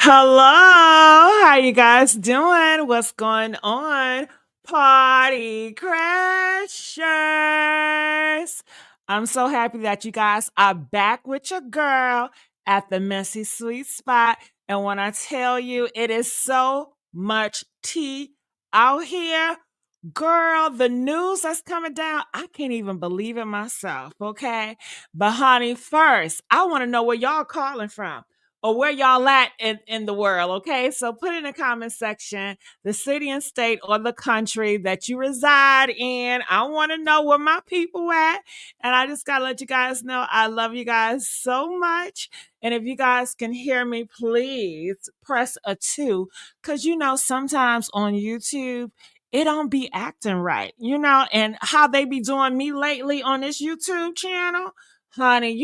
Hello, how you guys doing? What's going on? Party crashers. I'm so happy that you guys are back with your girl at the messy sweet spot. And when I tell you it is so much tea out here, girl, the news that's coming down, I can't even believe it myself, okay? But honey, first, I want to know where y'all calling from or where y'all at in the world, okay? So put in the comment section the city and state or the country that you reside in. I want to know where my people at. And I just got to let you guys know I love you guys so much. And if you guys can hear me, please press a 2. Because, sometimes on YouTube, it don't be acting right, and how they be doing me lately on this YouTube channel, honey,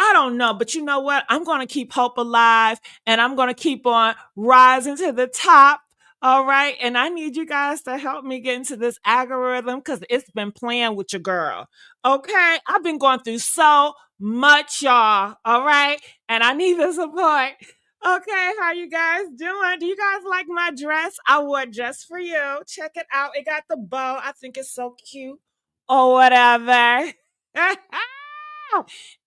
I don't know, but you know what? I'm going to keep hope alive and I'm going to keep on rising to the top. All right. And I need you guys to help me get into this algorithm because it's been playing with your girl. Okay. I've been going through so much, y'all. All right. And I need the support. Okay, how you guys doing? Do you guys like my dress? I wore it just for you. Check it out. It got the bow. I think it's so cute. Or whatever.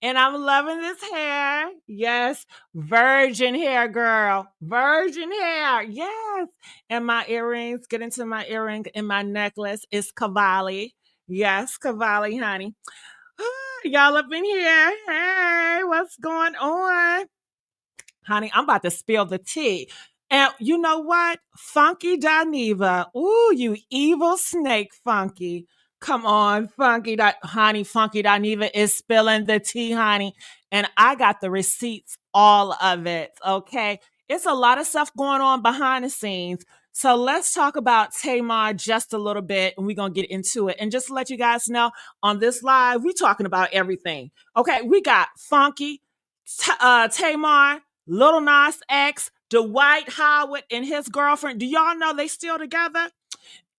And I'm loving this hair. Yes, virgin hair, girl. Virgin hair. Yes. And my earrings, get into my earring and my necklace is Cavalli. Yes, Cavalli, honey. Y'all up in here. Hey, what's going on? Honey, I'm about to spill the tea. And you know what? Funky Dineva. Ooh, you evil snake, Funky. Come on, honey, Funky Dineva is spilling the tea, honey. And I got the receipts, all of it. Okay. It's a lot of stuff going on behind the scenes. So let's talk about Tamar just a little bit and we're going to get into it. And just to let you guys know, on this live, we're talking about everything. Okay. We got Funky, Tamar, Lil Nas X, Dwight Howard, and his girlfriend. Do y'all know they still together?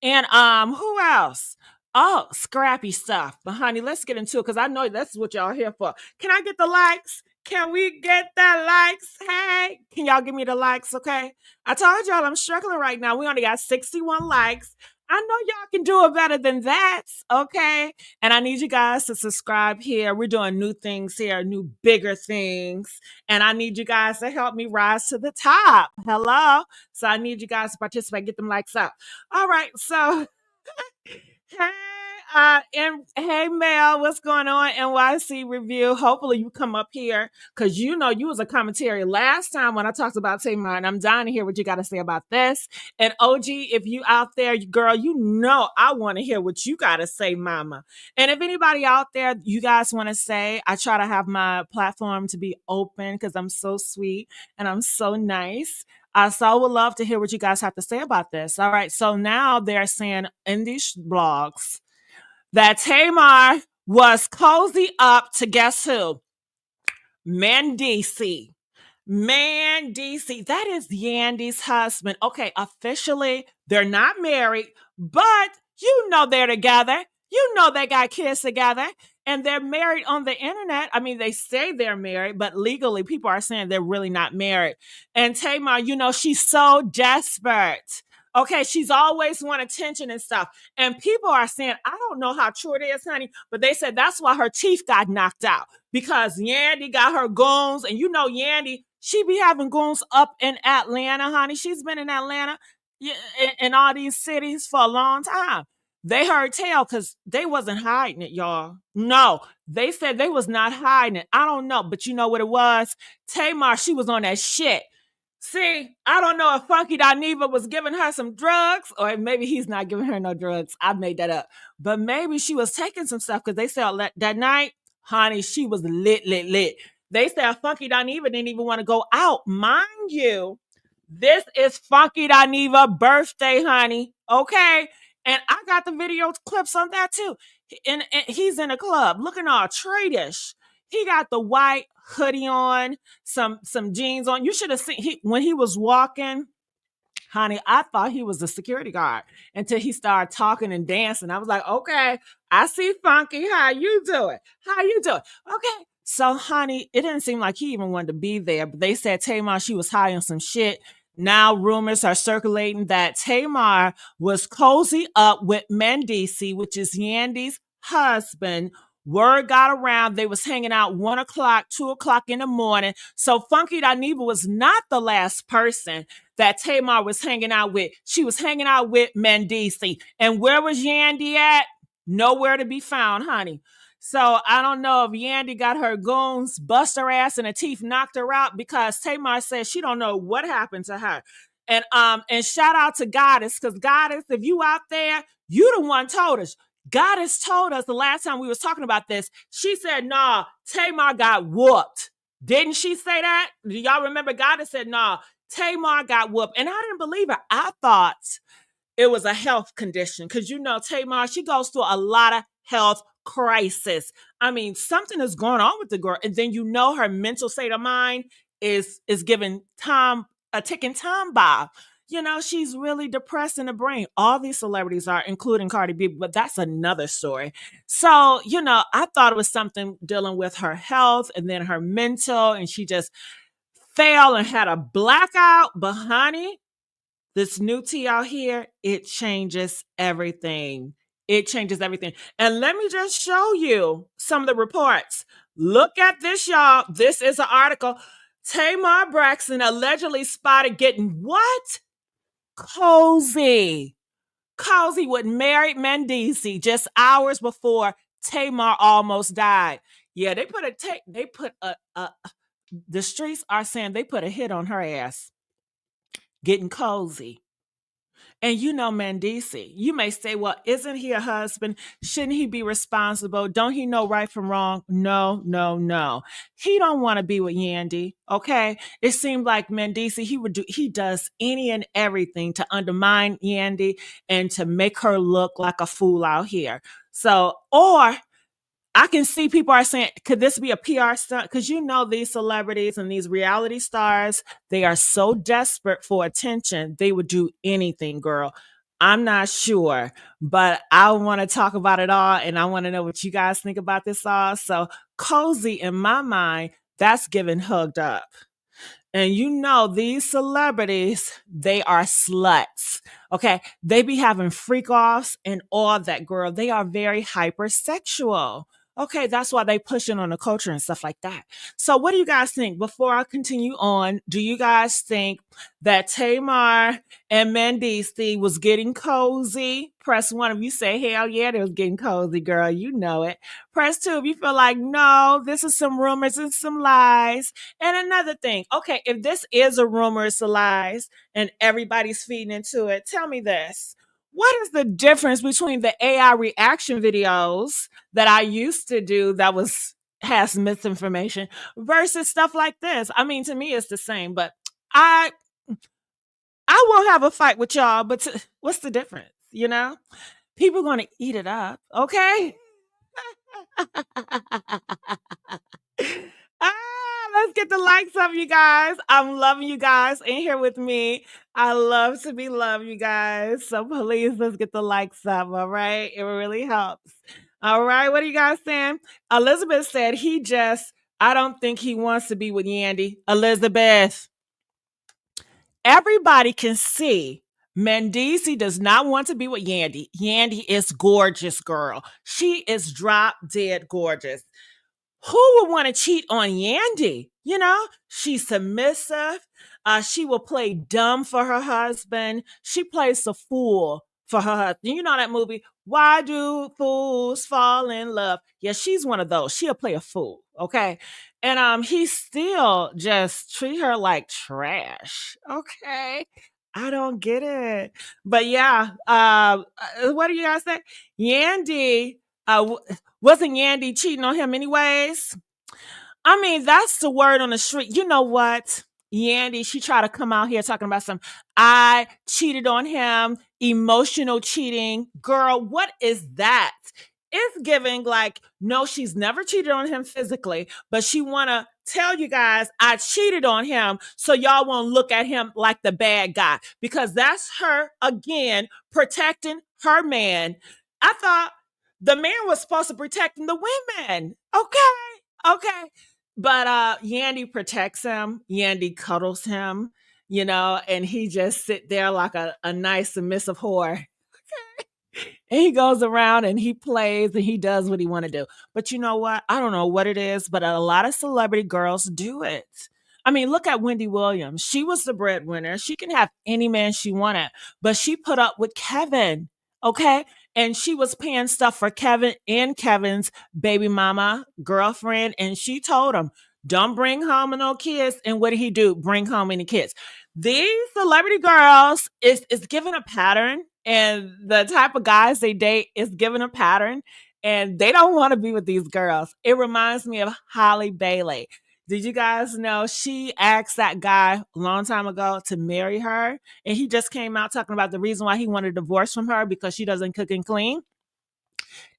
And who else? Oh, scrappy stuff. But honey, let's get into it because I know that's what y'all here for. Can I get the likes? Can we get the likes? Hey, can y'all give me the likes? Okay. I told y'all I'm struggling right now. We only got 61 likes. I know y'all can do it better than that. Okay. And I need you guys to subscribe here. We're doing new things here, new bigger things. And I need you guys to help me rise to the top. Hello. So I need you guys to participate, get them likes up. All right. So hey, and hey, Mel, what's going on? NYC review. Hopefully, you come up here because you know you was a commentary last time when I talked about Tamar, and I'm dying to hear what you got to say about this. And OG, if you out there, girl, you know I want to hear what you got to say, Mama. And if anybody out there, you guys want to say, I try to have my platform to be open because I'm so sweet and I'm so nice. So I would love to hear what you guys have to say about this. All right. So now they're saying in these blogs that Tamar was cozy up to guess who? Mendeecees. Mendeecees. That is Yandy's husband. Okay, officially, they're not married, but you know they're together. You know they got kids together. And they're married on the internet. I mean, they say they're married, but legally, people are saying they're really not married. And Tamar, she's so desperate. Okay, she's always want attention and stuff. And people are saying, I don't know how true it is, honey, but they said that's why her teeth got knocked out because Yandy got her goons. And Yandy, she be having goons up in Atlanta, honey. She's been in Atlanta, in all these cities for a long time. They heard tell because they wasn't hiding it, y'all. No, they said they was not hiding it. I don't know, but you know what it was? Tamar, she was on that shit. See, I don't know if Funky Dineva was giving her some drugs, or maybe he's not giving her no drugs. I made that up. But maybe she was taking some stuff because they said that night, honey, she was lit, lit, lit. They said Funky Dineva didn't even want to go out. Mind you, this is Funky Dineva birthday, honey. Okay? And I got the video clips on that too. And he's in a club looking all tradish. He got the white hoodie on, some jeans on. You should have seen when he was walking, honey. I thought he was a security guard until he started talking and dancing. I was like, okay, I see Funky. How you doing? How you doing? Okay. So, honey, it didn't seem like he even wanted to be there. But they said Tamar, she was high on some shit. Now rumors are circulating that Tamar was cozy up with Mendeecees, which is Yandy's husband. Word got around they was hanging out 1 o'clock, 2 o'clock in the morning. So Funky Dineva was not the last person that Tamar was hanging out with. She was hanging out with Mendeecees. And where was Yandy at? Nowhere to be found, honey. So I don't know if Yandy got her goons, bust her ass in the teeth, knocked her out because Tamar says she don't know what happened to her. And shout out to Goddess, because Goddess, if you out there, you the one told us. Goddess told us the last time we was talking about this. She said, nah, Tamar got whooped. Didn't she say that? Do y'all remember Goddess said, nah, Tamar got whooped. And I didn't believe her. I thought it was a health condition because Tamar, she goes through a lot of health crisis. I mean, something is going on with the girl, and then her mental state of mind is giving time a ticking time bomb. She's really depressed in the brain. All these celebrities are, including Cardi B, but that's another story. So, I thought it was something dealing with her health and then her mental, and she just fell and had a blackout. But honey, this new tea out here, it changes everything. It changes everything. And let me just show you some of the reports. Look at this, y'all. This is an article. Tamar Braxton allegedly spotted getting what? Cozy. Cozy with married Mendeecees just hours before Tamar almost died. Yeah, the streets are saying they put a hit on her ass. Getting cozy. And Mendeecees, you may say, well, isn't he a husband? Shouldn't he be responsible? Don't he know right from wrong? No, no, no. He don't want to be with Yandy, okay? It seemed like Mendeecees, he does any and everything to undermine Yandy and to make her look like a fool out here. So, or I can see people are saying, could this be a PR stunt? Because these celebrities and these reality stars, they are so desperate for attention, they would do anything, girl. I'm not sure, but I want to talk about it all, and I want to know what you guys think about this all. So, cozy in my mind, that's giving hugged up. And these celebrities, they are sluts. Okay. They be having freak offs and all that, girl. They are very hypersexual. Okay, that's why they pushing on the culture and stuff like that. So what do you guys think? Before I continue on, do you guys think that Tamar and Mendeecees was getting cozy? Press 1 if you say, hell yeah, they was getting cozy, girl. You know it. Press 2 if you feel like, no, this is some rumors and some lies. And another thing, okay, if this is a rumor, it's a lies, and everybody's feeding into it, tell me this. What is the difference between the AI reaction videos that I used to do that has misinformation versus stuff like this? I mean, to me, it's the same, but I won't have a fight with y'all, but what's the difference? People going to eat it up, okay? Let's get the likes up, you guys. I'm loving you guys in here with me. I love to be loved, you guys. So please, let's get the likes up, all right? It really helps. All right, what are you guys saying? Elizabeth said I don't think he wants to be with Yandy. Elizabeth, everybody can see Mendeecees does not want to be with Yandy. Yandy is gorgeous, girl. She is drop dead gorgeous. Who would want to cheat on Yandy? She's submissive. She will play dumb for her husband. She plays the fool for her husband. You know that movie, Why Do Fools Fall in Love? Yeah, she's one of those. She'll play a fool, okay? And he still just treat her like trash, okay? I don't get it. But yeah, what do you guys say? Yandy, wasn't Yandy cheating on him anyways? I mean, that's the word on the street. You know what? Yandy, she tried to come out here talking about I cheated on him, emotional cheating. Girl, what is that? It's giving like, no, she's never cheated on him physically, but she want to tell you guys, I cheated on him so y'all won't look at him like the bad guy, because that's her, again, protecting her man. I thought the man was supposed to protect the women. Okay. Okay. But Yandy protects him. Yandy cuddles him, and he just sit there like a nice submissive whore. And he goes around and he plays and he does what he want to do. But you know what? I don't know what it is, but a lot of celebrity girls do it. I mean, look at Wendy Williams. She was the breadwinner. She can have any man she wanted, but she put up with Kevin. Okay. And she was paying stuff for Kevin and Kevin's baby mama, girlfriend. And she told him, don't bring home no kids. And what did he do? Bring home any kids. These celebrity girls is given a pattern, and the type of guys they date is given a pattern, and they don't want to be with these girls. It reminds me of Holly Bailey. Did you guys know she asked that guy a long time ago to marry her? And he just came out talking about the reason why he wanted a divorce from her because she doesn't cook and clean.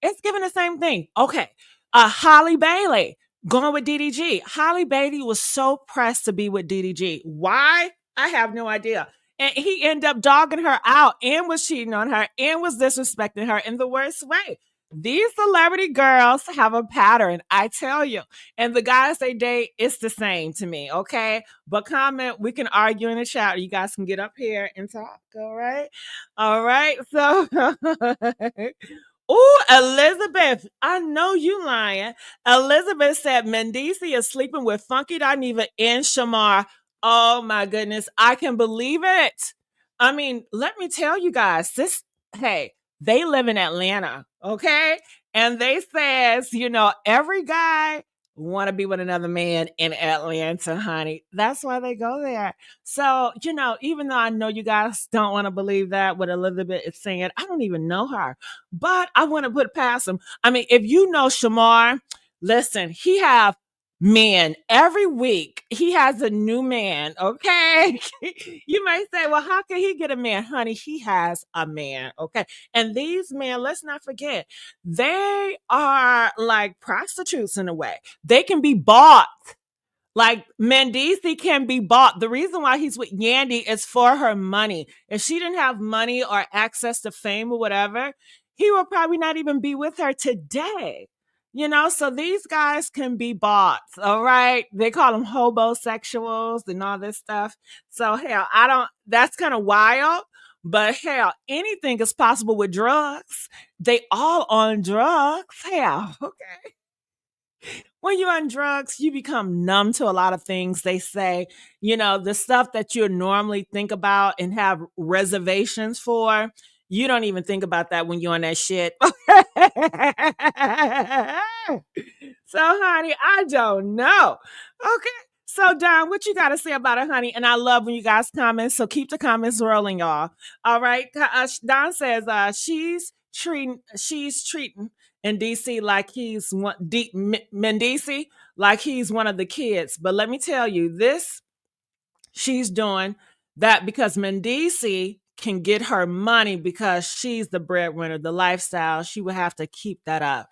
It's giving the same thing. Okay. Holly Bailey going with DDG. Holly Bailey was so pressed to be with DDG. Why? I have no idea. And he ended up dogging her out and was cheating on her and was disrespecting her in the worst way. These celebrity girls have a pattern, I tell you. And the guys they date, it's the same to me, okay? But comment, we can argue in the chat. You guys can get up here and talk, all right? All right, so oh, Elizabeth, I know you lying. Elizabeth said Mendeecees is sleeping with Funky Dineva and Shamar. Oh my goodness, I can believe it. I mean, let me tell you guys, hey, they live in Atlanta, okay? And they says, every guy want to be with another man in Atlanta, honey. That's why they go there. So, even though I know you guys don't want to believe that what Elizabeth is saying, I don't even know her. But I want to put it past him. I mean, if you know Shamar, listen, he have men every week. He has a new man, okay? You may say, well, how can he get a man? Honey, he has a man, okay? And these men, let's not forget, they are like prostitutes in a way. They can be bought. Like Mendeecees can be bought. The reason why he's with Yandy is for her money. If she didn't have money or access to fame or whatever, he would probably not even be with her today. So these guys can be bought. All right. They call them hobosexuals and all this stuff. So hell, that's kind of wild. But hell, anything is possible with drugs. They all on drugs. Hell, okay. When you're on drugs, you become numb to a lot of things. They say, the stuff that you normally think about and have reservations for, you don't even think about that when you're on that shit. So, honey, I don't know. Okay. So, Don, what you got to say about it, honey? And I love when you guys comment. So keep the comments rolling, y'all. All right. Don says she's treating in DC like he's Mendeecees like he's one of the kids. But let me tell you, she's doing that because Mendeecees can get her money because she's the breadwinner, the lifestyle. She would have to keep that up.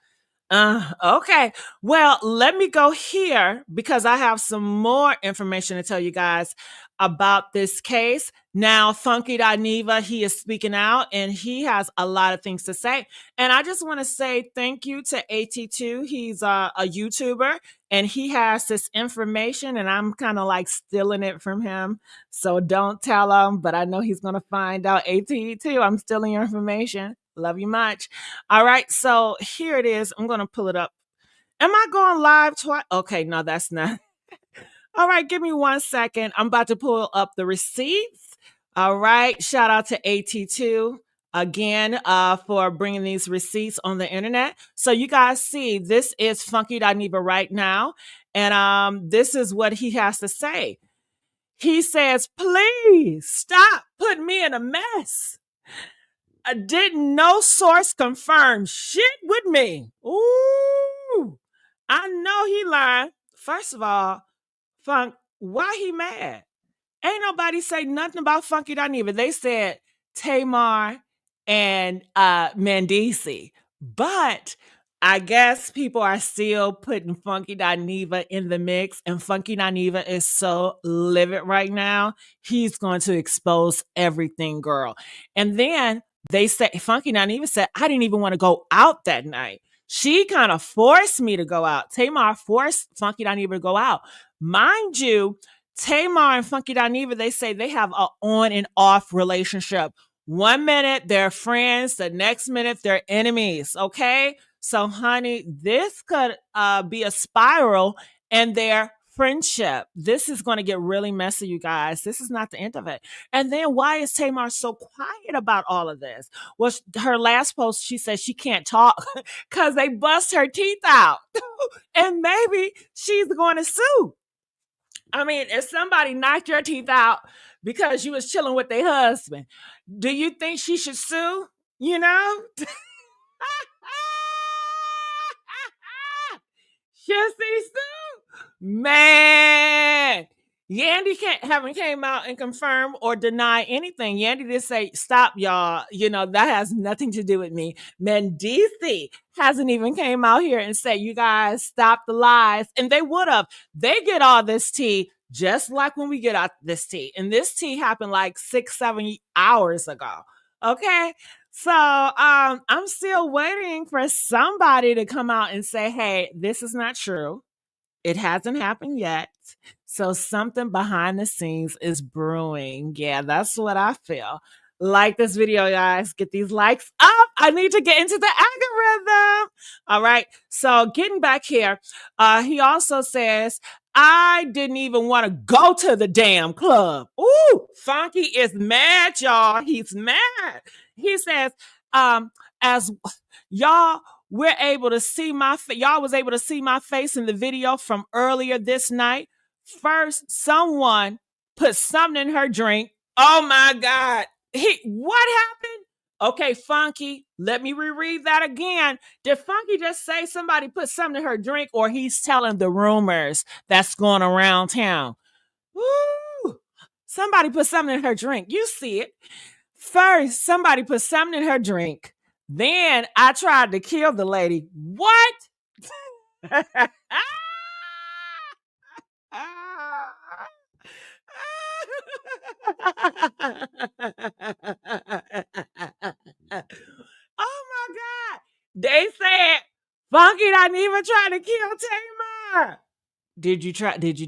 Okay. Well, let me go here because I have some more information to tell you guys about this case. Now, Funky Dineva, he is speaking out and he has a lot of things to say. And I just want to say thank you to AT2. He's a YouTuber and he has this information and I'm kind of like stealing it from him. So don't tell him, but I know he's going to find out. AT2, I'm stealing your information. Love you much. All right, so here it is. I'm going to pull it up. Am I going live twice? Okay, no, that's not. All right, give me 1 second. I'm about to pull up the receipts. All right, shout out to AT2 again for bringing these receipts on the internet. So you guys see, this is Funky Dineva right now, and this is what he has to say. He says, "Please stop putting me in a mess. I didn't no source confirm shit with me." Ooh, I know he lying. First of all, Funk, why he mad? Ain't nobody say nothing about Funky Dineva. They said Tamar and Mendeecees. But I guess people are still putting Funky Dineva in the mix, and Funky Dineva is so livid right now. He's going to expose everything, girl. And then they said, Funky Dineva said, I didn't even want to go out that night. She kind of forced me to go out. Tamar forced Funky Dineva to go out. Mind you, Tamar and Funky Dineva, they say they have an on and off relationship. 1 minute they're friends, the next minute they're enemies. Okay, so honey, this could be a spiral in their friendship. This is going to get really messy, you guys. This is not the end of it. And then why is Tamar so quiet about all of this? Well, her last post, she said she can't talk because they bust her teeth out. And maybe she's going to sue. I mean, if somebody knocked your teeth out because you was chilling with their husband, do you think she should sue? You know? Should she sue? Man. Yandy haven't came out and confirm or deny anything. Yandy just say, stop, y'all. You know, that has nothing to do with me. Mendeecees hasn't even came out here and said, you guys stop the lies. And they would have. They get all this tea just like when we get out this tea. And this tea happened like 6-7 hours ago. Okay. So I'm still waiting for somebody to come out and say, hey, this is not true. It hasn't happened yet. So something behind the scenes is brewing. Yeah, that's what I feel. Like this video, guys. Get these likes up. I need to get into the algorithm. All right. So getting back here, he also says, I didn't even want to go to the damn club. Ooh, Funky is mad, y'all. He's mad. He says, as y'all we're able to see y'all was able to see my face in the video from earlier this night. First, someone put something in her drink. Oh my God. What happened? Okay, Funky, let me reread that again. Did Funky just say somebody put something in her drink, or he's telling the rumors that's going around town? Woo! Somebody put something in her drink. You see it. First, somebody put something in her drink. Then I tried to kill the lady. What? Oh my God. They said Funky didn't even try to kill Tamar. Did you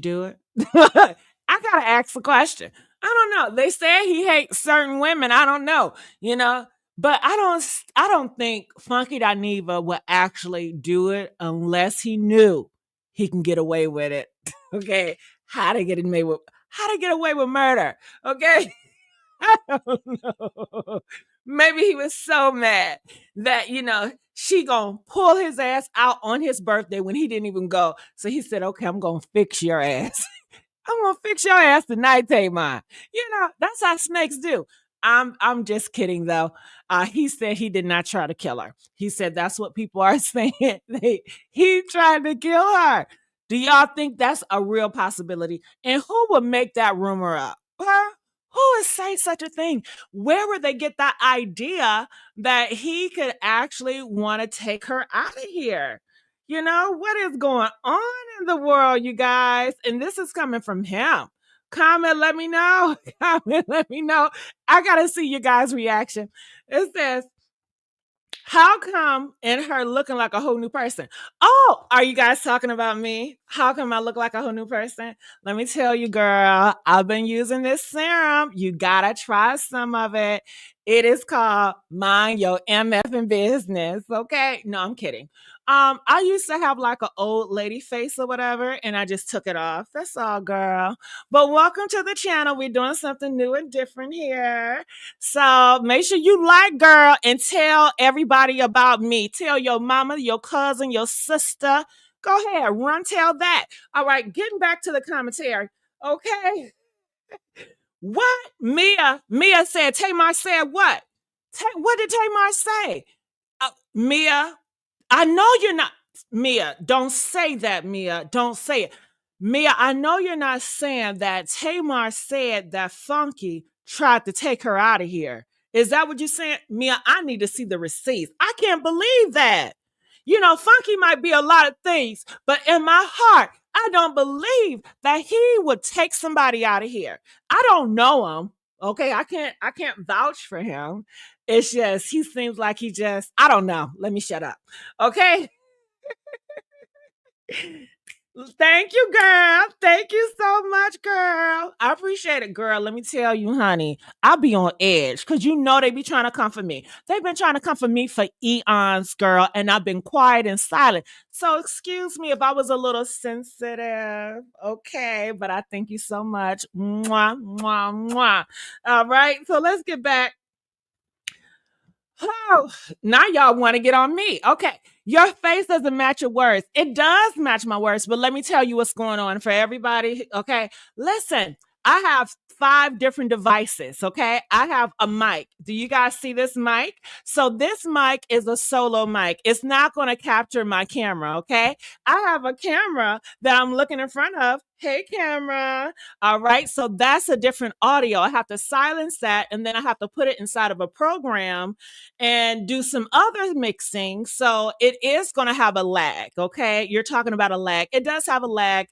do it? I gotta ask the question. I don't know. They say he hates certain women. I don't know, you know. But I don't think Funky Dineva would actually do it unless he knew he can get away with it. Okay. How to get away with murder. Okay. I don't know. Maybe he was so mad that, you know, she gonna pull his ass out on his birthday when he didn't even go. So he said, okay, I'm gonna fix your ass. I'm gonna fix your ass tonight, Tamar. You know, that's how snakes do. I'm just kidding though. He said he did not try to kill her. He said that's what people are saying. He tried to kill her. Do y'all think that's a real possibility? And who would make that rumor up? Huh? Who would say such a thing? Where would they get that idea that he could actually want to take her out of here? You know, what is going on in the world, you guys? And this is coming from him. Comment, let me know. Comment, let me know. I got to see your guys' reaction. It says, how come in her looking like a whole new person? Oh, are you guys talking about me? How come I look like a whole new person? Let me tell you, girl, I've been using this serum. You gotta try some of it. It is called Mind Your MF Business. Okay. No, I'm kidding. I used to have like an old lady face or whatever, and I just took it off. That's all, girl. But welcome to the channel. We're doing something new and different here. So make sure you like, girl, and tell everybody about me. Tell your mama, your cousin, your sister. Go ahead, run tell that. All right, getting back to the commentary. Okay. What? Mia said, Tamar said what? What did Tamar say? Mia, I know you're not, Mia, don't say that, Mia. Don't say it. Mia, I know you're not saying that Tamar said that Funky tried to take her out of here. Is that what you're saying? Mia, I need to see the receipts. I can't believe that. You know, Funky might be a lot of things, but in my heart, I don't believe that he would take somebody out of here. I don't know him. Okay, I can't vouch for him. It's just he seems like I don't know. Let me shut up. Okay? Thank you, girl. Thank you so much, girl. I appreciate it, girl. Let me tell you, honey, I'll be on edge because you know they be trying to come for me. They've been trying to come for me for eons, girl, and I've been quiet and silent. So excuse me if I was a little sensitive, okay? But I thank you so much. Mwah, mwah, mwah. All right, so let's get back. Oh, now y'all want to get on me. Okay. Your face doesn't match your words. It does match my words, but let me tell you what's going on for everybody. Okay. Listen, I have 5 different devices. Okay. I have a mic. Do you guys see this mic? So, this mic is a solo mic. It's not going to capture my camera. Okay. I have a camera that I'm looking in front of. Hey, camera. All right. So, that's a different audio. I have to silence that and then I have to put it inside of a program and do some other mixing. So it is going to have a lag. Okay. You're talking about a lag. It does have a lag.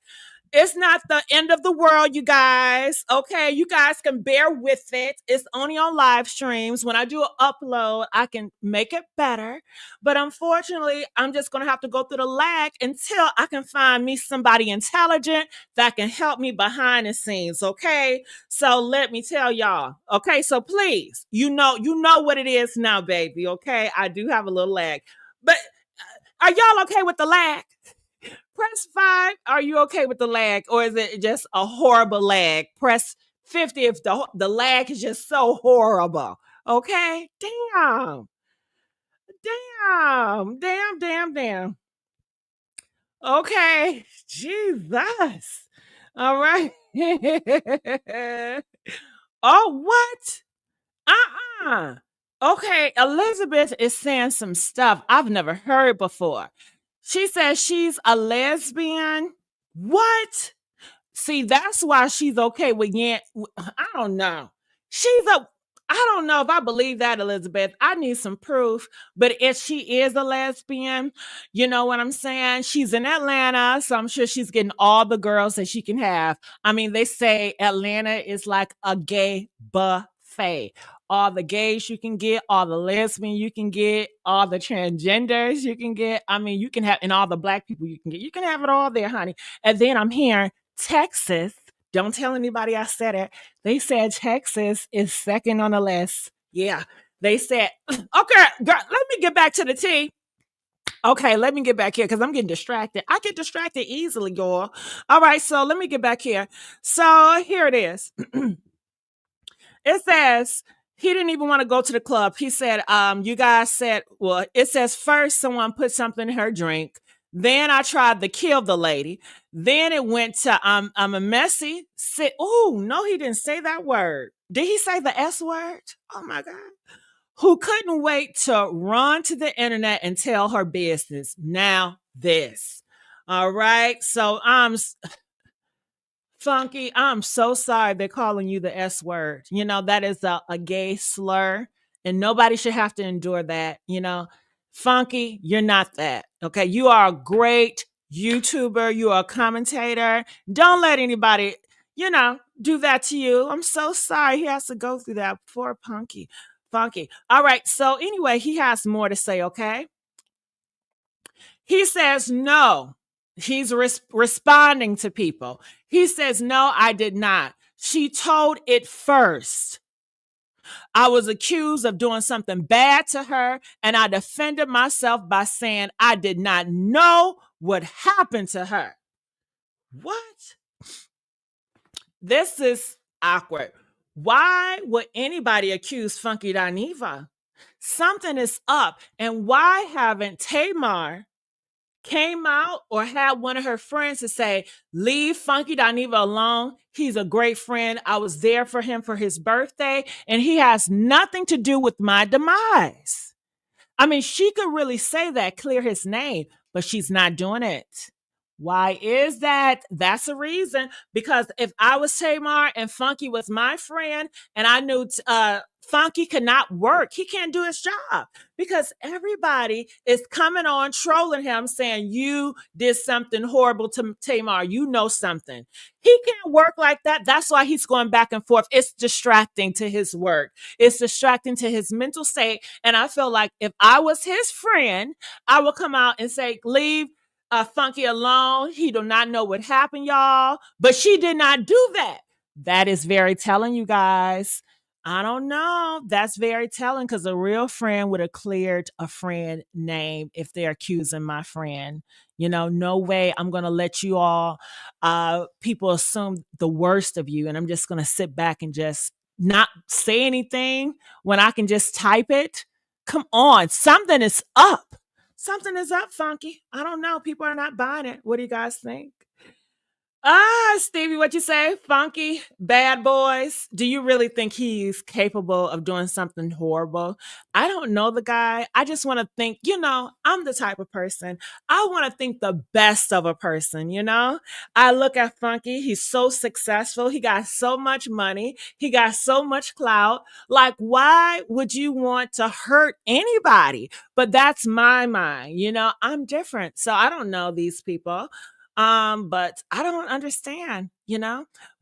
It's not the end of the world, you guys. Okay, you guys can bear with it. It's only on live streams. When I do an upload, I can make it better. But unfortunately, I'm just going to have to go through the lag until I can find me somebody intelligent that can help me behind the scenes. Okay, so let me tell y'all. Okay, so please, you know what it is now, baby. Okay, I do have a little lag, but are y'all okay with the lag? Press 5. Are you okay with the lag? Or is it just a horrible lag? Press 50 if the lag is just so horrible. Okay? Damn. Damn. Damn, damn, damn. Okay. Jesus. All right. Oh, what? Uh-uh. Okay, Elizabeth is saying some stuff I've never heard before. She says she's a lesbian. What? See, that's why she's okay with Yan. I don't know. She's a. I don't know if I believe that, Elizabeth. I need some proof. But if she is a lesbian, you know what I'm saying? She's in Atlanta, so I'm sure she's getting all the girls that she can have. I mean, they say Atlanta is like a gay buffet. All the gays you can get, all the lesbian you can get, all the transgenders you can get. I mean, you can have, and all the black people you can get. You can have it all there, honey. And then I'm hearing Texas, don't tell anybody I said it. They said Texas is second on the list. Yeah. They said, okay, girl, let me get back to the tea. Okay, let me get back here because I'm getting distracted. I get distracted easily, girl. All right, so let me get back here. So here it is. It says he didn't even want to go to the club. He said, you guys said, well, it says first someone put something in her drink. Then I tried to kill the lady. Then it went to I'm a messy. Oh, no, he didn't say that word. Did he say the S word? Oh my God. Who couldn't wait to run to the internet and tell her business. Now this. All right. So Funky, I'm so sorry they're calling you the S word. You know, that is a gay slur, and nobody should have to endure that. You know, Funky, you're not that. Okay. You are a great YouTuber, you are a commentator. Don't let anybody, do that to you. I'm so sorry he has to go through that. Poor Punky. Funky. All right. So, anyway, he has more to say, okay? He says no. He's responding to people. He says, no, I did not. She told it first. I was accused of doing something bad to her, and I defended myself by saying I did not know what happened to her. What? This is awkward. Why would anybody accuse Funky Dineva? Something is up, and why haven't Tamar came out or had one of her friends to say, leave Funky Dineva alone. He's a great friend. I was there for him for his birthday, and he has nothing to do with my demise. I mean, she could really say that, clear his name, but she's not doing it. Why is that? That's a reason. Because if I was Tamar and Funky was my friend, and I knew Funky could not work, he can't do his job because everybody is coming on trolling him, saying you did something horrible to Tamar. You know something. He can't work like that. That's why he's going back and forth. It's distracting to his work. It's distracting to his mental state. And I feel like if I was his friend, I would come out and say, leave Funky alone. He do not know what happened, y'all. But she did not do that. That is very telling, you guys. I don't know. That's very telling because a real friend would have cleared a friend name if they're accusing my friend. No way I'm going to let you all, people assume the worst of you. And I'm just going to sit back and just not say anything when I can just type it. Come on. Something is up. Something is up, Funky. I don't know. People are not buying it. What do you guys think? Stevie, what you say? Funky, bad boys. Do you really think he's capable of doing something horrible? I don't know the guy. I just want to think, I'm the type of person. I want to think the best of a person. I look at Funky. He's so successful. He got so much money. He got so much clout. Like, why would you want to hurt anybody? But that's my mind. I'm different. So I don't know these people. But I don't understand.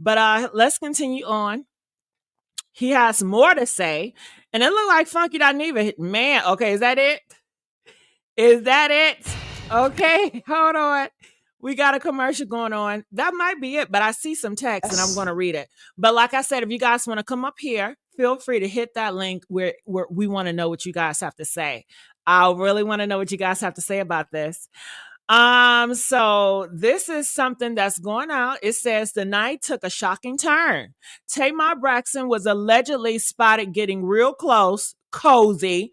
But let's continue on. He has more to say, and it looked like Funky Dineva. Man, okay, is that it? Is that it? Okay, hold on. We got a commercial going on. That might be it, but I see some text and I'm going to read it. But like I said, if you guys want to come up here, feel free to hit that link where we want to know what you guys have to say. I really want to know what you guys have to say about this. So this is something that's going out. It says the night took a shocking turn. Tamar Braxton was allegedly spotted getting real close, cozy,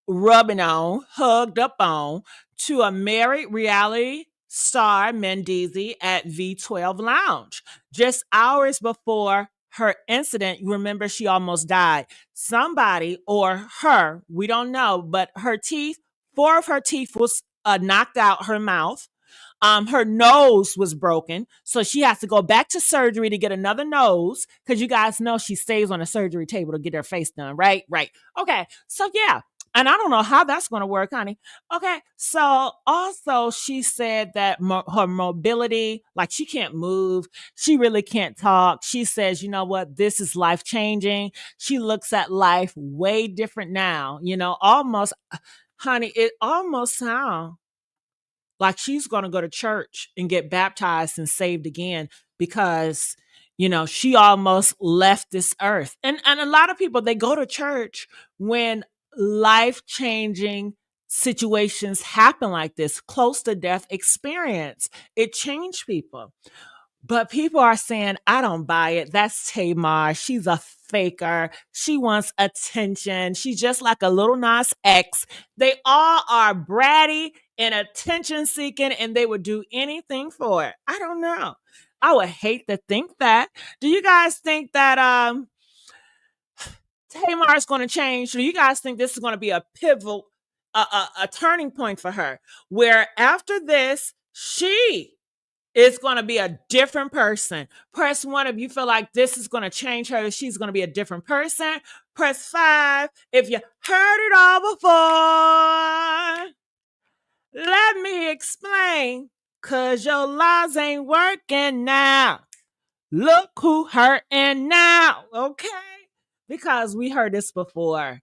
rubbing on, hugged up on to a married reality star Mendeecees at V12 Lounge. Just hours before her incident, you remember she almost died. Somebody or her, we don't know, but four of her teeth was knocked out her mouth. Her nose was broken, so she has to go back to surgery to get another nose because you guys know she stays on a surgery table to get her face done, right? Right. Okay. So yeah. And I don't know how that's going to work, honey. Okay. So also she said that her mobility, like she can't move. She really can't talk. She says, you know what? This is life changing. She looks at life way different now, almost, honey, it almost sounds like she's going to go to church and get baptized and saved again because she almost left this earth. And a lot of people, they go to church when life-changing situations happen like this, close to death experience. It changed people. But people are saying, I don't buy it. That's Tamar. She's a faker. She wants attention. She's just like a Lil Nas X. They all are bratty and attention seeking, and they would do anything for it. I don't know. I would hate to think that. Do you guys think that Tamar is going to change? Do you guys think this is going to be a pivotal, a turning point for her, where after this, she is going to be a different person? Press 1 if you feel like this is going to change her. She's going to be a different person. Press 5 if you heard it all before. Let me explain, cause your lies ain't working now. Look who hurting now, okay? Because we heard this before.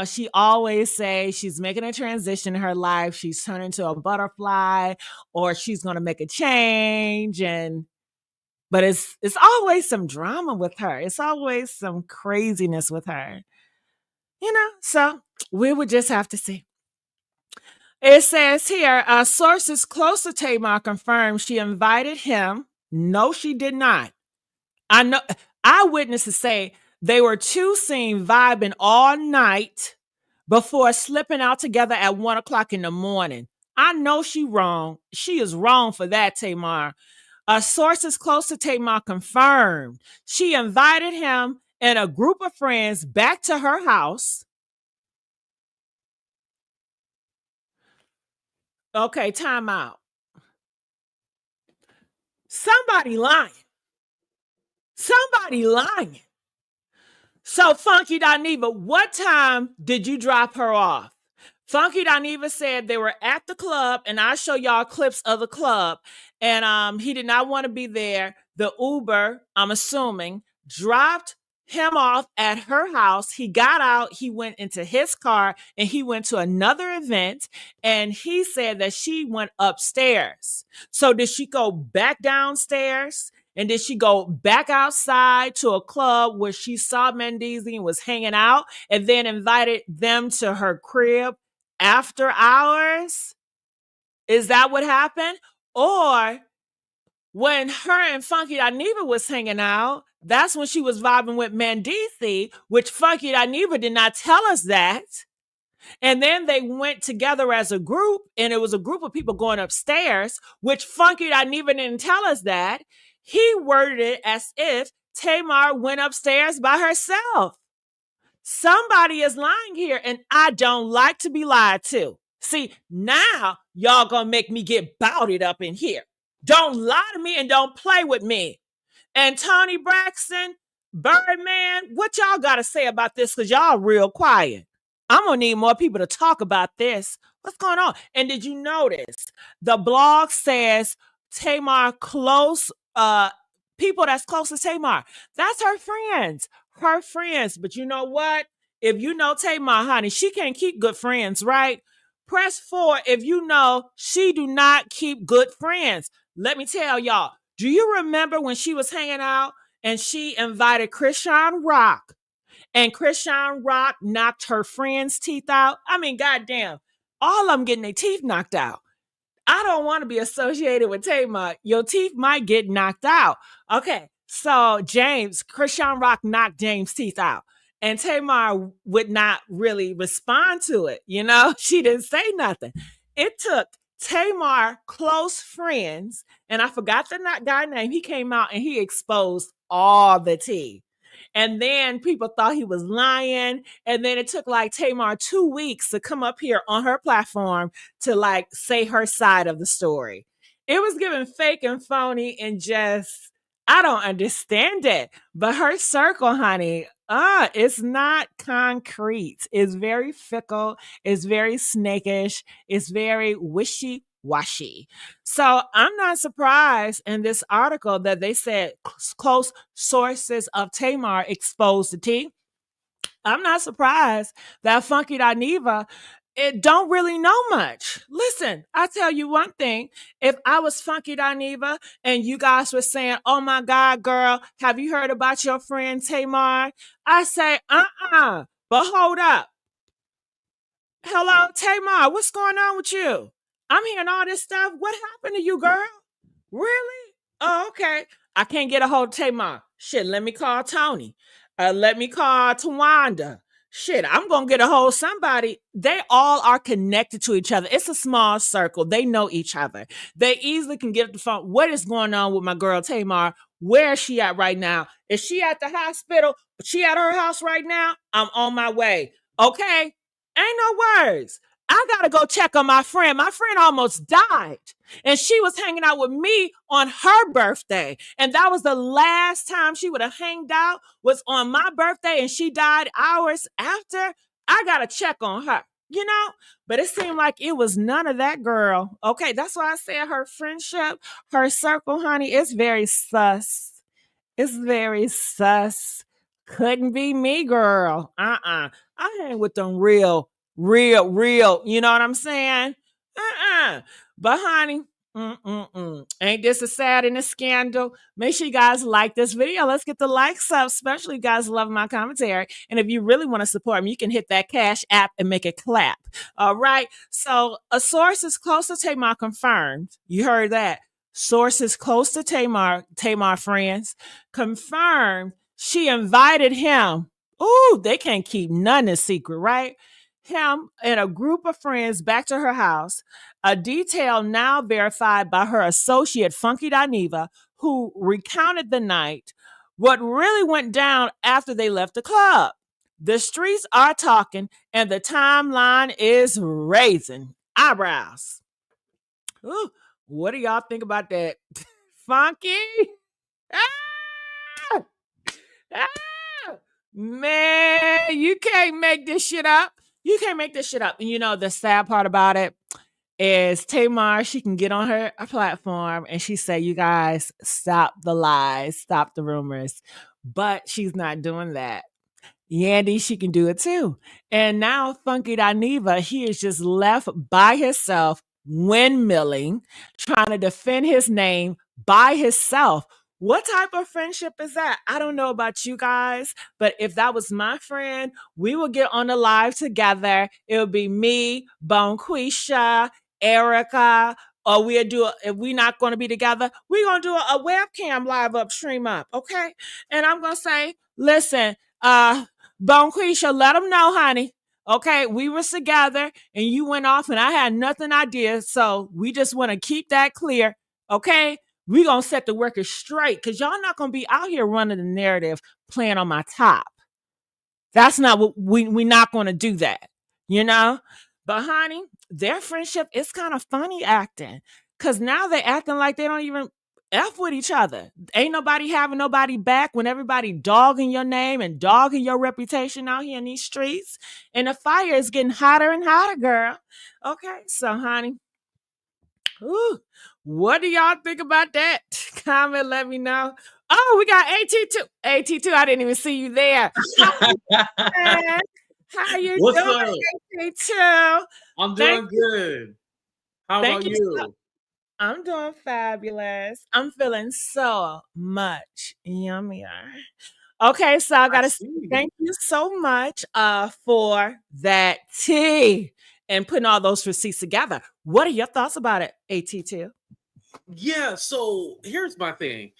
She always say she's making a transition in her life. She's turning into a butterfly, or she's gonna make a change. But it's always some drama with her. It's always some craziness with her. So we would just have to see. It says here, sources close to Tamar confirmed she invited him. No, she did not. I know eyewitnesses say they were two seen vibing all night before slipping out together at 1 o'clock in the morning. I know she wrong. She is wrong for that, Tamar. Sources close to Tamar confirmed she invited him and a group of friends back to her house. Okay, time out. Somebody lying. Somebody lying. So, Funky Dineva, what time did you drop her off? Funky Dineva said they were at the club, and I show y'all clips of the club. And he did not want to be there. The Uber, I'm assuming, dropped him off at her house. He got out, he went into his car, and he went to another event. And he said that she went upstairs. So did she go back downstairs? And did she go back outside to a club where she saw Mendeecees and was hanging out and then invited them to her crib after hours? Is that what happened? Or when her and Funky Dineva was hanging out, that's when she was vibing with Mendeecees, which Funky Dineva did not tell us that. And then they went together as a group, and it was a group of people going upstairs, which Funky Dineva didn't tell us that. He worded it as if Tamar went upstairs by herself. Somebody is lying here, and I don't like to be lied to. See, now y'all gonna make me get bouted up in here. Don't lie to me and don't play with me. And Tony Braxton, Birdman, what y'all gotta say about this? Because y'all real quiet. I'm gonna need more people to talk about this. What's going on? And did you notice the blog says Tamar close people that's close to Tamar? That's her friends. Her friends. But you know what? If you know Tamar, honey, she can't keep good friends, right? Press 4 if you know she do not keep good friends. Let me tell y'all. Do you remember when she was hanging out and she invited Christian Rock? And Christian Rock knocked her friend's teeth out. I mean, goddamn, all of them getting their teeth knocked out. I don't want to be associated with Tamar. Your teeth might get knocked out. Okay, so Christian Rock knocked James' teeth out. And Tamar would not really respond to it. You know, she didn't say nothing. It took Tamar close friends, and I forgot the guy name. He came out and he exposed all the tea. And then people thought he was lying. And then it took like Tamar 2 weeks to come up here on her platform to like say her side of the story. It was given fake and phony and just, I don't understand it. But her circle, honey, it's not concrete. It's very fickle. It's very snakish. It's very wishy-washy. So I'm not surprised in this article that they said close sources of Tamar exposed the tea. I'm not surprised that Funky Dineva it don't really know much. Listen, I tell you one thing. If I was Funky Dineva and you guys were saying, oh my God, girl, have you heard about your friend Tamar? I say, but hold up. Hello, Tamar, what's going on with you? I'm hearing all this stuff. What happened to you, girl? Really? Oh, okay. I can't get a hold of Tamar. Shit, let me call Tony. Let me call Tawanda. Shit, I'm going to get a hold of somebody. They all are connected to each other. It's a small circle. They know each other. They easily can get the phone. What is going on with my girl Tamar? Where is she at right now? Is she at the hospital? She at her house right now? I'm on my way. Okay? Ain't no words. I gotta go check on my friend. My friend almost died. And she was hanging out with me on her birthday. And that was the last time she would have hanged out was on my birthday. And she died hours after. I gotta check on her, you know? But it seemed like it was none of that, girl. Okay, that's why I said her friendship, her circle, honey, it's very sus. It's very sus. Couldn't be me, girl. I hang with them real, you know what I'm saying? But honey, ain't this a sad and a scandal? Make sure you guys like this video. Let's get the likes up, especially if you guys love my commentary. And if you really want to support me, you can hit that Cash app and make it clap. All right. So a source is close to Tamar confirmed. You heard that. Sources close to Tamar friends, confirmed she invited him. Ooh, they can't keep none a secret, right? Him and a group of friends back to her house. A detail now verified by her associate, Funky Dineva, who recounted the night, what really went down after they left the club. The streets are talking, and the timeline is raising eyebrows. Ooh, what do y'all think about that? Funky. Ah! Ah! Man, you can't make this shit up. You can't make this shit up. And you know, the sad part about it is Tamar, she can get on her platform and she say, you guys, stop the lies, stop the rumors. But she's not doing that. Yandy, she can do it too. And now Funky Dineva, he is just left by himself, windmilling, trying to defend his name by himself. What type of friendship is that? I don't know about you guys, but if that was my friend, we would get on the live together. It would be me, Bonquisha, Erica, or we'll do if we're not going to be together, we're going to do a webcam live up, stream up, okay? And I'm going to say, listen, Bonquisha, let them know, honey. Okay, we was together and you went off and I had nothing I did. So we just want to keep that clear. Okay, we going to set the record straight because y'all not going to be out here running the narrative playing on my top. That's not what we're not going to do that, you know? But honey, their friendship is kind of funny acting because now they're acting like they don't even F with each other. Ain't nobody having nobody back when everybody dogging your name and dogging your reputation out here in these streets. And the fire is getting hotter and hotter, girl. Okay, so honey, ooh, what do y'all think about that? Comment, let me know. Oh, we got AT2. AT2, I didn't even see you there. How you What's doing, up? AT2? I'm doing good. How about you? I'm doing fabulous. I'm feeling so much yummier. Okay, so I gotta say thank you so much for that tea and putting all those receipts together. What are your thoughts about it, AT2? Yeah, so here's my thing.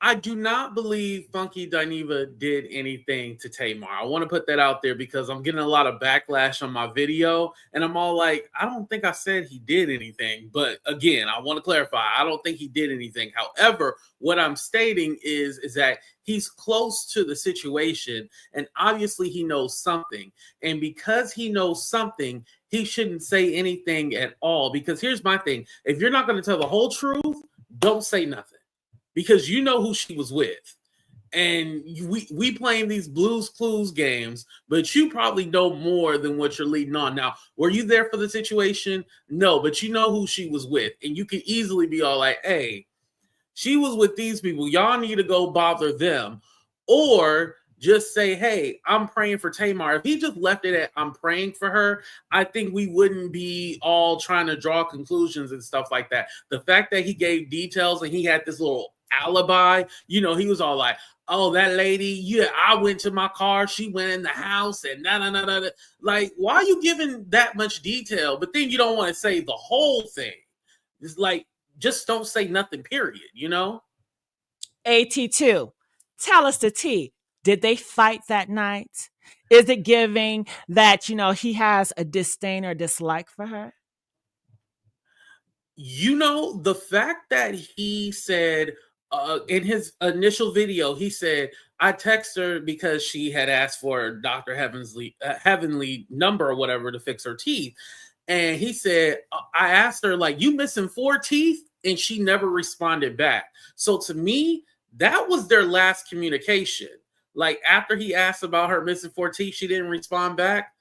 I do not believe Funky Dineva did anything to Tamar. I want to put that out there because I'm getting a lot of backlash on my video, and I'm all like, I don't think I said he did anything. But again, I want to clarify, I don't think he did anything. However, what I'm stating is that he's close to the situation, and obviously he knows something. And because he knows something, he shouldn't say anything at all. Because here's my thing: if you're not going to tell the whole truth, don't say nothing. Because you know who she was with. And we playing these Blues Clues games, but you probably know more than what you're leading on. Now, were you there for the situation? No, but you know who she was with. And you could easily be all like, hey, she was with these people. Y'all need to go bother them. Or just say, hey, I'm praying for Tamar. If he just left it at I'm praying for her, I think we wouldn't be all trying to draw conclusions and stuff like that. The fact that he gave details and he had this little alibi, you know, he was all like, oh, that lady, yeah, I went to my car, she went in the house and nah. Like, why are you giving that much detail? But then you don't want to say the whole thing. It's like, just don't say nothing, period, you know? AT2, tell us the tea. Did they fight that night? Is it giving that, you know, he has a disdain or dislike for her? You know, the fact that he said in his initial video, he said, I text her because she had asked for Dr. Heavenly number or whatever to fix her teeth. And he said, I asked her, like, you missing 4 teeth? And she never responded back. So to me, that was their last communication. Like, after he asked about her missing 4 teeth, she didn't respond back.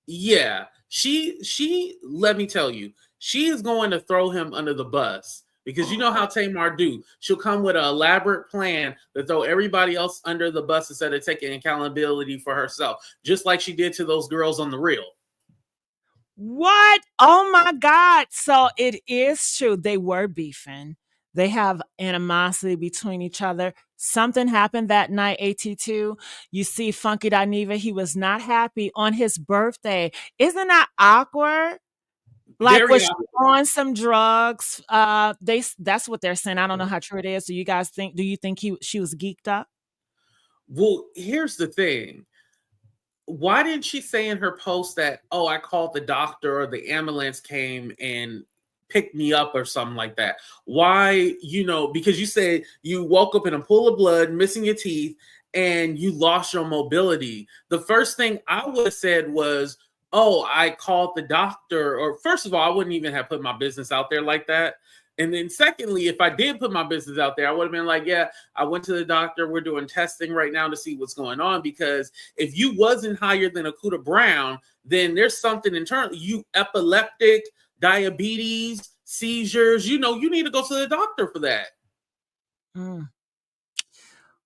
Yeah, she let me tell you, she is going to throw him under the bus because you know how Tamar do. She'll come with an elaborate plan to throw everybody else under the bus instead of taking accountability for herself, just like she did to those girls on The Real. What? Oh my God. So it is true. They were beefing. They have animosity between each other. Something happened that night, AT2. You see, Funky Dineva, he was not happy on his birthday. Isn't that awkward? Like, Very was she on some drugs? That's what they're saying. I don't know how true it is. Do you think she was geeked up? Well, here's the thing. Why didn't she say in her post that, oh, I called the doctor or the ambulance came and picked me up or something like that? Why, you know, because you said you woke up in a pool of blood, missing your teeth, and you lost your mobility. The first thing I would have said was, oh, I called the doctor. Or first of all, I wouldn't even have put my business out there like that. And then secondly, if I did put my business out there, I would have been like, yeah, I went to the doctor. We're doing testing right now to see what's going on. Because if you wasn't higher than a Cuda Brown, then there's something internally. You epileptic, diabetes, seizures, you need to go to the doctor for that. Mm.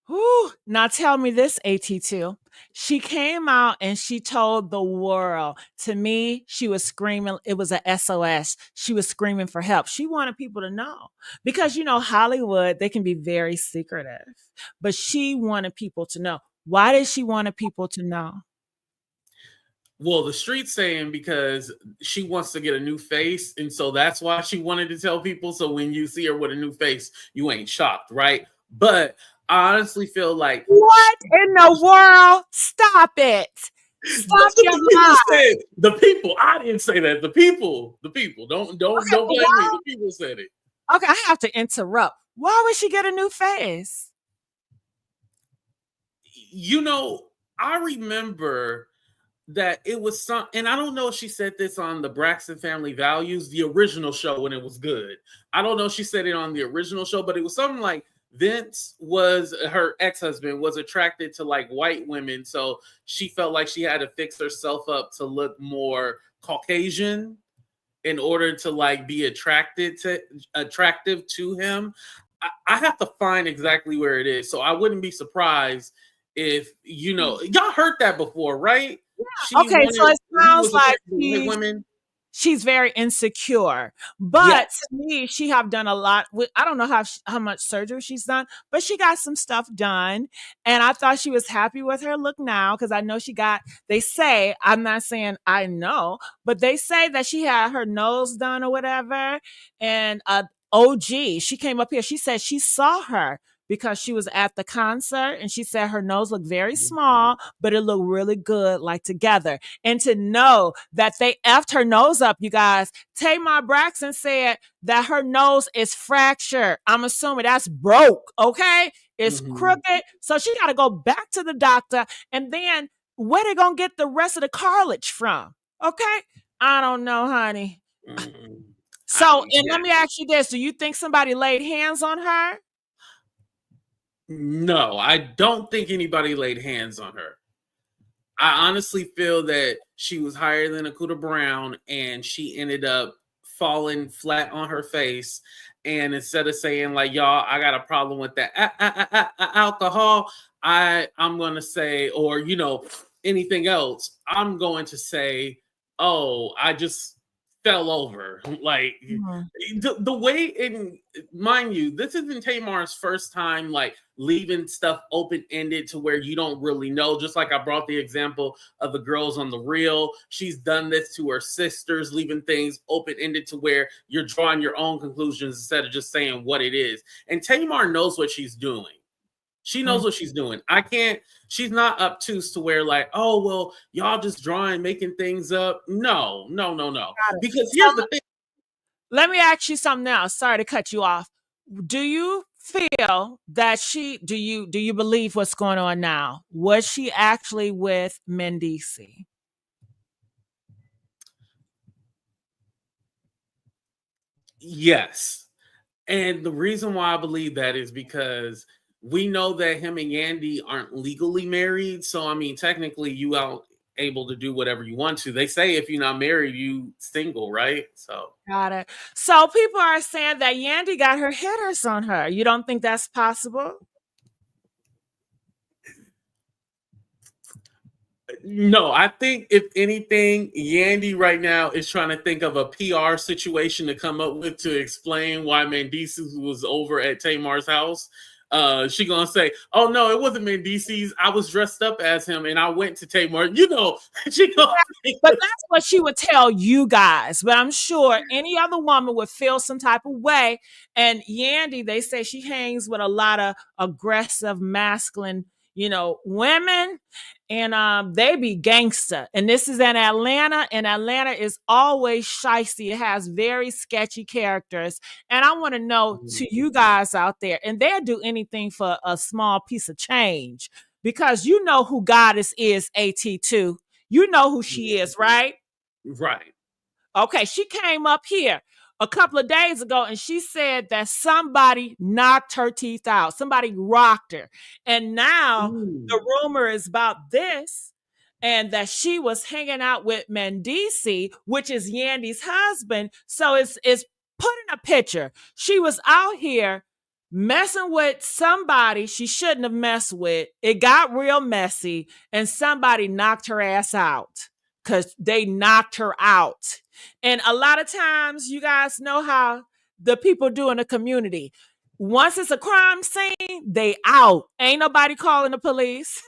Whew. Now tell me this, AT2. She came out and she told the world. To me, she was screaming. It was a SOS. She was screaming for help. She wanted people to know because, Hollywood, they can be very secretive, but she wanted people to know. Why did she want people to know? Well, the street's saying because she wants to get a new face. And so that's why she wanted to tell people. So when you see her with a new face, you ain't shocked, right? But I honestly feel like, what in the world? Stop it. Stop your lies. The people. I didn't say that. The people. Don't blame me. The people said it. Okay, I have to interrupt. Why would she get a new face? I remember that it was some, and I don't know if she said this on the Braxton Family Values, the original show when it was good. I don't know if she said it on the original show, but it was something like Vince was her ex-husband was attracted to like white women, so she felt like she had to fix herself up to look more Caucasian in order to like be attractive to him. I have to find exactly where it is, so I wouldn't be surprised if y'all heard that before, right? Yeah. Okay, so it sounds like she's very insecure, but yes. To me, she have done a lot. I don't know how much surgery she's done, but she got some stuff done, and I thought she was happy with her look now because I know she got. They say, I'm not saying I know, but they say that she had her nose done or whatever, and OG, she came up here. She said she saw her because she was at the concert and she said her nose looked very small, but it looked really good, like together. And to know that they effed her nose up, you guys, Tamar Braxton said that her nose is fractured. I'm assuming that's broke, okay? It's crooked. So she got to go back to the doctor. And then where they going to get the rest of the cartilage from? Okay? I don't know, honey. So, and let me ask you this. Do you think somebody laid hands on her? No, I don't think anybody laid hands on her. I honestly feel that she was higher than a Cuda Brown and she ended up falling flat on her face. And instead of saying like, y'all, I got a problem with that alcohol, I'm going to say, or, anything else, I'm going to say, oh, I just fell over. Like the way, and mind you, this isn't Tamar's first time like leaving stuff open-ended to where you don't really know. Just like I brought the example of the girls on the reel, she's done this to her sisters, leaving things open-ended to where you're drawing your own conclusions instead of just saying what it is. And Tamar knows what she's doing. She knows what she's doing. She's not obtuse to where like, oh, well, y'all just drawing, making things up. No. Because here's the thing. Let me ask you something else. Sorry to cut you off. Do you feel that do you believe what's going on now? Was she actually with Mendeecees? Yes. And the reason why I believe that is because we know that him and Yandy aren't legally married. So, I mean, technically you are able to do whatever you want to. They say if you're not married, you single, right? So got it. So people are saying that Yandy got her hitters on her. You don't think that's possible? No, I think if anything, Yandy right now is trying to think of a PR situation to come up with to explain why Mendeecees was over at Tamar's house. She gonna say, "Oh no, it wasn't Mendeecees. I was dressed up as him, and I went to Tamar." She gonna. But that's what she would tell you guys. But I'm sure any other woman would feel some type of way. And Yandy, they say she hangs with a lot of aggressive, masculine, women, and they be gangster. And this is in Atlanta, and Atlanta is always shicey. It has very sketchy characters. And I want to know to you guys out there, and they'll do anything for a small piece of change because you know who Goddess is, AT2. You know who she is, right? Right. Okay, she came up here. a couple of days ago, and she said that somebody knocked her teeth out. Somebody rocked her. And now the rumor is about this, and that she was hanging out with Mendeecees, which is Yandy's husband. So it's put in a picture. She was out here messing with somebody she shouldn't have messed with. It got real messy, and somebody knocked her ass out because they knocked her out. And a lot of times, you guys know how the people do in the community. Once it's a crime scene, they out. Ain't nobody calling the police.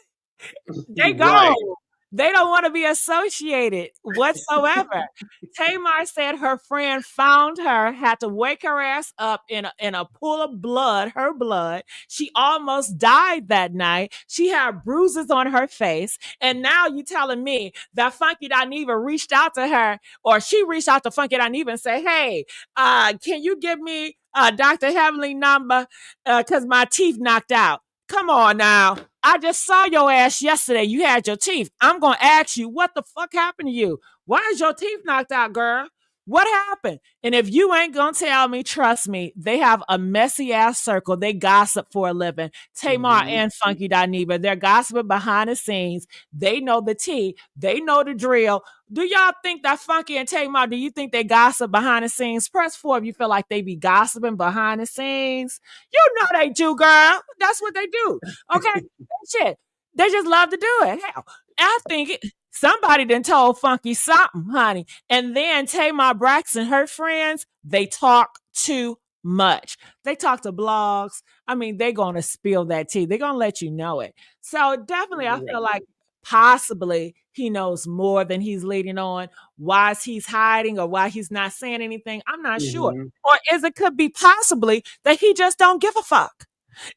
They Right. go. They don't want to be associated whatsoever. Tamar said her friend found her, had to wake her ass up in a pool of blood, her blood. She almost died that night. She had bruises on her face. And now you telling me that Funky Dineva reached out to her, or she reached out to Funky Dineva and said, hey, can you give me Dr. Heavenly number? Because my teeth knocked out. Come on now. I just saw your ass yesterday. You had your teeth. I'm going to ask you, what the fuck happened to you? Why is your teeth knocked out, girl? What happened? And if you ain't going to tell me, trust me, they have a messy ass circle. They gossip for a living. Tamar and Funky Dineva, they're gossiping behind the scenes. They know the tea. They know the drill. Do y'all think that Funky and Tamar, do you think they gossip behind the scenes? Press 4 if you feel like they be gossiping behind the scenes. You know they do, girl. That's what they do. Okay? Shit. They just love to do it. Hell, I think somebody done told Funky something, honey. And then Tamar Braxton, her friends, they talk too much. They talk to blogs. I mean, they're going to spill that tea. They're going to let you know it. So definitely, I feel like possibly he knows more than he's leading on. Why he's hiding or why he's not saying anything, I'm not sure. Or is it could be possibly that he just don't give a fuck.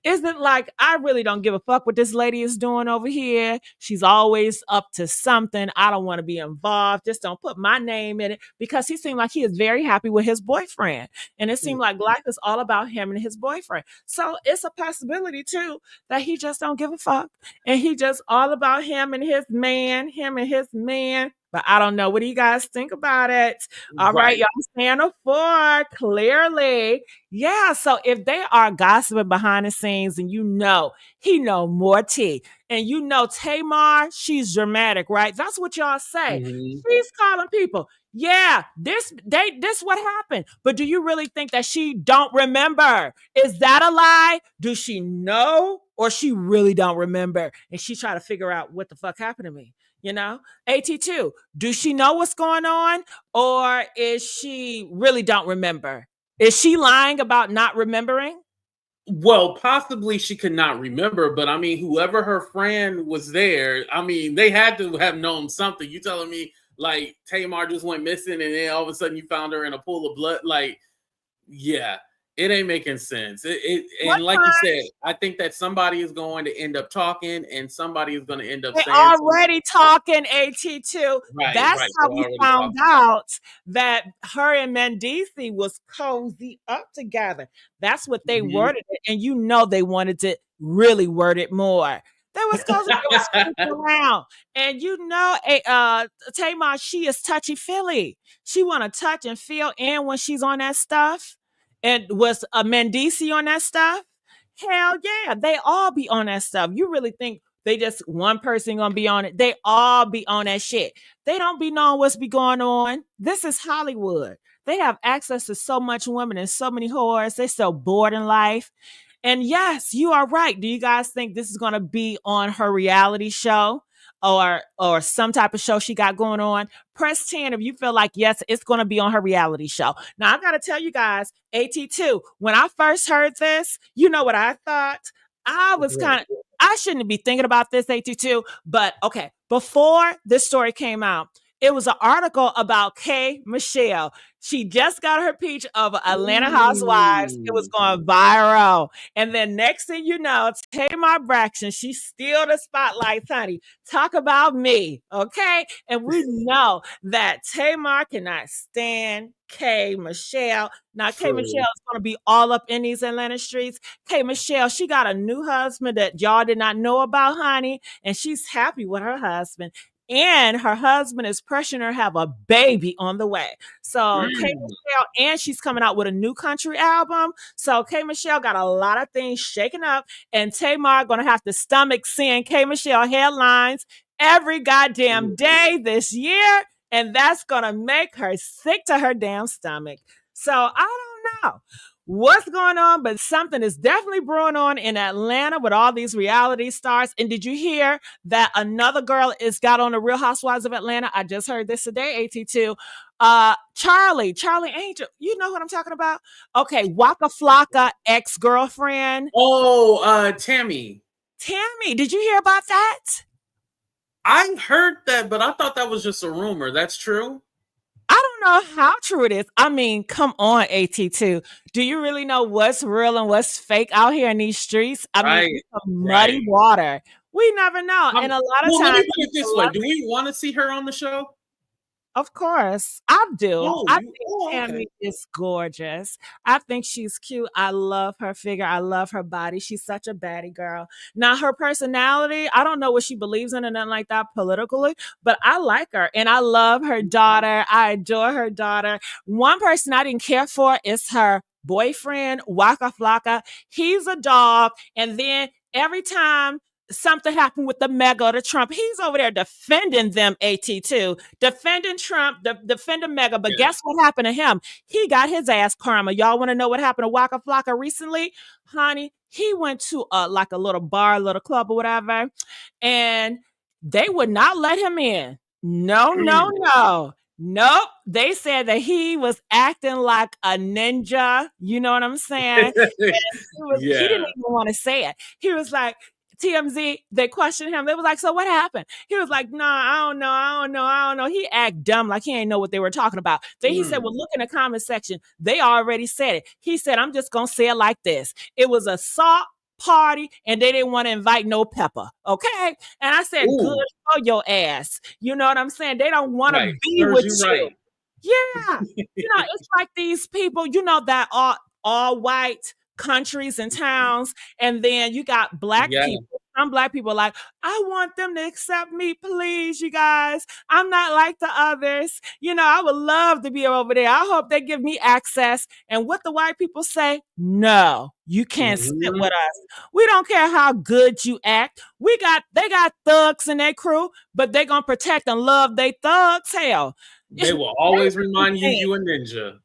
Isn't like I really don't give a fuck what this lady is doing over here. She's always up to something. I don't want to be involved. Just don't put my name in it, because he seemed like he is very happy with his boyfriend. And it seemed like life is all about him and his boyfriend. So it's a possibility too that he just don't give a fuck. And he just all about him and his man, him and his man. But I don't know. What do you guys think about it? All right, y'all stand up for clearly. Yeah, so if they are gossiping behind the scenes and you know he know more tea, and you know Tamar, she's dramatic, right? That's what y'all say. She's calling people. Yeah, this what happened. But do you really think that she don't remember? Is that a lie? Do she know, or she really don't remember? And she try to figure out what the fuck happened to me. You know, AT2, do she know what's going on, or is she really don't remember? Is she lying about not remembering? Well, possibly she could not remember, but I mean, whoever her friend was there, I mean, they had to have known something. You telling me like Tamar just went missing and then all of a sudden you found her in a pool of blood? Like, yeah, it ain't making sense. And like you said, I think that somebody is going to end up talking and somebody is going to end up saying already talking AT2. That's how we found out that her and Mendeecees was cozy up together. That's what they worded it. And you know they wanted to really word it more. They was cozy around. And you know, Tamar, she is touchy-feely. She want to touch and feel in when she's on that stuff. And was a Mendeecees on that stuff? Hell yeah, they all be on that stuff. You really think they just one person gonna be on it? They all be on that shit. They don't be knowing what's be going on. This is Hollywood. They have access to so much women and so many whores. They so bored in life. And yes, you are right. Do you guys think this is gonna be on her reality show? Or some type of show she got going on? Press 10 if you feel like, yes, it's going to be on her reality show. Now, I got to tell you guys, AT2, when I first heard this, you know what I thought? I was I shouldn't be thinking about this, AT2, but okay, before this story came out, it was an article about K. Michelle. She just got her peach of Atlanta Housewives. It was going viral. And then next thing you know, Tamar Braxton, she steal the spotlight, honey. Talk about me, okay? And we know that Tamar cannot stand K. Michelle. Now, K. Michelle is going to be all up in these Atlanta streets. K. Michelle, she got a new husband that y'all did not know about, honey. And she's happy with her husband. and her husband is pressuring her to have a baby on the way. So K Michelle, and she's coming out with a new country album. So K Michelle got a lot of things shaking up, and Tamar gonna have to stomach seeing K Michelle headlines every goddamn day this year, and that's gonna make her sick to her damn stomach. So I don't know what's going on, but something is definitely brewing on in Atlanta with all these reality stars. And did you hear that another girl is got on the Real Housewives of Atlanta? I just heard this today, AT2. Charlie Angel, you know what I'm talking about? Okay, Waka Flocka ex-girlfriend. Oh, Tammy, did you hear about that? I heard that, but I thought that was just a rumor. That's true? I don't know how true it is. I mean, come on, AT2. Do you really know what's real and what's fake out here in these streets? I mean, it's muddy water. We never know. And a lot of well, times, let me put it this way. Do we want to see her on the show? Of course, I do. I think okay. Tammy is gorgeous. I think she's cute. I love her figure. I love her body. She's such a baddie girl. Now, her personality, I don't know what she believes in or nothing like that politically, but I like her and I love her daughter. I adore her daughter. One person I didn't care for is her boyfriend, Waka Flocka. He's a dog. And then every time something happened with the mega or the Trump, he's over there defending them, AT2, defending Trump, defending mega. But guess what happened to him? He got his ass karma. Y'all want to know what happened to Waka Flocka recently? Honey, he went to like a little bar, a little club or whatever, and they would not let him in. No. Nope. They said that he was acting like a ninja. You know what I'm saying? He didn't even want to say it. He was like, TMZ, they questioned him. They was like, so what happened? He was like, nah, I don't know. He act dumb like he ain't know what they were talking about. Then he said, well, look in the comment section. They already said it. He said, I'm just going to say it like this. It was a salt party and they didn't want to invite no pepper. Okay. And I said, good for your ass. You know what I'm saying? They don't want to be with you. Yeah. It's like these people, that all white countries and towns, and then you got black people. Some black people are like, I want them to accept me, please, you guys. I'm not like the others. I would love to be over there. I hope they give me access. And what the white people say, no, you can't sit with us. We don't care how good you act. They got thugs in their crew, but they gonna protect and love their thugs. Hell, they will always remind you a ninja.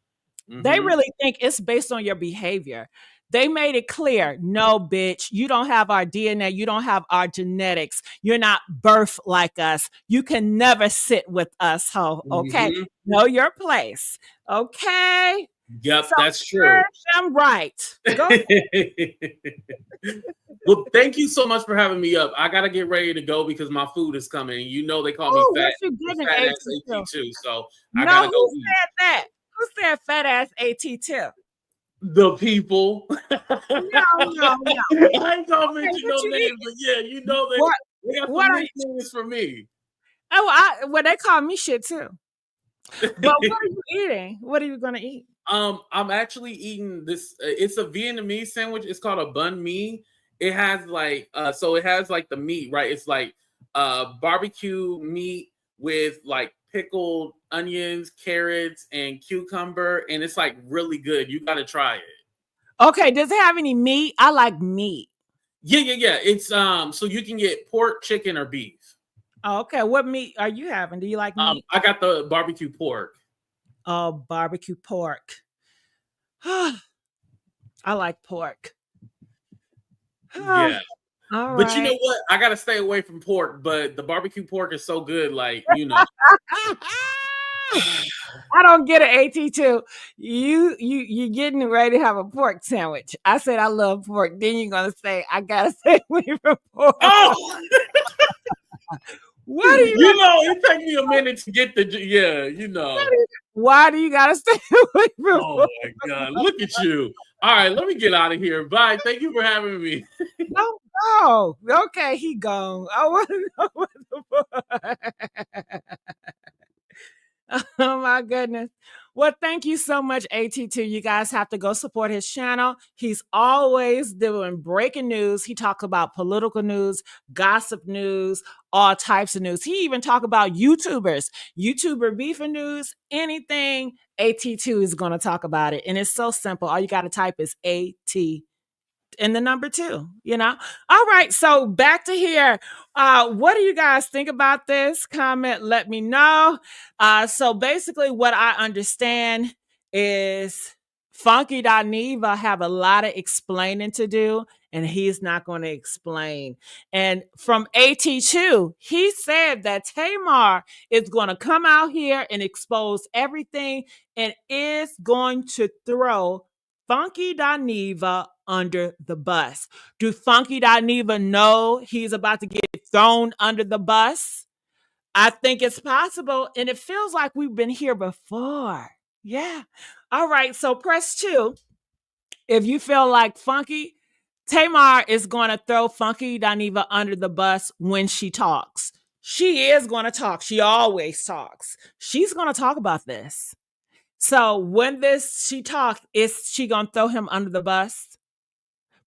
They really think it's based on your behavior. They made it clear, no, bitch, you don't have our DNA. You don't have our genetics. You're not birthed like us. You can never sit with us, ho. Okay? Know your place. Okay? Yep, so that's true. I'm right. Go. Well, thank you so much for having me up. I got to get ready to go because my food is coming. They call me fat ass AT2, so I got to go eat. Who said that? Who said fat ass AT2? The people. No. I ain't gonna mention no names, but yeah, they got some nicknames for me. Well, they call me shit too. But what are you eating? What are you gonna eat? I'm actually eating this. It's a Vietnamese sandwich. It's called a banh mi. It has the meat, right? It's like barbecue meat with like pickled onions, carrots, and cucumber, and it's like really good. You got to try it. Okay, does it have any meat? I like meat. Yeah. It's so you can get pork, chicken, or beef. Oh, okay. What meat are you having? Do you like meat? I got the barbecue pork. Oh, barbecue pork. I like pork. Yeah. But you know what? I gotta stay away from pork, but the barbecue pork is so good, like I don't get it, AT2. You getting ready to have a pork sandwich. I said I love pork. Then you're gonna say I gotta stay away from pork. Oh! What do you it takes me a minute to get Why do you gotta stay away from pork? Oh my god, look at you. All right, let me get out of here. Bye. Thank you for having me. No. Okay, he gone. I want to know what the fuck. Oh my goodness. Well, thank you so much, AT2. You guys have to go support his channel. He's always doing breaking news. He talks about political news, gossip news, all types of news. He even talk about YouTuber beefing news, anything. AT2 is going to talk about it. And it's so simple. All you got to type is AT and the number 2, you know. All right, so back to here. What do you guys think about this? Comment, let me know. So basically what I understand is Funky Dineva have a lot of explaining to do, and he's not going to explain. And from AT2, he said that Tamar is going to come out here and expose everything and is going to throw Funky Dineva under the bus. Do Funky Dineva know he's about to get thrown under the bus? I think it's possible, and it feels like we've been here before. Yeah. All right, so press 2 if you feel like Tamar is going to throw Funky Dineva under the bus when she talks. She is going to talk. She always talks. She's going to talk about this. So when she talks, is she going to throw him under the bus?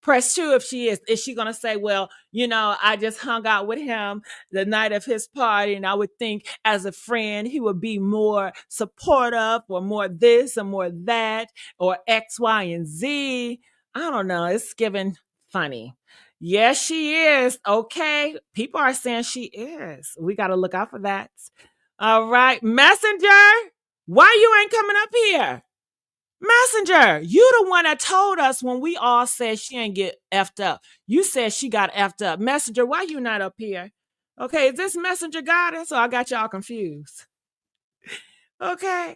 Press 2 if she is. Is she going to say, well, I just hung out with him the night of his party, and I would think as a friend he would be more supportive or more this or more that or X, Y, and Z. I don't know. It's giving funny. Yes, she is. Okay. People are saying she is. We got to look out for that. All right. Messenger, why you ain't coming up here? Messenger, you the one that told us when we all said she ain't get effed up. You said she got effed up. Messenger, why you not up here? Okay, is this Messenger guidance or I got y'all confused? Okay.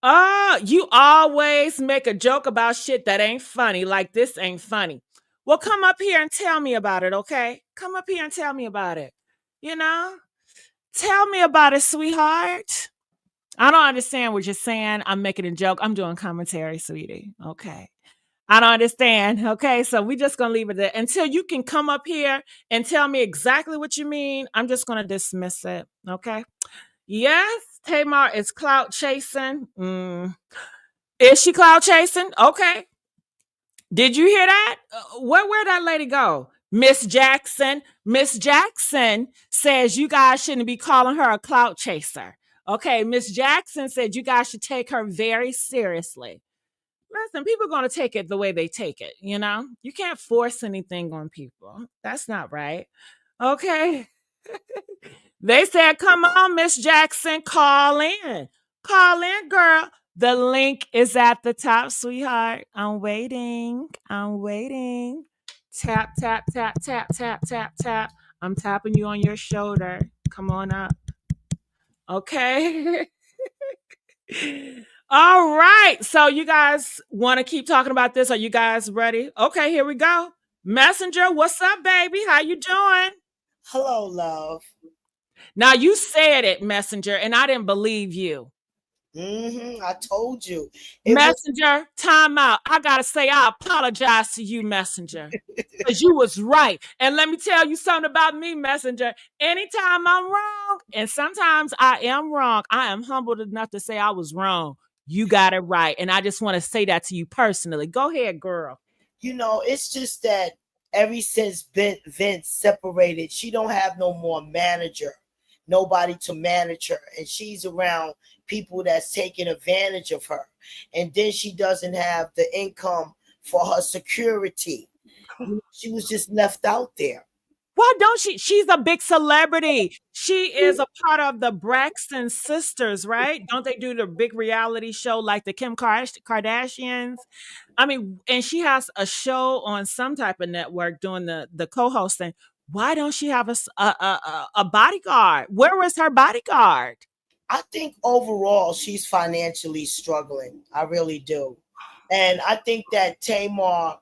You always make a joke about shit that ain't funny, like this ain't funny. Well, come up here and tell me about it, okay? Come up here and tell me about it. Tell me about it, sweetheart. I don't understand what you're saying. I'm making a joke. I'm doing commentary, sweetie. Okay. I don't understand. Okay. So we're just going to leave it there until you can come up here and tell me exactly what you mean. I'm just going to dismiss it. Okay. Yes. Tamar is clout chasing. Is she clout chasing? Okay. Did you hear that? Where'd that lady go? Miss Jackson. Miss Jackson says you guys shouldn't be calling her a clout chaser. Okay, Miss Jackson said you guys should take her very seriously. Listen, people are going to take it the way they take it, You can't force anything on people. That's not right. Okay. They said, come on, Miss Jackson, call in. Call in, girl. The link is at the top, sweetheart. I'm waiting. Tap, tap, tap, tap, tap, tap, tap. I'm tapping you on your shoulder. Come on up. Okay. All right. So you guys want to keep talking about this? Are you guys ready? Okay, here we go. Messenger, what's up, baby? How you doing? Hello, love. Now you said it, Messenger, and I didn't believe you. I told you. Messenger, time out. I gotta say, I apologize to you, Messenger, because you was right. And let me tell you something about me, Messenger. Anytime I'm wrong, and sometimes I am wrong, I am humbled enough to say I was wrong. You got it right, and I just want to say that to you personally. Go ahead, girl. It's just that ever since Vince separated, she don't have no more manager, nobody to manage her, and she's around people that's taking advantage of her, and then she doesn't have the income for her security. She was just left out there. Why don't she? She's a big celebrity. She is a part of the Braxton sisters, right? Don't they do the big reality show like the Kim Kardashians? I mean, and she has a show on some type of network doing the co-hosting. Why don't she have a bodyguard? Where was her bodyguard? I think overall she's financially struggling. I really do. And I think that Tamar,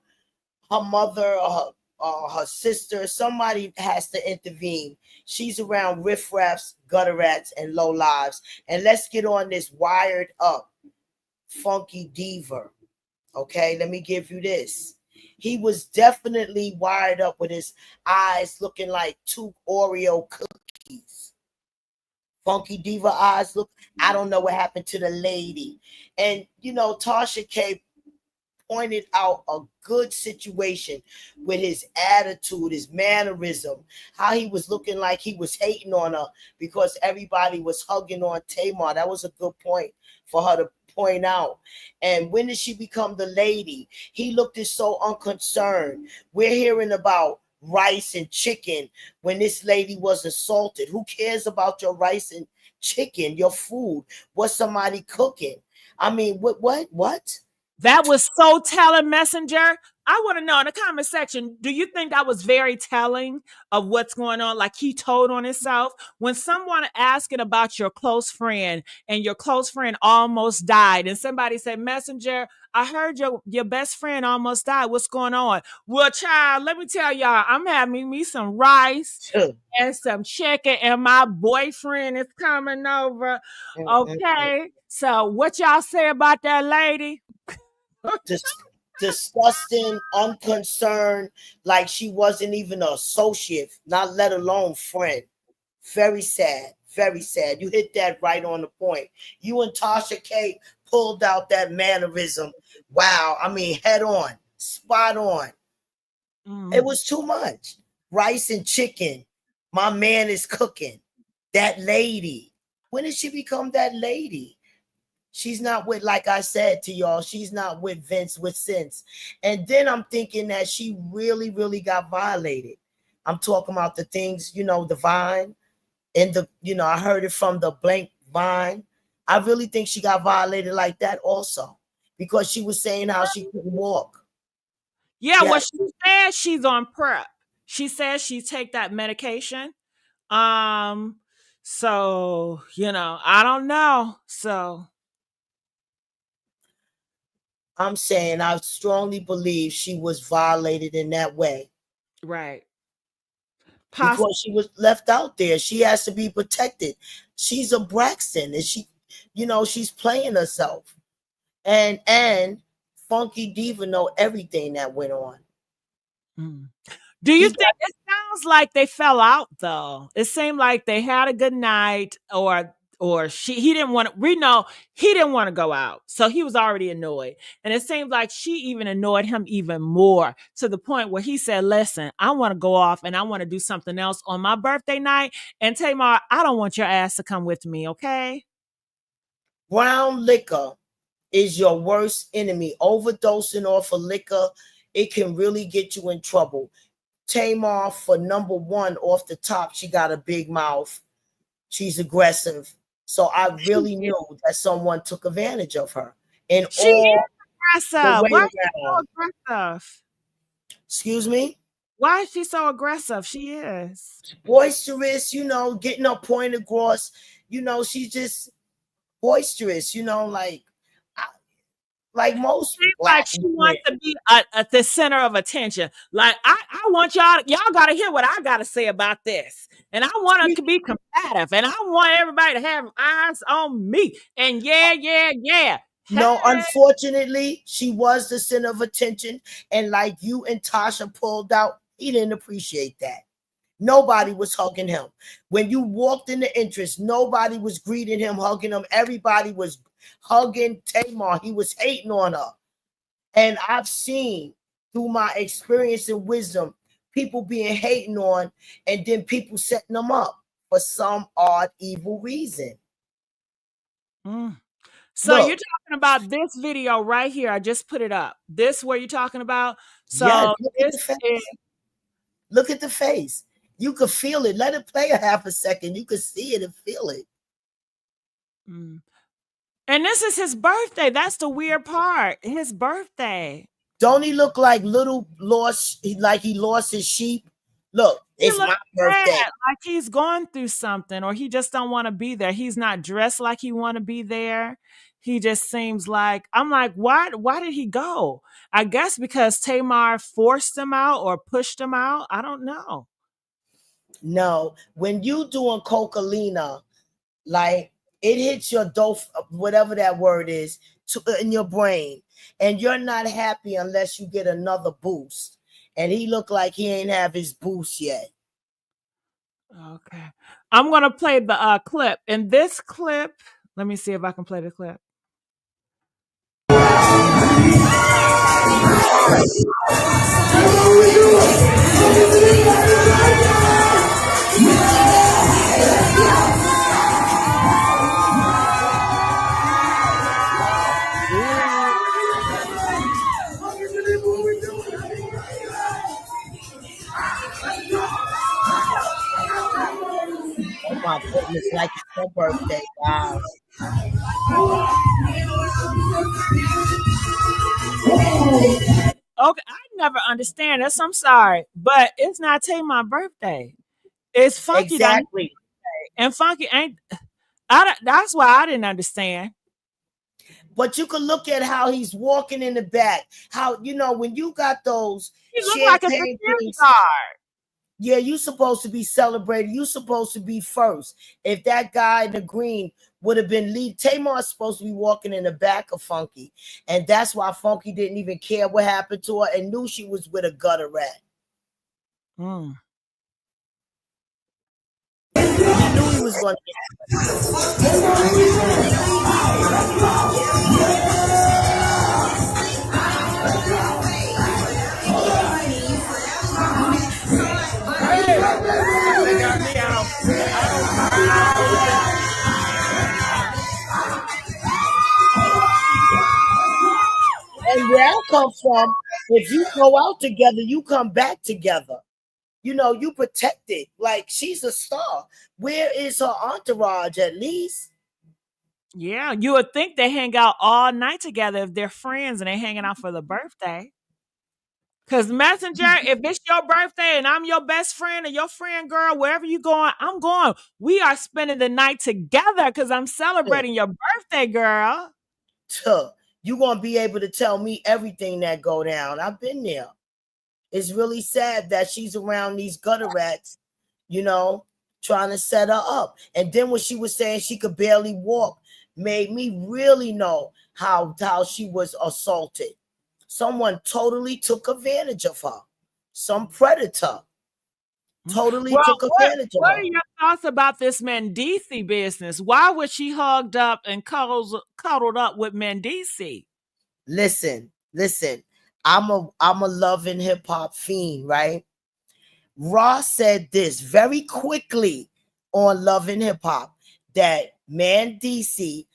her mother, or her sister, somebody has to intervene. She's around riffraffs, gutter rats, and low lives. And let's get on this wired up funky diva. Okay, let me give you this. He was definitely wired up with his eyes looking like two Oreo cookies Funky Diva eyes look. I don't know what happened to the lady. And Tasha K pointed out a good situation with his attitude, his mannerism, how he was looking like he was hating on her because everybody was hugging on Tamar. That was a good point for her to point out. And when did she become the lady? He looked so unconcerned. We're hearing about rice and chicken when this lady was assaulted. Who cares about your rice and chicken, your food? What's somebody cooking? I mean, what? That was so telling, Messenger. I want to know in the comment section, do you think that was very telling of what's going on? Like he told on himself? When someone asking about your close friend and your close friend almost died, and somebody said, Messenger, I heard your best friend almost died. What's going on? Well, child, let me tell y'all, I'm having me some rice and some chicken, and my boyfriend is coming over. Okay. So what y'all say about that lady? Disgusting, unconcerned, like she wasn't even an associate, not let alone friend. Very sad, very sad. You hit that right on the point. You and Tasha K pulled out that mannerism. Wow, I mean, head on, spot on. It was too much. Rice and chicken. My man is cooking. That lady. When did she become that lady? She's not with, like I said to y'all, she's not with Vince with sense. And then I'm thinking that she really, really got violated. I'm talking about the things, the Vine and I heard it from the blank Vine. I really think she got violated like that also because she was saying how she couldn't walk. Yeah, well, she said she's on prep. She says she take that medication. So, I don't know. So I'm saying I strongly believe she was violated in that way. Right. Because she was left out there. She has to be protected. She's a Braxton, and she's playing herself. And Funky Diva know everything that went on. Do you think it sounds like they fell out though? It seemed like they had a good night, or he didn't want to. We know he didn't want to go out, so he was already annoyed, and it seems like she even annoyed him even more to the point where he said, "Listen, I want to go off and I want to do something else on my birthday night, and Tamar, I don't want your ass to come with me, okay?" Brown liquor is your worst enemy. Overdosing off of liquor, it can really get you in trouble. Tamar, for number one, off the top, she got a big mouth. She's aggressive. So I really knew that someone took advantage of her. And she is aggressive. Why is she so aggressive? Excuse me? Why is she so aggressive? She is boisterous, getting her point across. She's just boisterous, like most like she wants to be at the center of attention. Like I want y'all gotta hear what I gotta say about this, and I want to be combative, and I want everybody to have eyes on me. And yeah. No, unfortunately, she was the center of attention, and like you and Tasha pulled out, he didn't appreciate that. Nobody was hugging him. When you walked in the entrance, nobody was greeting him, hugging him. Everybody was hugging Tamar. He was hating on her. And I've seen through my experience and wisdom, people being hating on, and then people setting them up for some odd, evil reason. So you're talking about this video right here. I just put it up. This where you're talking about? So yeah, look at the face. You could feel it. Let it play a half a second. You could see it and feel it. And this is his birthday. That's the weird part. His birthday. Don't he look like like he lost his sheep? Look, it's my birthday. Like he's gone through something, or he just don't want to be there. He's not dressed like he want to be there. He just seems like, I'm like, why did he go? I guess because Tamar forced him out or pushed him out. I don't know. No, when you doing cocaine, like it hits your whatever that word is, in your brain, and you're not happy unless you get another boost. And he looked like he ain't have his boost yet. Okay. I'm gonna play the clip. In this clip, let me see if I can play the clip. Oh my goodness, like it's her birthday. Wow. Okay, I never understand this. I'm sorry, but it's not Tamar birthday. It's Funky Dynamic, Exactly. and Funky ain't. That's why I didn't understand. But you can look at how he's walking in the back. How, when you got those He looked like a champagne security things, guard. yeah, you supposed to be celebrating. You supposed to be first. If that guy in the green would have been lead, Tamar's supposed to be walking in the back of Funky. And that's why Funky didn't even care what happened to her and knew she was with a gutter rat. Mm. He knew he was going to They got me out. And where I come from, if you go out together, you come back together. You protected. Like, she's a star. Where is her entourage at least? Yeah, you would think they hang out all night together if they're friends and they hanging out for the birthday. Cause Messenger, if it's your birthday and I'm your best friend or your friend girl, wherever you going, I'm going. We are spending the night together because I'm celebrating your birthday, girl. You're going to be able to tell me everything that go down. I've been there. It's really sad that she's around these gutter rats, trying to set her up. And then when she was saying she could barely walk, made me really know how she was assaulted. Someone totally took advantage of her. Some predator totally took advantage of what her. are your thoughts about this Mendeecees business? Why was she hugged up and cuddled up with Mendeecees? Listen. I'm a love and hip hop fiend, right? Ross said this very quickly on Love and Hip Hop that Mendeecees,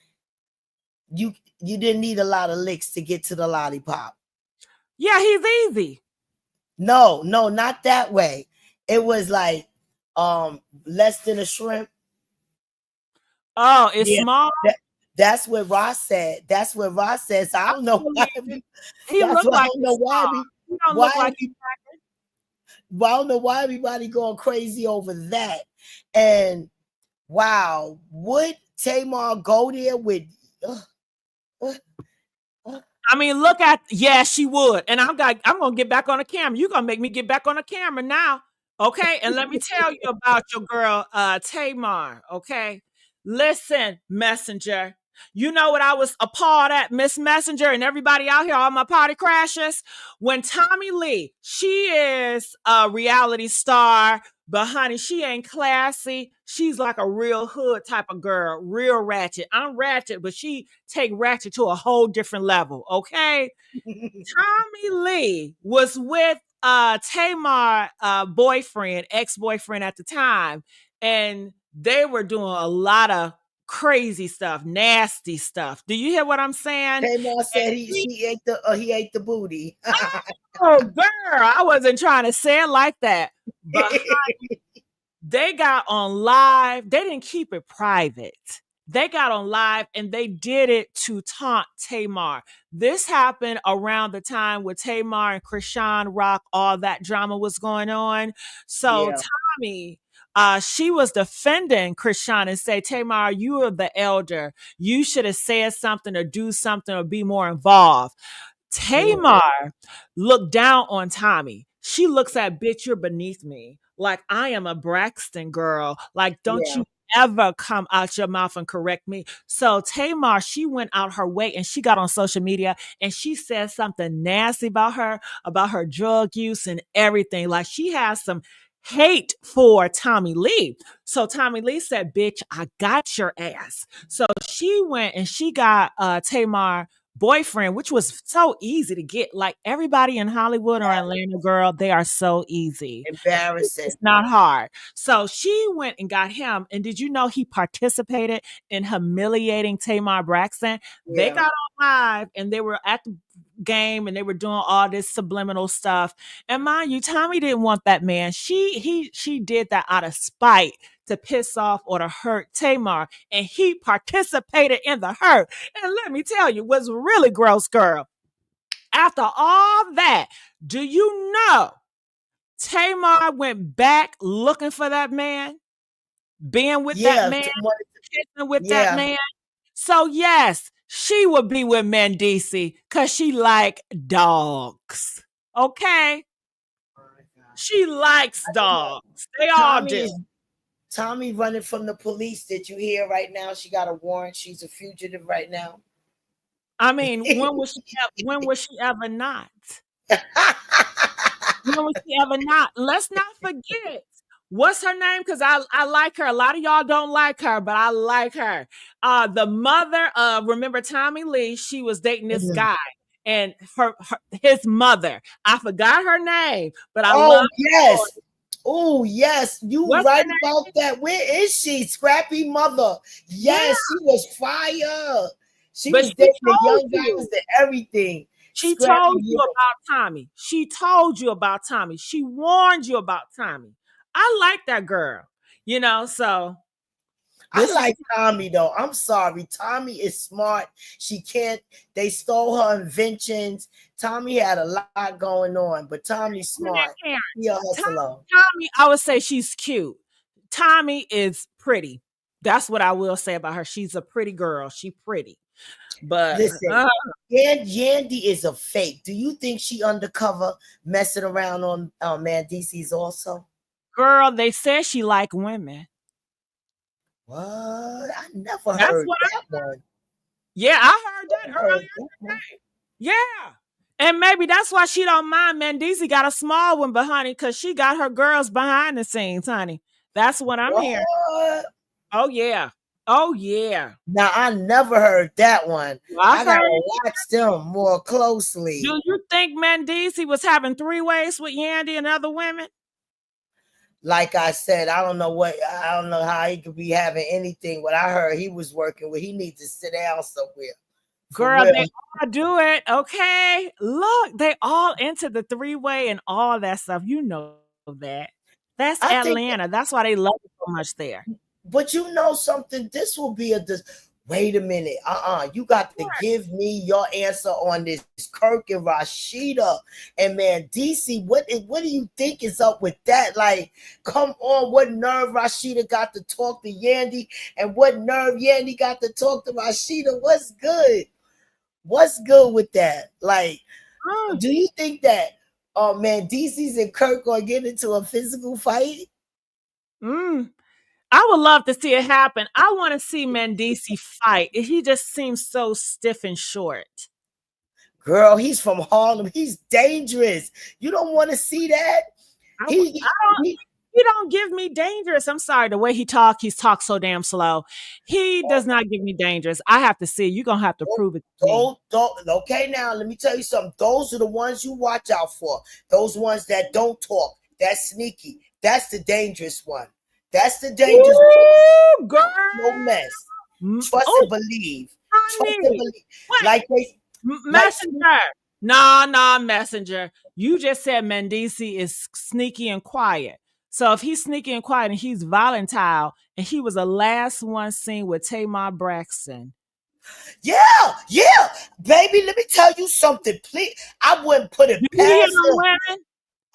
you didn't need a lot of licks to get to the lollipop. Yeah, he's easy. No, not that way. It was like less than a shrimp. Oh, it's small. That's what Ross said. That's what Ross says. So I don't know why. He looked like I don't know why. He don't look like I don't know why everybody going crazy over that. And wow, would Tamar go there with? I mean, look at she would, and I'm gonna get back on the camera. You're gonna make me get back on the camera now, okay? And let me tell you about your girl, Tamar. Okay, listen, Messenger. You know what I was appalled at, Miss Messenger, and everybody out here, all my party crashers. When Tommy Lee, she is a reality star, but honey, she ain't classy. She's like a real hood type of girl, real ratchet. I'm ratchet, but she take ratchet to a whole different level. Okay. Tommy Lee was with Tamar boyfriend, ex-boyfriend at the time, and they were doing a lot of crazy stuff, nasty stuff. Do you hear what I'm saying? Tamar said he ate the booty. Oh, girl, I wasn't trying to say it like that. But honey, they got on live. They didn't keep it private. They got on live and they did it to taunt Tamar. This happened around the time with Tamar and Krishan Rock, all that drama was going on. So Tommy, she was defending Krishan and say, Tamar, you are the elder. You should have said something or do something or be more involved. Tamar looked down on Tommy. She looks at, bitch, you're beneath me. Like, I am a Braxton girl. Like, don't you ever come out your mouth and correct me. So Tamar, she went out her way and she got on social media and she said something nasty about her drug use and everything. Like, she has some hate for Tommy Lee. So Tommy Lee said, "Bitch, I got your ass." So she went and she got Tamar boyfriend, which was so easy to get. Like everybody in Hollywood or Atlanta, girl, they are so easy. Embarrassing. It's not hard. So she went and got him. And did you know he participated in humiliating Tamar Braxton? They Yeah. got on live and they were at the game and they were doing all this subliminal stuff. And mind you, Tommy didn't want that man. She did that out of spite to piss off or to hurt Tamar. And he participated in the hurt. And let me tell you, what's really gross, girl. After all that, do you know Tamar went back looking for that man, being with that man, kissing with that man? So yes, she would be with Mendeecees because she like dogs. Okay? She likes dogs. They all do. Tommy running from the police. Did you hear right now? She got a warrant. She's a fugitive right now. I mean, when was she ever not? When was she ever not? Let's not forget. What's her name? Because I like her. A lot of y'all don't like her, but I like her. The mother of, remember Tommy Lee, she was dating this guy. And his mother. I forgot her name, but I love yes. Oh, yes. What's right about that. Where is she? Scrappy mother. Yes, she was fire. She was dating the young guys and everything. She told you about Tommy. She told you about Tommy. She warned you about Tommy. I like that girl, you know, so. I like Tommy, though. I'm sorry. Tommy is smart. They stole her inventions. Tommy had a lot going on, but Tommy's smart. Tommy, I would say she's cute. Tommy is pretty. That's what I will say about her. She's a pretty girl. She's pretty. But listen, Yandy is a fake. Do you think she undercover messing around on Mendeecees also? Girl, they said she like women. What? I never heard that one. Yeah, I heard that earlier today. Yeah. And maybe that's why she don't mind Mendeecees got a small one behind it, because she got her girls behind the scenes, honey. That's what I'm hearing. Oh, yeah. Oh, yeah. Now, I never heard that one. I got to watch them more closely. Do you think Mendeecees was having three-ways with Yandy and other women? Like I said, I don't know how he could be having anything. What I heard he was working with, he needs to sit down somewhere. Girl, they all do it, okay? Look, they all into the three-way and all that stuff. You know that. That's Atlanta. That's why they love it so much there. But you know something? This will be wait a minute. You got to give me your answer on this Kirk and Rashida and Mendeecees. What do you think is up with that? Like, come on, what nerve Rashida got to talk to Yandy, and what nerve Yandy got to talk to Rashida? What's good? What's good with that? Like, do you think that Mendeecees and Kirk are getting into a physical fight? I would love to see it happen. I want to see Mendeecees fight. He just seems so stiff and short. Girl, he's from Harlem. He's dangerous. You don't want to see that? He don't give me dangerous. I'm sorry. The way he's talked so damn slow. He does not give me dangerous. I have to see. You're going to have to prove it to me. Okay, now, let me tell you something. Those are the ones you watch out for. Those ones that don't talk. That's sneaky. That's the dangerous one. That's the dangerous one. Girl. No mess. Trust and believe. Trust and believe. Like Messenger. Nah, Messenger. You just said Mendeecees is sneaky and quiet. So if he's sneaky and quiet and he's volatile, and he was the last one seen with Tamar Braxton. Yeah. Baby, let me tell you something, please. I wouldn't put it past him.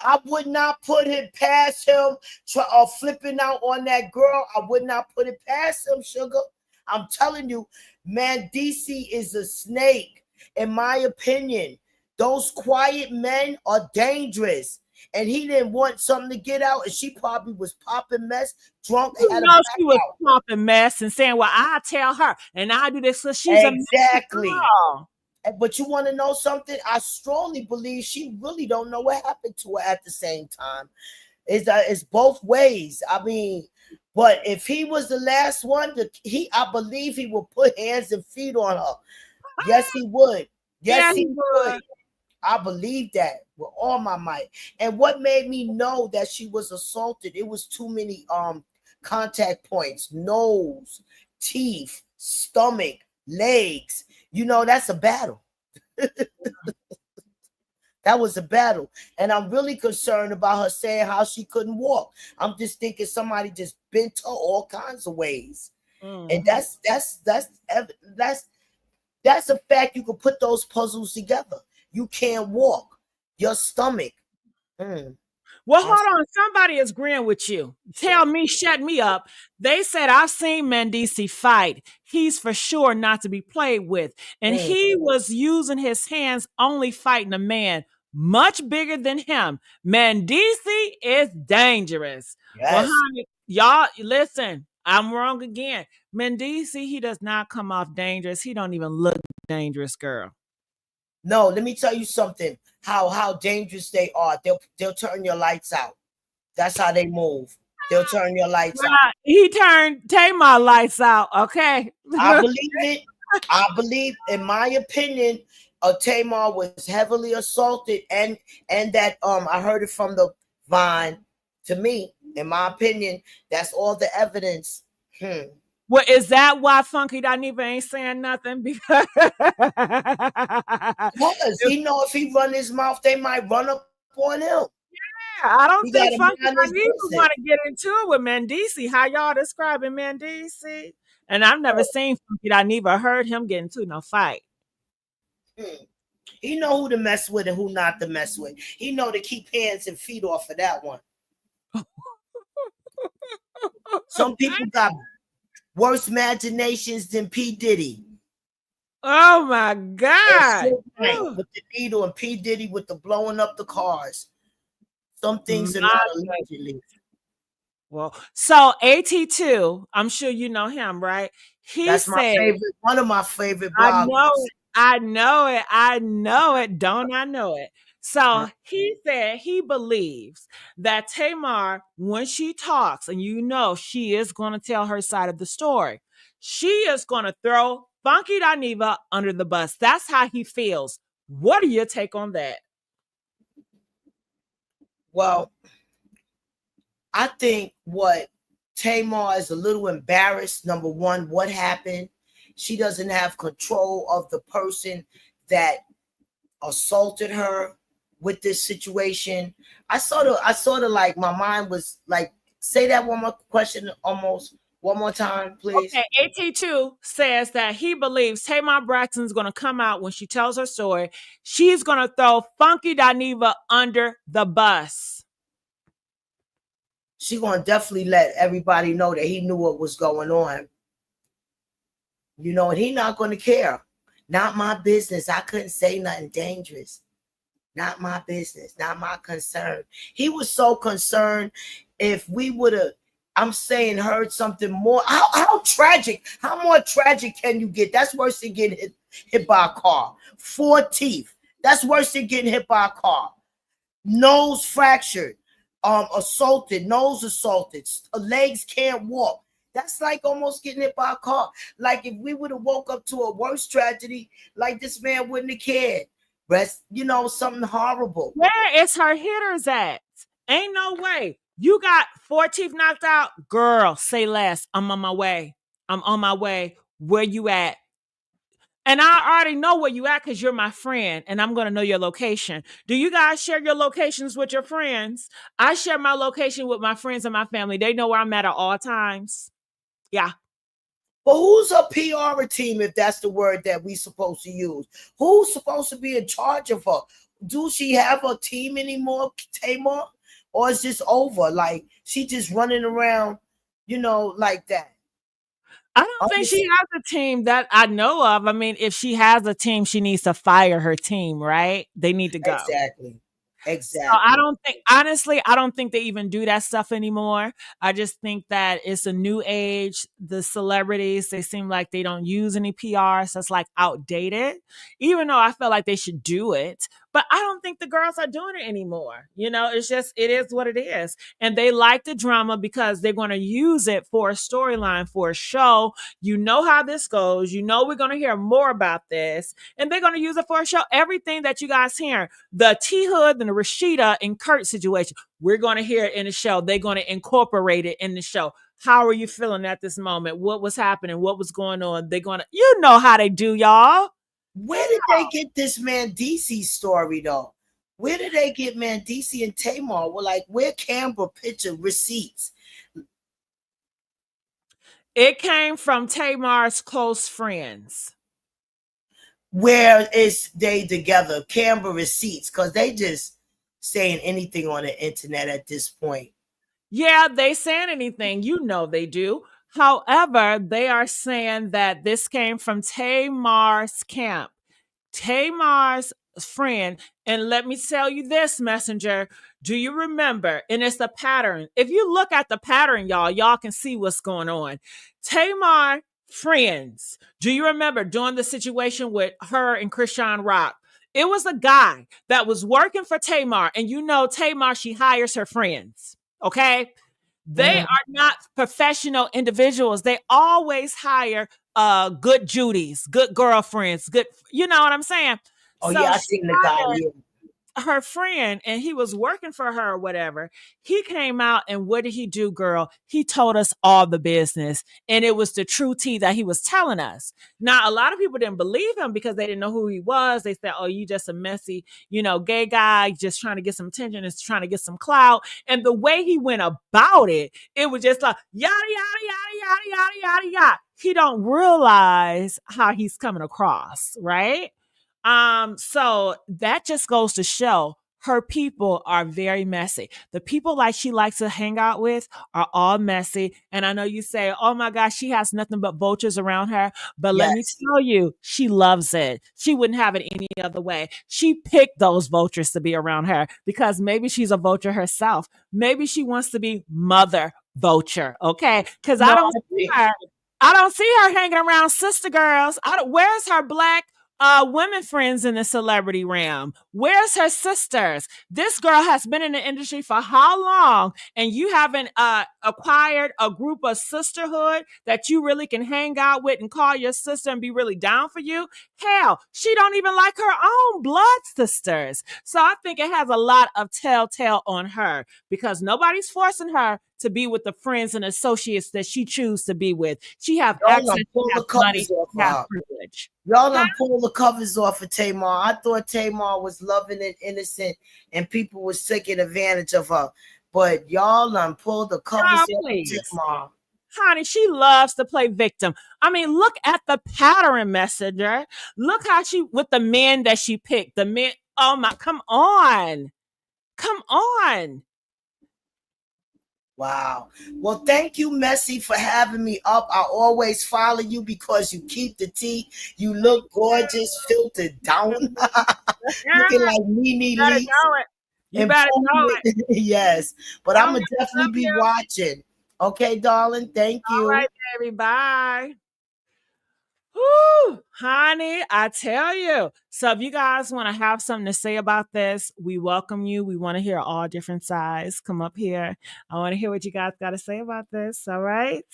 I would not put it past him flipping out on that girl. I would not put it past him, sugar. I'm telling you, Mendeecees is a snake, in my opinion. Those quiet men are dangerous. And he didn't want something to get out, and she probably was popping mess, drunk. She was popping mess and saying, "Well, I tell her, and I do this." So she's exactly. But you want to know something? I strongly believe she really don't know what happened to her at the same time. It's both ways. I mean, but if he was the last one, I believe he would put hands and feet on her. Yes, he would. Yeah, Yes, he he would. would. I believe that with all my might. And what made me know that she was assaulted? It was too many contact points: nose, teeth, stomach, legs. You know, that's a battle. That was a battle. And I'm really concerned about her saying how she couldn't walk. I'm just thinking somebody just bent her all kinds of ways. And that's a fact. You can put those puzzles together. You can't walk. Your stomach. Well, hold on. Somebody is agreeing with you. Tell me, shut me up. They said, I've seen Mendeecees fight. He's for sure not to be played with. And he was using his hands only fighting a man much bigger than him. Mendeecees is dangerous. Yes. Well, honey, y'all, listen, I'm wrong again. Mendeecees, he does not come off dangerous. He don't even look dangerous, girl. No, let me tell you something. How dangerous they are. They'll turn your lights out. That's how they move. They'll turn your lights out. He turned Tamar lights out. Okay. I believe it. I believe, in my opinion, Tamar was heavily assaulted, and that I heard it from the Vine. To me, in my opinion, that's all the evidence. Well, is that why Funky Dineva ain't saying nothing? Because he know if he run his mouth, they might run up on him. I don't think Funky Dineva want to get into it with Mendeecees. How y'all describing Mendeecees? And I've never seen Funky Dineva, heard him get into no fight. He know who to mess with and who not to mess with. He know to keep hands and feet off of that one. Some people got worse imaginations than P. Diddy. Oh my God. With the needle, and P. Diddy with the blowing up the cars. Some things are not allegedly. Well, so AT2, I'm sure you know him, right? That's my favorite, one of my favorite bloggers. I know it. Don't I know it? So he said he believes that Tamar, when she talks, and you know she is going to tell her side of the story, she is going to throw Funky Dineva under the bus. That's how he feels. What are your take on that? Well, I think Tamar is a little embarrassed. Number one, what happened? She doesn't have control of the person that assaulted her with this situation. I sort of like, my mind was like, say that one more question almost one more time, please. Okay, AT2 says that he believes Tamar Braxton is going to come out when she tells her story. She's going to throw Funky Dineva under the bus. She's going to definitely let everybody know that he knew what was going on. You know, and he's not going to care. Not my business. I couldn't say nothing dangerous. Not my business. Not my concern. He was so concerned. If we would have, I'm saying, heard something more. How tragic? How more tragic can you get? That's worse than getting hit by a car. 4 teeth. That's worse than getting hit by a car. Nose fractured. Assaulted. Nose assaulted. Legs can't walk. That's like almost getting hit by a car. Like if we would have woke up to a worse tragedy, like this man wouldn't have cared. Rest, you know, something horrible. Where is her hitters at? Ain't no way. You got 4 teeth knocked out? Girl, say less. I'm on my way. I'm on my way. Where you at? And I already know where you at because you're my friend and I'm going to know your location. Do you guys share your locations with your friends? I share my location with my friends and my family. They know where I'm at all times. Yeah. But who's a PR team, if that's the word that we supposed to use? Who's supposed to be in charge of her? Do she have a team anymore, Tamar? Or is this over? Like, she just running around, you know, like that? I don't think she has a team that I know of. I mean, if she has a team, she needs to fire her team, right? They need to go. Exactly. So I don't think, honestly, I don't think they even do that stuff anymore. I just think that it's a new age. The celebrities, they seem like they don't use any PR. So it's like outdated, even though I feel like they should do it. But I don't think the girls are doing it anymore. It's just, it is what it is. And they like the drama because they're going to use it for a storyline, for a show. You know how this goes. We're going to hear more about this. And they're going to use it for a show. Everything that you guys hear, the T Hood and the Rashida and Kurt situation, we're going to hear it in the show. They're going to incorporate it in the show. How are you feeling at this moment? What was happening? What was going on? They're going to, how they do, y'all. Where did they get this Mendeecees story, though? Where did they get Mendeecees and Tamar? Well, like, where Canberra picture receipts? It came from Tamar's close friends. Where is they together? Canberra receipts, because they just saying anything on the internet at this point. Yeah, they saying anything. They do. However, they are saying that this came from Tamar's camp. Tamar's friend. And let me tell you this, Messenger. Do you remember? And it's a pattern. If you look at the pattern, y'all can see what's going on. Tamar friends. Do you remember during the situation with her and Krishan Rock? It was a guy that was working for Tamar. And Tamar, she hires her friends. Okay. They are not professional individuals. They always hire good Judys, good girlfriends, good, you know what I'm saying? Oh, so yeah, I seen the guy. Yeah. Her friend, and he was working for her or whatever. He came out, and what did he do, girl? He told us all the business, and it was the true tea that he was telling us. Now, a lot of people didn't believe him because they didn't know who he was. They said, oh, you just a messy, gay guy just trying to get some attention and trying to get some clout. And the way he went about it, it was just like, yada, yada, yada, yada, yada, yada, yada. He don't realize how he's coming across, right? So that just goes to show her people are very messy. The people like she likes to hang out with are all messy. And I know you say, oh my gosh, she has nothing but vultures around her. But let me tell you, she loves it. She wouldn't have it any other way. She picked those vultures to be around her because maybe she's a vulture herself. Maybe she wants to be mother vulture. Okay. Cause I don't see her hanging around sister girls. Where's her black women friends in the celebrity realm? Where's her sisters? This girl has been in the industry for how long? And you haven't acquired a group of sisterhood that you really can hang out with and call your sister and be really down for you? Hell, she don't even like her own blood sisters. So I think it has a lot of telltale on her because nobody's forcing her to be with the friends and associates that she chooses to be with. She have access to money, have privilege. Y'all done pull the covers off of Tamar. I thought Tamar was loving and innocent and people was taking advantage of her. But y'all done pulled the covers off of Tamar. Honey, she loves to play victim. I mean, look at the pattern, Messenger. Look how she, with the men that she picked. The men, oh my, come on. Come on. Wow. Well, thank you, Messi, for having me up. I always follow you because you keep the tea. You look gorgeous, filtered down. Looking like Nene Lee. You better know it. Yes. But I'm going to definitely be watching. Okay, darling. Thank you. All right, baby. Bye. Whoo, honey, I tell you. So if you guys want to have something to say about this, we welcome you. We want to hear all different sides. Come up here. I want to hear what you guys got to say about this. All right.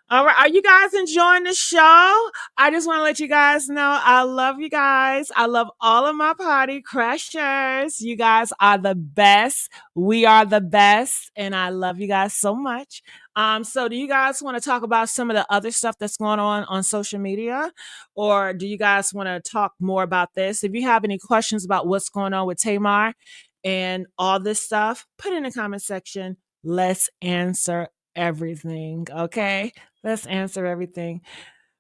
All right. Are you guys enjoying the show? I just want to let you guys know I love you guys. I love all of my party crashers. You guys are the best. We are the best. And I love you guys so much. So do you guys want to talk about some of the other stuff that's going on social media? Or do you guys want to talk more about this? If you have any questions about what's going on with Tamar and all this stuff, put it in the comment section. Let's answer everything. Okay. Let's answer everything.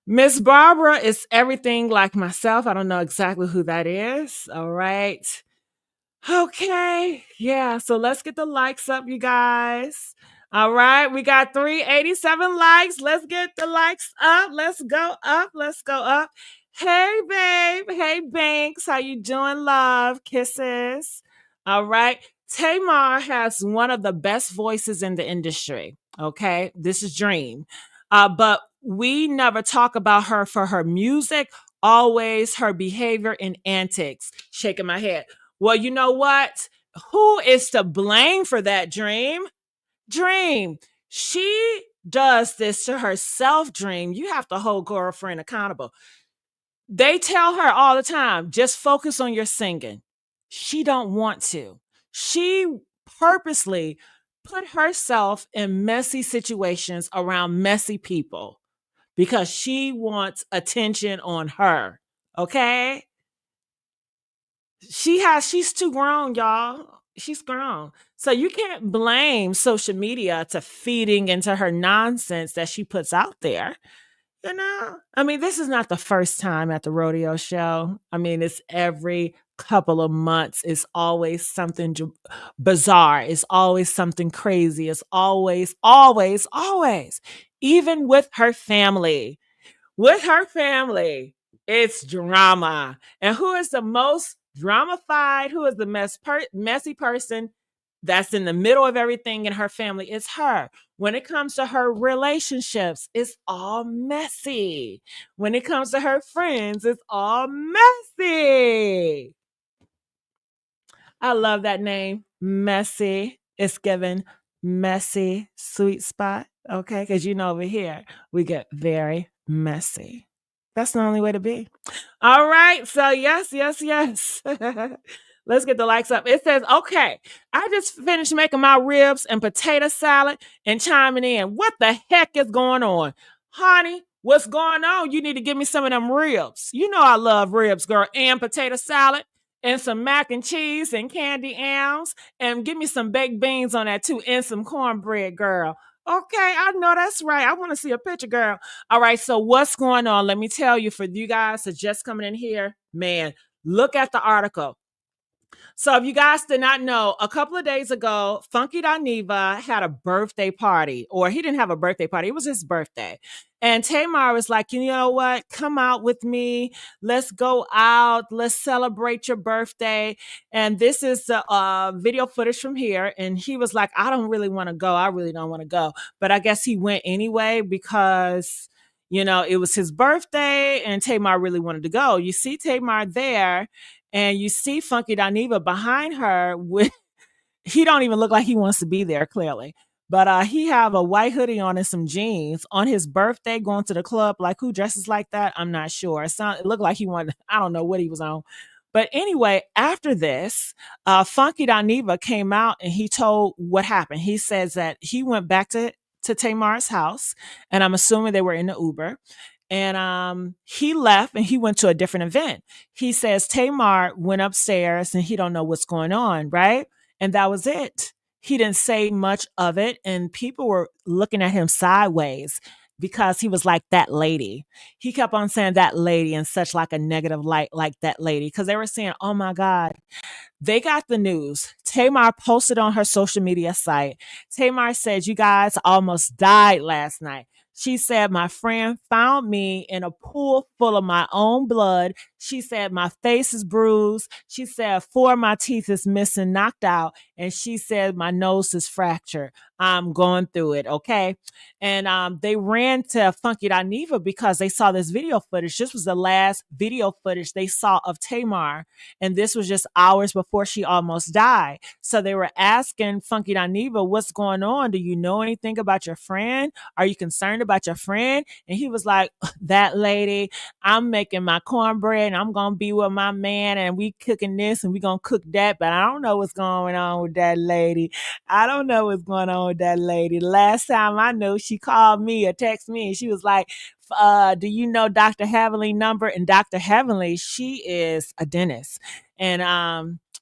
Miss Barbara is everything like myself. I don't know exactly who that is. All right. Okay. Yeah. So let's get the likes up, you guys. All right. We got 387 likes. Let's get the likes up. Let's go up. Let's go up. Hey, babe. Hey, Banks. How you doing, love? Kisses. All right. Tamar has one of the best voices in the industry. Okay. This is Dream. But we never talk about her for her music, always her behavior and antics. Shaking my head. Well, you know what? Who is to blame for that, Dream? Dream. She does this to herself, Dream. You have to hold girlfriend accountable. They tell her all the time, just focus on your singing. She don't want to. She purposely put herself in messy situations around messy people because she wants attention on her. Okay? She's too grown, y'all. She's grown. So you can't blame social media to feeding into her nonsense that she puts out there. You know, I mean, this is not the first time at the rodeo show. I mean, it's every couple of months. It's always something bizarre. It's always something crazy. It's always, always, always. Even with her family. With her family, it's drama. And who is the most dramified? Who is the messy person that's in the middle of everything in her family? It's her. When it comes to her relationships, it's all messy. When it comes to her friends, it's all messy. I love that name, Messy. It's given messy sweet spot. Okay, because you know over here we get very messy. That's the only way to be. All right. So yes, yes, yes. Let's get the likes up. It says, okay, I just finished making my ribs and potato salad and chiming in. What the heck is going on? Honey, what's going on? You need to give me some of them ribs. You know I love ribs, girl, and potato salad and some mac and cheese and candy yams. And give me some baked beans on that too and some cornbread, girl. Okay, I know that's right. I want to see a picture, girl. All right, so what's going on? Let me tell you, for you guys that just coming in here, man, look at the article. So if you guys did not know, a couple of days ago, Funky Dineva had a birthday party, or he didn't have a birthday party. It was his birthday. And Tamar was like, you know what? Come out with me. Let's go out. Let's celebrate your birthday. And this is video footage from here. And he was like, I don't really want to go. I really don't want to go. But I guess he went anyway because, you know, it was his birthday and Tamar really wanted to go. You see Tamar there and you see Funky Dineva behind her with he don't even look like he wants to be there clearly. But he have a white hoodie on and some jeans on his birthday going to the club. Like who dresses like that? I'm not sure. It looked like he wanted, I don't know what he was on. But anyway, after this, Funky Dineva came out and he told what happened. He says that he went back to Tamar's house, and I'm assuming they were in the Uber. And he left and he went to a different event. He says Tamar went upstairs and he don't know what's going on, right? And that was it. He didn't say much of it, and people were looking at him sideways because he was like that lady. He kept on saying that lady in such like a negative light, like that lady, because they were saying, oh my God, they got the news. Tamar posted on her social media site. Tamar said, you guys almost died last night. She said, my friend found me in a pool full of my own blood. She said, my face is bruised. She said, 4 of my teeth is missing, knocked out. And she said, my nose is fractured. I'm going through it. Okay. And they ran to Funky Dineva because they saw this video footage. This was the last video footage they saw of Tamar. And this was just hours before she almost died. So they were asking Funky Dineva, what's going on? Do you know anything about your friend? Are you concerned about your friend? And he was like, that lady, I'm making my cornbread and I'm going to be with my man and we cooking this and we going to cook that. But I don't know what's going on with that lady. I don't know what's going on with that lady. Last time I knew, she called me or texted me and she was like, do you know Dr. Heavenly number? And Dr. Heavenly, she is a dentist. And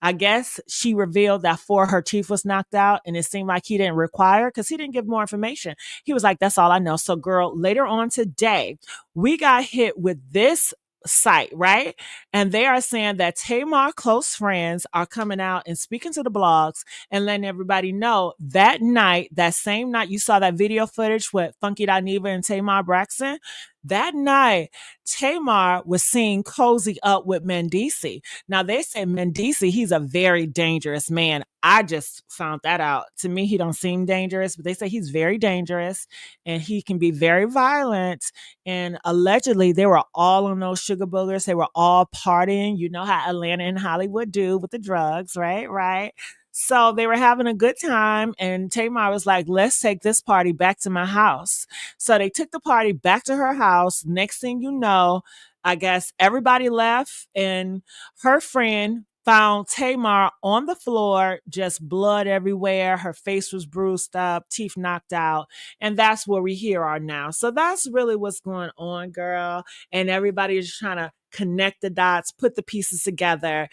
I guess she revealed that 4 of her teeth was knocked out, and it seemed like he didn't require because he didn't give more information. He was like, that's all I know. So girl, later on today, we got hit with this site, right? And they are saying that Tamar close friends are coming out and speaking to the blogs and letting everybody know that night, that same night you saw that video footage with Funky Dineva and Tamar Braxton, That night, Tamar was seen cozy up with Mendeecees. Now they say Mendeecees, he's a very dangerous man. I just found that out. To me, he don't seem dangerous, but they say he's very dangerous and he can be very violent. And allegedly, they were all on those sugar boogers. They were all partying. You know how Atlanta and Hollywood do with the drugs, right? Right. So they were having a good time, and Tamar was like, let's take this party back to my house. So they took the party back to her house. Next thing you know, I guess everybody left, and her friend found Tamar on the floor, just blood everywhere. Her face was bruised up, teeth knocked out. And that's where we here are now. So that's really what's going on, girl. And everybody is trying to connect the dots, put the pieces together.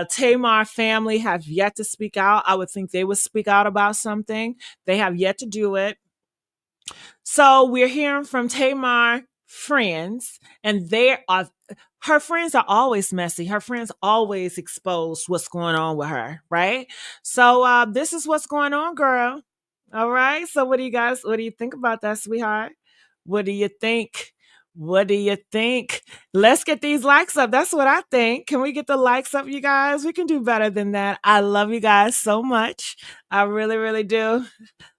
Tamar family have yet to speak out. I would think they would speak out about something. They have yet to do it. So we're hearing from Tamar friends, and her friends are always messy. Her friends always expose what's going on with her, right? So this is what's going on, girl. All right. So what do you think about that, sweetheart? What do you think? What do you think? Let's get these likes up. That's what I think. Can we get the likes up, you guys? We can do better than that. I love you guys so much. I really, really do.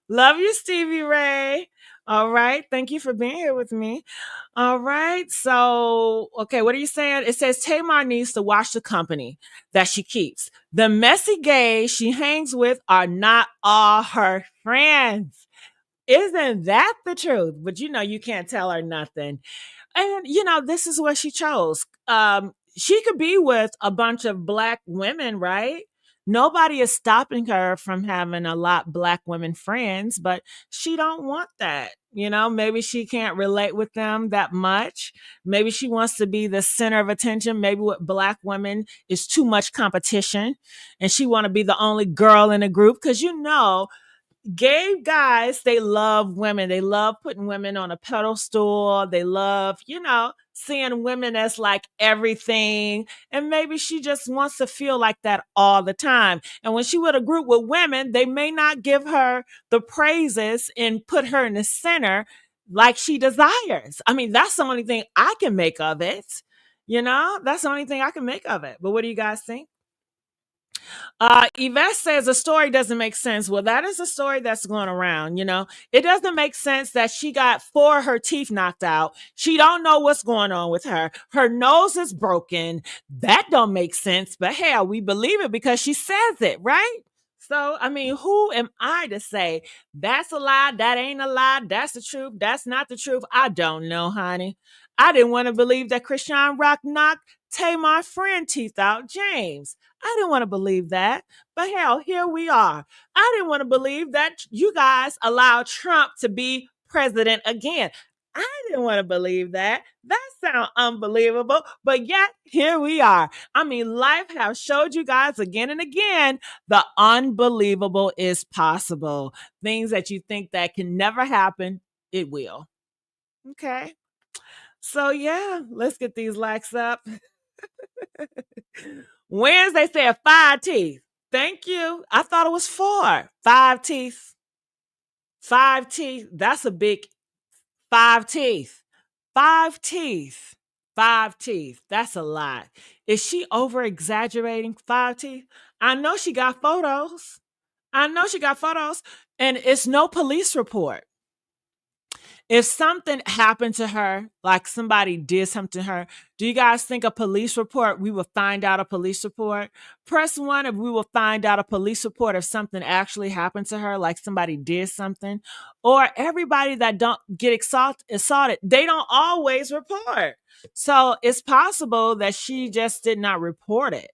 Love you, Stevie Ray. All right. Thank you for being here with me. All right. So, okay, what are you saying? It says Tamar needs to watch the company that she keeps. The messy gays she hangs with are not all her friends. Isn't that the truth? But you can't tell her nothing. And this is what she chose. She could be with a bunch of black women, right? Nobody is stopping her from having a lot black women friends, but she don't want that. Maybe she can't relate with them that much. Maybe she wants to be the center of attention. Maybe with black women is too much competition and she want to be the only girl in the group because gay guys, they love women. They love putting women on a pedestal. They love, seeing women as like everything. And maybe she just wants to feel like that all the time. And when she with a group with women, they may not give her the praises and put her in the center like she desires. I mean, that's the only thing I can make of it. That's the only thing I can make of it. But what do you guys think? Yvette says the story doesn't make sense. Well, that is a story that's going around. It doesn't make sense that she got 4 of her teeth knocked out. She don't know what's going on with her. Her nose is broken. That don't make sense. But hell, we believe it because she says it, right? So, I mean, who am I to say that's a lie, that ain't a lie, that's the truth, that's not the truth? I don't know, honey. I didn't want to believe that Christian Rock knocked Tamar friend teeth out, James. I didn't want to believe that. But hell, here we are. I didn't want to believe that you guys allowed Trump to be president again. I didn't want to believe that. That sounds unbelievable. But yet, here we are. I mean, life has showed you guys again and again the unbelievable is possible. Things that you think that can never happen, it will. Okay. So yeah, let's get these likes up. Wednesday said 5 teeth. Thank you. I thought it was 4. 5 teeth. 5 teeth. That's a big 5 teeth. 5 teeth. 5 teeth. That's a lot. Is she over exaggerating 5 teeth? I know she got photos. And it's no police report. If something happened to her, like somebody did something to her, do you guys think a police report, we will find out a police report? Press 1 if we will find out a police report if something actually happened to her, like somebody did something. Or everybody that don't get assaulted, they don't always report. So it's possible that she just did not report it,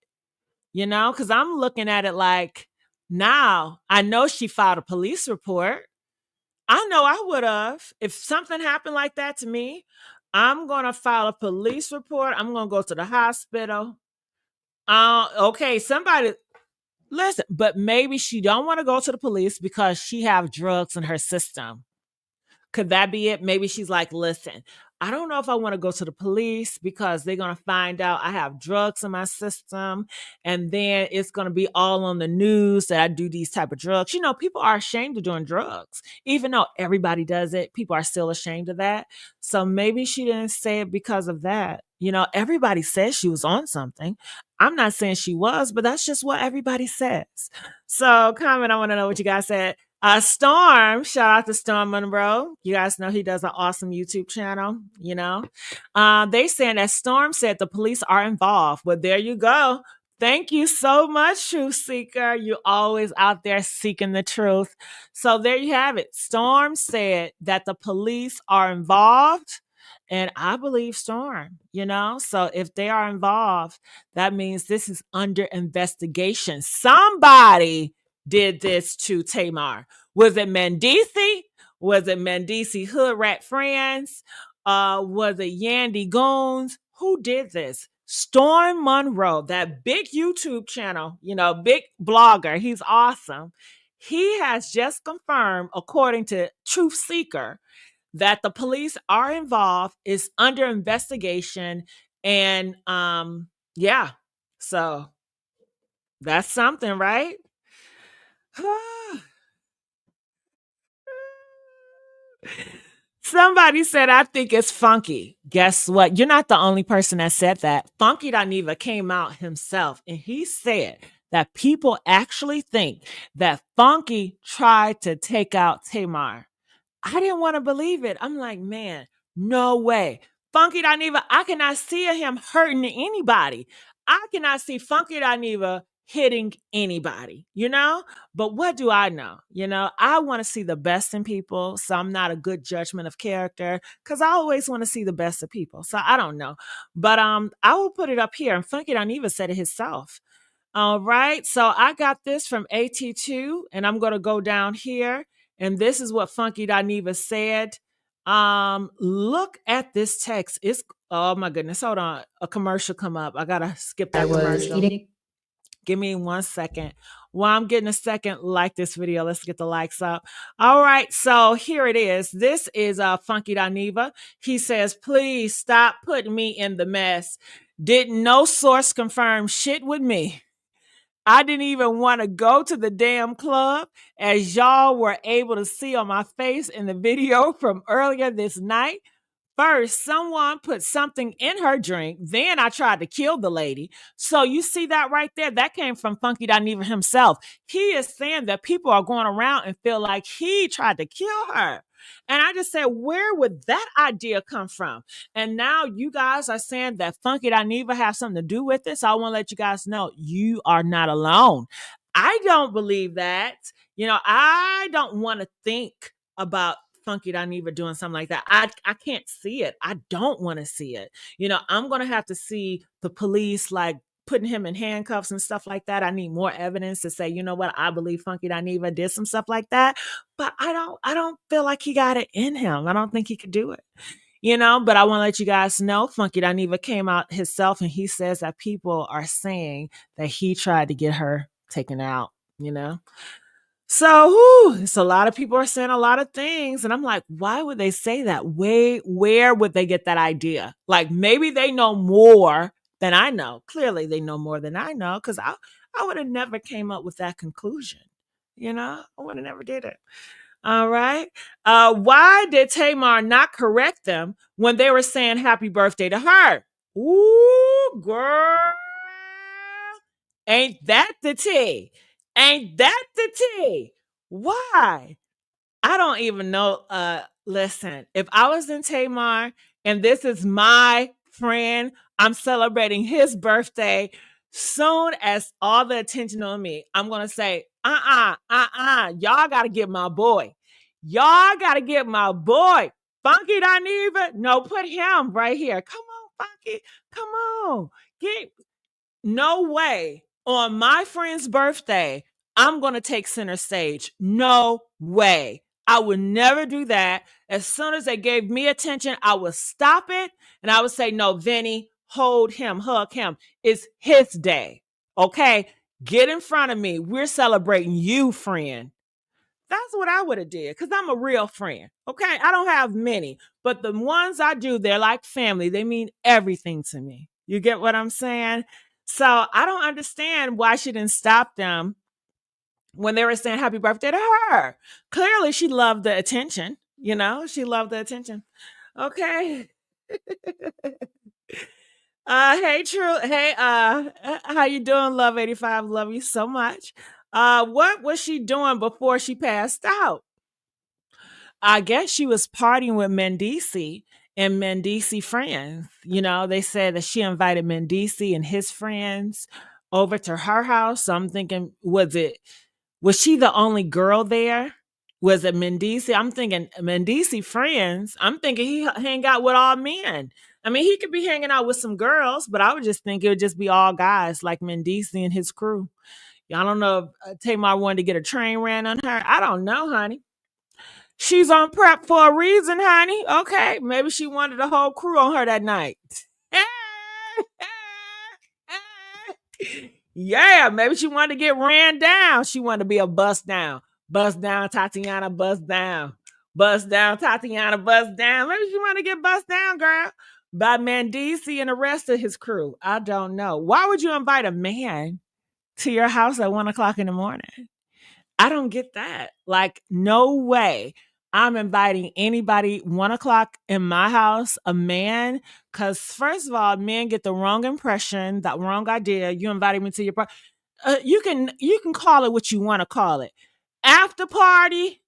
because I'm looking at it like, now I know she filed a police report. I know I would have. If something happened like that to me, I'm going to file a police report. I'm going to go to the hospital. Okay, somebody, listen, but maybe she don't want to go to the police because she have drugs in her system. Could that be it? Maybe she's like, listen, I don't know if I want to go to the police because they're going to find out I have drugs in my system. And then it's going to be all on the news that I do these type of drugs. You know, people are ashamed of doing drugs. Even though everybody does it, people are still ashamed of that. So maybe she didn't say it because of that. You know, everybody says she was on something. I'm not saying she was, but that's just what everybody says. So comment, I want to know what you guys said. Storm, shout out to Storm Monroe. You guys know he does an awesome YouTube channel, you know. They saying that Storm said the police are involved. Well, there you go. Thank you so much, Truth Seeker. You're always out there seeking the truth. So there you have it. Storm said that the police are involved. And I believe Storm, you know. So if they are involved, that means this is under investigation. Somebody did this to Tamar. Was it Mendeecees? Was it Mendeecees Hood Rat Friends? Was it Yandy Goons? Who did this? Storm Monroe, that big YouTube channel, you know, big blogger. He's awesome. He has just confirmed, according to Truth Seeker, that the police are involved, is under investigation, and yeah. So that's something, right? Somebody said, I think it's funky. Guess what? You're not the only person that said that. Funky Dineva came out himself and he said that people actually think that Funky tried to take out Tamar. I didn't want to believe it. I'm like, man, no way. Funky Dineva, I cannot see him hurting anybody. I cannot see Funky Dineva hitting anybody, you know? But what do I know? You know, I want to see the best in people. So I'm not a good judgment of character because I always want to see the best of people. So I don't know. But I will put it up here. And Funky Dineva said it himself. All right. So I got this from AT2 and I'm going to go down here. And this is what Funky Dineva said. Look at this text. It's, oh my goodness. Hold on. A commercial come up. I got to skip that commercial. Give me 1 second. While I'm getting a second, like this video. Let's get the likes up. All right. So here it is. This is Funky Dineva. He says, please stop putting me in the mess. Didn't no source confirm shit with me. I didn't even want to go to the damn club, as y'all were able to see on my face in the video from earlier this night. First, someone put something in her drink. Then I tried to kill the lady. So you see that right there? That came from Funky Dineva himself. He is saying that people are going around and feel like he tried to kill her. And I just said, where would that idea come from? And now you guys are saying that Funky Dineva have something to do with this. So I want to let you guys know you are not alone. I don't believe that. You know, I don't want to think about Funky Dineva doing something like that. I can't see it. I don't want to see it. You know, I'm going to have to see the police like putting him in handcuffs and stuff like that. I need more evidence to say, you know what, I believe Funky Dineva did some stuff like that. But I don't feel like he got it in him. I don't think he could do it. You know, but I want to let you guys know Funky Dineva came out himself and he says that people are saying that he tried to get her taken out, you know. So it's a lot of people are saying a lot of things. And I'm like, why would they say that? Where would they get that idea? Like maybe they know more than I know. Clearly they know more than I know because I would have never came up with that conclusion. You know, I would have never did it. All right. Why did Tamar not correct them when they were saying happy birthday to her? Ooh, girl. Ain't that the tea? Ain't that the tea? Why? I don't even know. Listen, if I was in Tamar and this is my friend, I'm celebrating his birthday. Soon as all the attention on me, I'm going to say, y'all got to get my boy. Y'all got to get my boy. Funky Dineva. No, put him right here. Come on, Funky. Come on. No way. On my friend's birthday, I'm going to take center stage. No way. I would never do that. As soon as they gave me attention, I would stop it and I would say, no, Vinny, hold him, hug him. It's his day. Okay? Get in front of me. We're celebrating you, friend. That's what I would have did because I'm a real friend. Okay. I don't have many, but the ones I do, they're like family. They mean everything to me. You get what I'm saying? So I don't understand why she didn't stop them when they were saying happy birthday to her. Clearly, she loved the attention. She loved the attention. Okay. Hey, True. Hey, how you doing, Love 85? Love you so much. What was she doing before she passed out? I guess she was partying with Mendeecees and Mendeecees friends. They said that she invited Mendeecees and his friends over to her house. So I'm thinking, was she the only girl there? Was it Mendeecees? I'm thinking Mendeecees friends. I'm thinking he hang out with all men. I mean, he could be hanging out with some girls, but I would just think it would just be all guys like Mendeecees and his crew. I don't know if Tamar wanted to get a train ran on her. I don't know, honey. She's on prep for a reason, honey. Okay, maybe she wanted the whole crew on her that night. Yeah, maybe she wanted to get ran down. She wanted to be a bust down. Bust down, Tatiana, bust down. Bust down, Tatiana, bust down. Maybe she wanted to get bust down, girl. By Mendeecees and the rest of his crew. I don't know. Why would you invite a man to your house at 1:00 in the morning? I don't get that. Like, no way. I'm inviting anybody 1:00 in my house, a man, because first of all, men get the wrong impression, that wrong idea. You invited me to your party. You can call it what you want to call it. After party,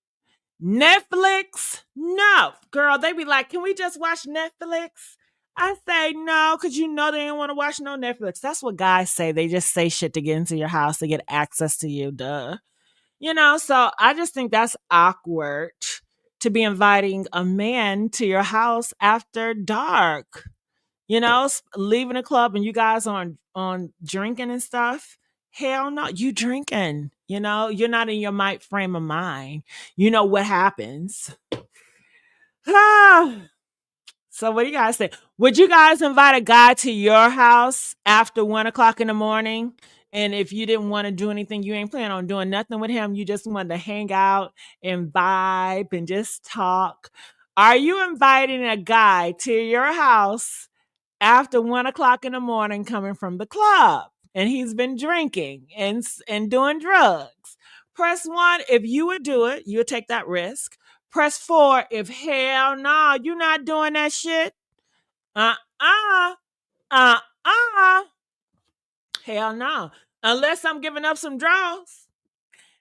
Netflix. No, girl, they be like, can we just watch Netflix? I say no, because they don't want to watch no Netflix. That's what guys say. They just say shit to get into your house to get access to you. Duh. So I just think that's awkward to be inviting a man to your house after dark. Leaving a club and you guys on drinking and stuff. Hell no, you drinking. You're not in your right frame of mind. You know what happens. So what do you guys say? Would you guys invite a guy to your house after 1:00 in the morning? And if you didn't want to do anything, you ain't planning on doing nothing with him. You just wanted to hang out and vibe and just talk. Are you inviting a guy to your house after 1:00 in the morning coming from the club and he's been drinking and doing drugs? Press 1 if you would do it. You would take that risk. Press 4 if hell no, you're not doing that shit. Uh-uh. Uh-uh. Hell no. Unless I'm giving up some draws.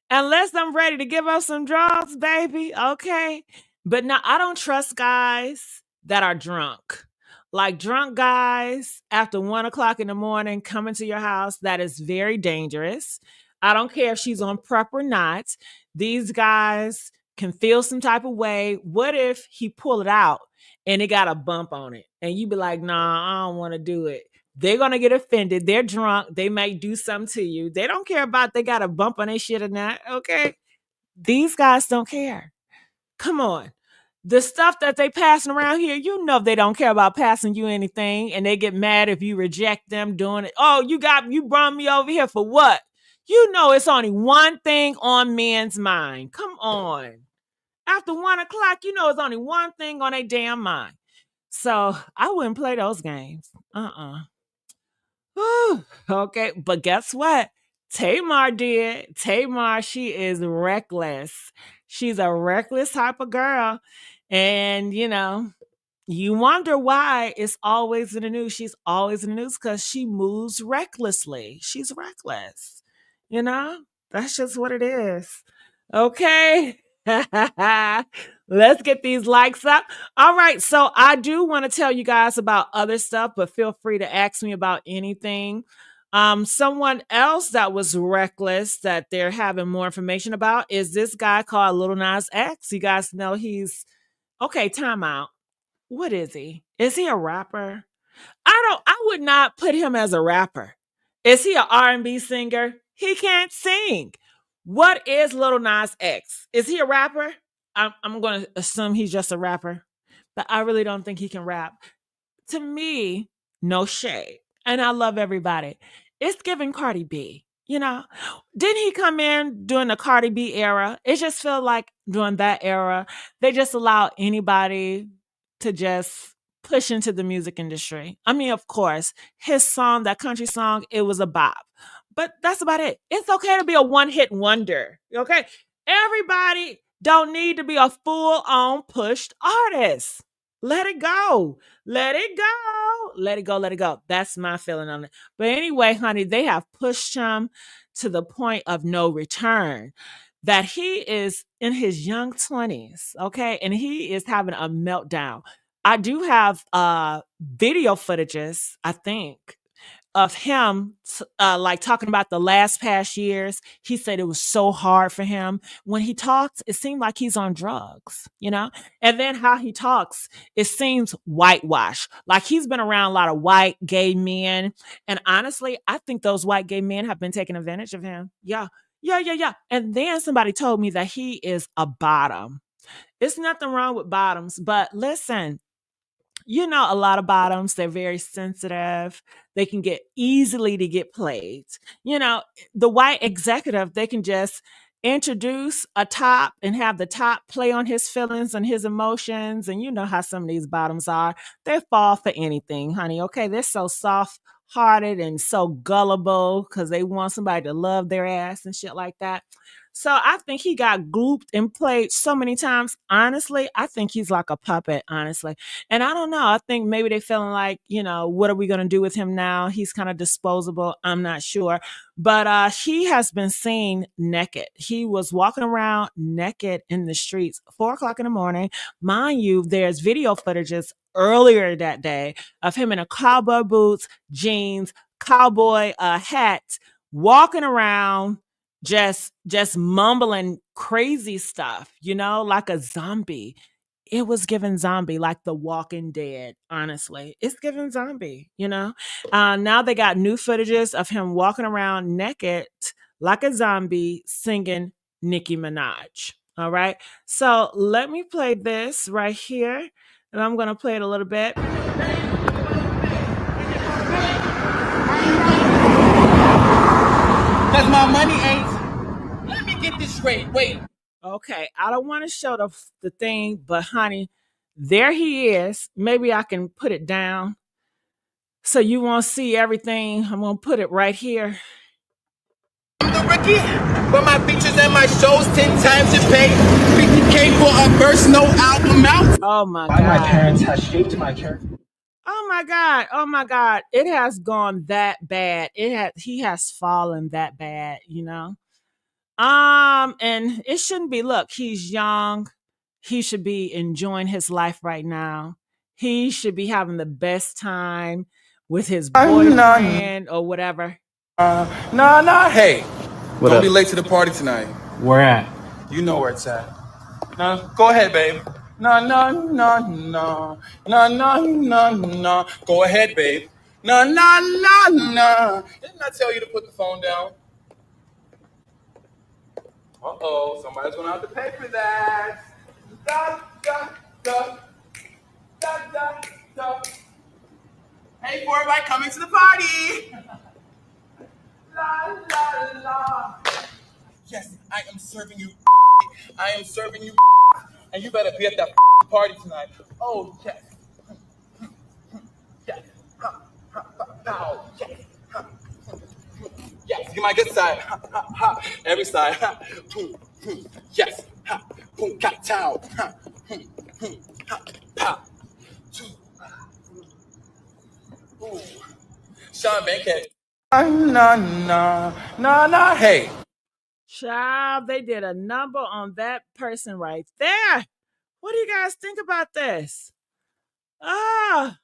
Unless I'm ready to give up some draws, baby. Okay. But no, I don't trust guys that are drunk. Like drunk guys after 1:00 in the morning coming to your house, that is very dangerous. I don't care if she's on prep or not. These guys can feel some type of way. What if he pull it out and it got a bump on it? And you be like, nah, I don't want to do it. They're going to get offended. They're drunk. They may do something to you. They don't care about they got a bump on their shit or not. Okay. These guys don't care. Come on. The stuff that they passing around here, they don't care about passing you anything, and they get mad if you reject them doing it. Oh, you brought me over here for what? It's only one thing on men's mind. Come on. After 1:00, it's only one thing on their damn mind. So I wouldn't play those games. Okay, but guess what? Tamar did. Tamar, she is reckless. She's a reckless type of girl. And, you wonder why it's always in the news. She's always in the news because she moves recklessly. She's reckless. That's just what it is. Okay. Let's get these likes up. All right. So I do want to tell you guys about other stuff, but feel free to ask me about anything. Someone else that was reckless that they're having more information about is this guy called Lil Nas X. You guys know he's okay. Time out. What is he? Is he a rapper? I would not put him as a rapper. Is he an R&B singer? He can't sing. What is Lil Nas X? Is he a rapper? I'm going to assume he's just a rapper, but I really don't think he can rap. To me, no shade. And I love everybody. It's giving Cardi B. You know, didn't he come in during the Cardi B era? It just felt like during that era, they just allow anybody to just push into the music industry. I mean, of course, his song, that country song, it was a bop. But that's about it. It's okay to be a one-hit wonder. Okay? Everybody don't need to be a full-on pushed artist. Let it go. Let it go. Let it go. Let it go. That's my feeling on it. But anyway, honey, they have pushed him to the point of no return. That he is in his young 20s, okay? And he is having a meltdown. I do have video footages, I think, of him like talking about the last past years. He said it was so hard for him. When he talks, it seemed like he's on drugs, you know? And then how he talks, it seems whitewash. Like he's been around a lot of white gay men. And honestly, I think those white gay men have been taking advantage of him. Yeah. Yeah, yeah, yeah. And then somebody told me that he is a bottom. It's nothing wrong with bottoms, but listen, you know, a lot of bottoms, they're very sensitive. They can get easily to get played. You know, the white executive, they can just introduce a top and have the top play on his feelings and his emotions. And you know how some of these bottoms are. They fall for anything, honey. Okay. They're so soft hearted and so gullible because they want somebody to love their ass and shit like that. So I think he got glooped and played so many times. Honestly, I think he's like a puppet, honestly. And I don't know. I think maybe they feeling like, you know, what are we going to do with him now? He's kind of disposable. I'm not sure. But he has been seen naked. He was walking around naked in the streets, 4 o'clock in the morning. Mind you, there's video footages earlier that day of him in a cowboy boots, jeans, cowboy hat, walking around just mumbling crazy stuff, you know, like a zombie. It was given zombie, like The Walking Dead. Honestly, it's given zombie. You know, now they got new footages of him walking around naked like a zombie, singing Nicki Minaj. All right, so let me play this right here, and I'm gonna play it a little bit. Cause my money ain't. Let me get this straight. Wait. Okay, I don't want to show the thing, but honey, there he is. Maybe I can put it down so you won't see everything. I'm gonna put it right here. I'm the rookie, but my features and my shows 10 times your pay. 50K for a verse, no album out. Oh my Why my god. parents have shaped my character. Oh my god. Oh my god. It has gone that bad. He has fallen that bad, you know. And it shouldn't be. Look, he's young. He should be enjoying his life right now. He should be having the best time with his boyfriend or whatever. Nah. Hey, What don't up? be late to the party tonight. Where at? You know where it's at. Nah, go ahead, babe. Nah. Go ahead, babe. Nah. Didn't I tell you to put the phone down? Uh-oh, somebody's gonna have to pay for that. Da. Hey, for everybody coming to the party. La. Yes, I am serving you. I am serving you. And you better be at that party tonight. Oh, yes. Yes. Pow. Yes. Yes, get my good side. Every side. Yes. Boom, cat towel. Pow. Ooh. Sean Bankhead. Nah. Hey. Child, they did a number on that person right there. What do you guys think about this? Ah,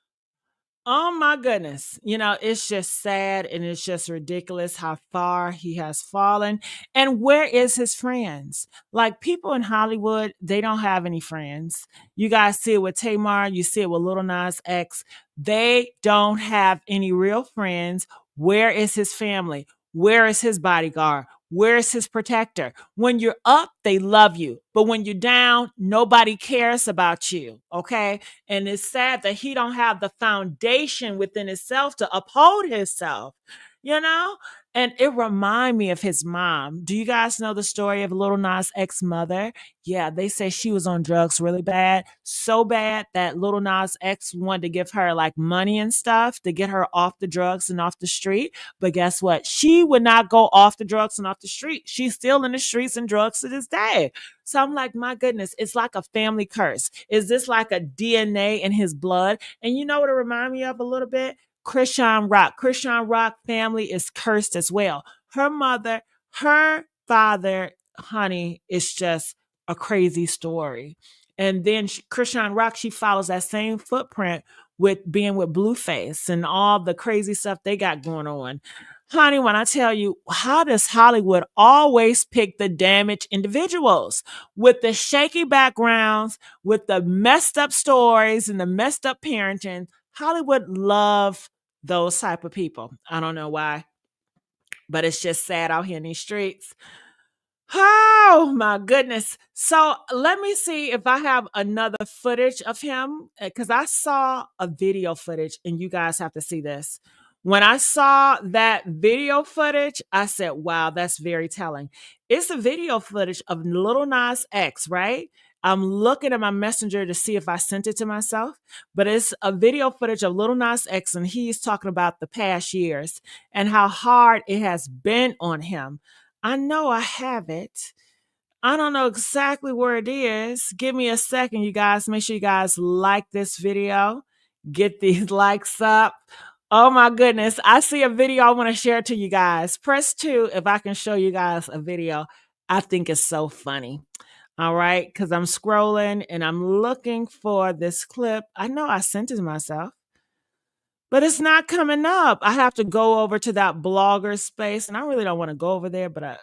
oh my goodness. You know, it's just sad and it's just ridiculous how far he has fallen. And where is his friends? Like people in Hollywood, they don't have any friends. You guys see it with Tamar, you see it with Lil Nas X. They don't have any real friends. Where is his family? Where is his bodyguard? Where is his protector? When you're up, they love you. But when you're down, nobody cares about you. Okay. And it's sad that he don't have the foundation within himself to uphold himself, you know? And it reminded me of his mom. Do you guys know the story of Lil Nas X mother? Yeah, they say she was on drugs really bad, so bad that Lil Nas X wanted to give her like money and stuff to get her off the drugs and off the street. But guess what? She would not go off the drugs and off the street. She's still in the streets and drugs to this day. So I'm like, my goodness, it's like a family curse. Is this like a DNA in his blood? And you know what it reminds me of a little bit? Christian Rock. Christian Rock family is cursed as well. Her mother, her father, honey, is just a crazy story. And then Christian Rock, she follows that same footprint with being with Blueface and all the crazy stuff they got going on. Honey, when I tell you, how does Hollywood always pick the damaged individuals with the shaky backgrounds, with the messed up stories and the messed up parenting? Hollywood love those type of people. I don't know why, but it's just sad out here in these streets. Oh my goodness. So let me see if I have another footage of him because I saw a video footage and you guys have to see this. When I saw that video footage, I said, wow, that's very telling. It's a video footage of Lil Nas X, right? I'm looking at my messenger to see if I sent it to myself, but it's a video footage of Lil Nas X, and he's talking about the past years and how hard it has been on him. I know I have it. I don't know exactly where it is. Give me a second, you guys. Make sure you guys like this video. Get these likes up. Oh my goodness. I see a video I want to share to you guys. Press 2 if I can show you guys a video. I think it's so funny. All right. Because I'm scrolling and I'm looking for this clip. I know I sent it to myself, but it's not coming up. I have to go over to that blogger space, and I really don't want to go over there, but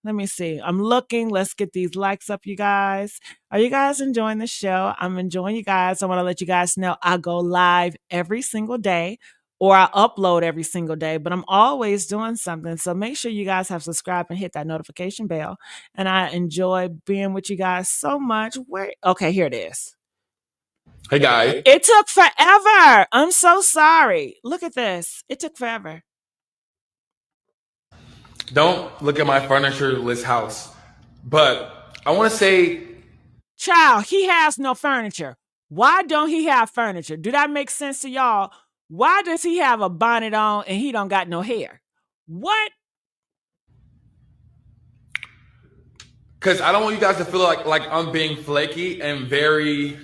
let me see. I'm looking. Let's get these likes up, you guys. Are you guys enjoying the show? I'm enjoying you guys. I want to let you guys know I go live every single day, or I upload every single day, but I'm always doing something. So make sure you guys have subscribed and hit that notification bell. And I enjoy being with you guys so much. Okay, here it is. Hey guys. It took forever. I'm so sorry. Look at this. It took forever. Don't look at my furnitureless house. But I want to say, child, he has no furniture. Why don't he have furniture? Do that make sense to y'all? Why does he have a bonnet on and he don't got no hair? What? because I don't want you guys to feel like I'm being flaky and very,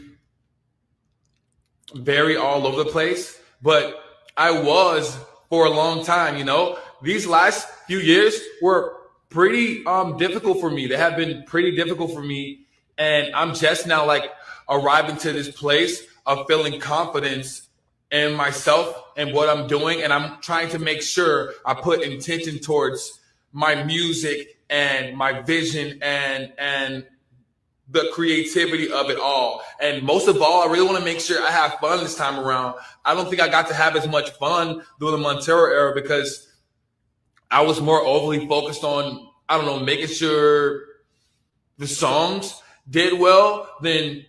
very all over the place. But I was for a long time, you know. These last few years were pretty difficult for me. They have been pretty difficult for me. And I'm just now like arriving to this place of feeling confidence in myself and what I'm doing. And I'm trying to make sure I put intention towards my music and my vision and the creativity of it all. And most of all, I really want to make sure I have fun this time around. I don't think I got to have as much fun during the Montero era because I was more overly focused on, I don't know, making sure the songs did well than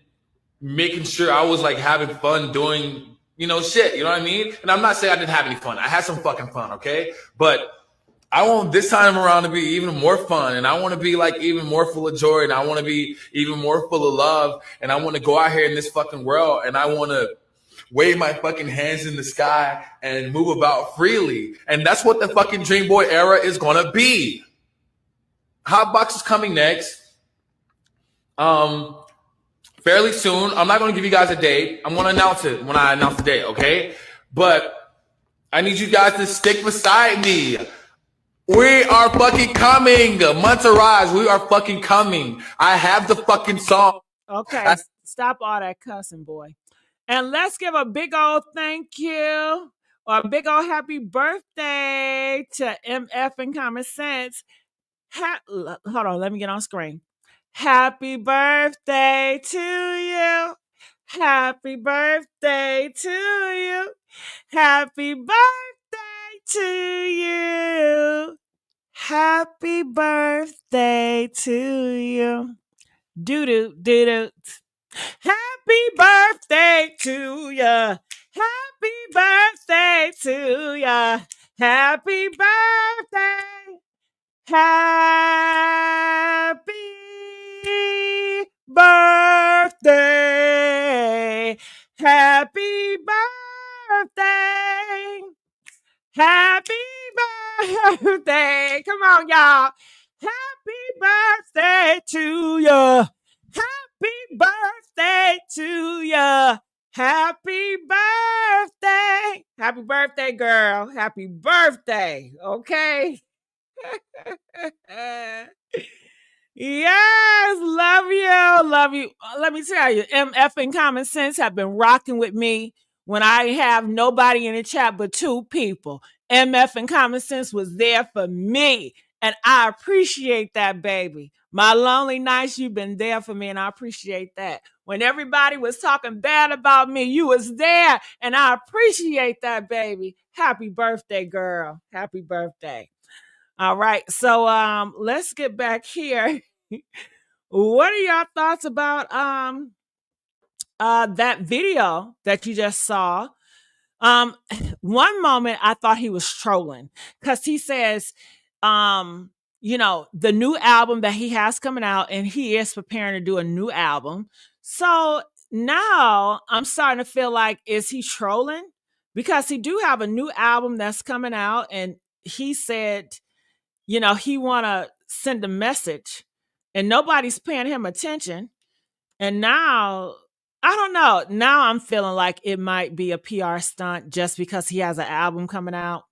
making sure I was like having fun doing, you know, shit. You know what I mean? And I'm not saying I didn't have any fun. I had some fucking fun, okay? But I want this time around to be even more fun, and I want to be like even more full of joy, and I want to be even more full of love, and I want to go out here in this fucking world, and I want to wave my fucking hands in the sky and move about freely. And that's what the fucking Dream Boy era is gonna be. Hotbox is coming next. Fairly soon. I'm not gonna give you guys a date. I'm gonna announce it when I announce the date, okay? But I need you guys to stick beside me. We are fucking coming. Monterey, we are fucking coming. I have the fucking song. Okay, stop all that cussing, boy. And let's give a big old thank you or a big old happy birthday to MF and Common Sense. Hold on, let me get on screen. Happy birthday to you. Happy birthday to you. Happy birthday to you. Happy birthday to you. Doo-doo, doo-doo. Happy birthday to ya. Happy birthday to ya. Happy birthday Happy birthday. Happy birthday. Happy birthday. Come on, y'all. Happy birthday to you. Happy birthday to you. Happy birthday. Happy birthday, girl. Happy birthday. Okay. Yes, love you, love you. Let me tell you, MF and Common Sense have been rocking with me when I have nobody in the chat but two people. MF and Common Sense was there for me, and I appreciate that, baby. My lonely nights, you've been there for me, and I appreciate that. When everybody was talking bad about me, you was there, and I appreciate that, baby. Happy birthday, girl. Happy birthday. All right, so let's get back here. What are y'all thoughts about that video that you just saw? One moment I thought he was trolling because he says, the new album that he has coming out, and he is preparing to do a new album. So now I'm starting to feel like, is he trolling? Because he do have a new album that's coming out, and he said, he want to send a message, and nobody's paying him attention. And now, I don't know. Now I'm feeling like it might be a PR stunt just because he has an album coming out.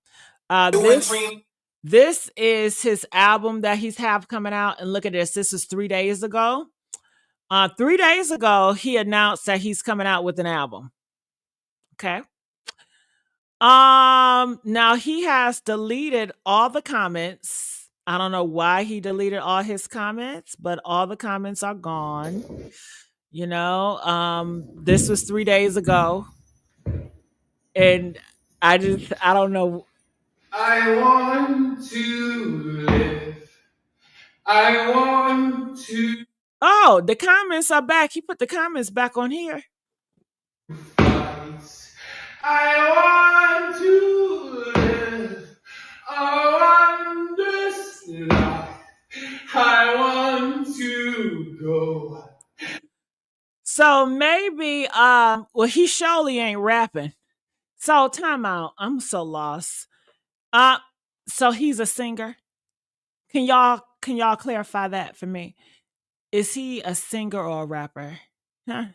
This is his album that he's have coming out. And look at this. This is 3 days ago. 3 days ago, he announced that he's coming out with an album. Okay. Now he has deleted all the comments. I don't know why he deleted all his comments, but all the comments are gone. This was 3 days ago. And I don't know. I want to live. I want to. Oh, the comments are back. He put the comments back on here. I want to live a wondrous life. I want to go. So maybe, he surely ain't rapping. So time out. I'm so lost. So he's a singer. Can y'all clarify that for me? Is he a singer or a rapper? Huh?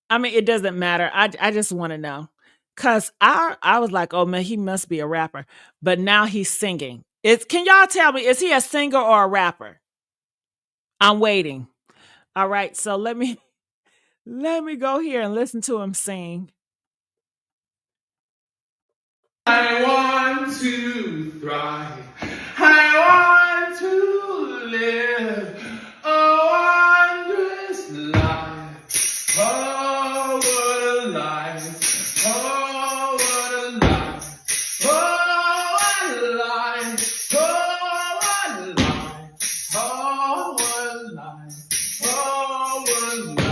I mean, it doesn't matter. I just want to know. Cause I was like, oh man, he must be a rapper. But now he's singing. Can y'all tell me, is he a singer or a rapper? I'm waiting. All right, so let me go here and listen to him sing. I want to thrive. I want to live a wondrous life. Oh, what a life. Oh, what a life. Oh, what a life. Oh, what a life. Oh, what a life. Oh, what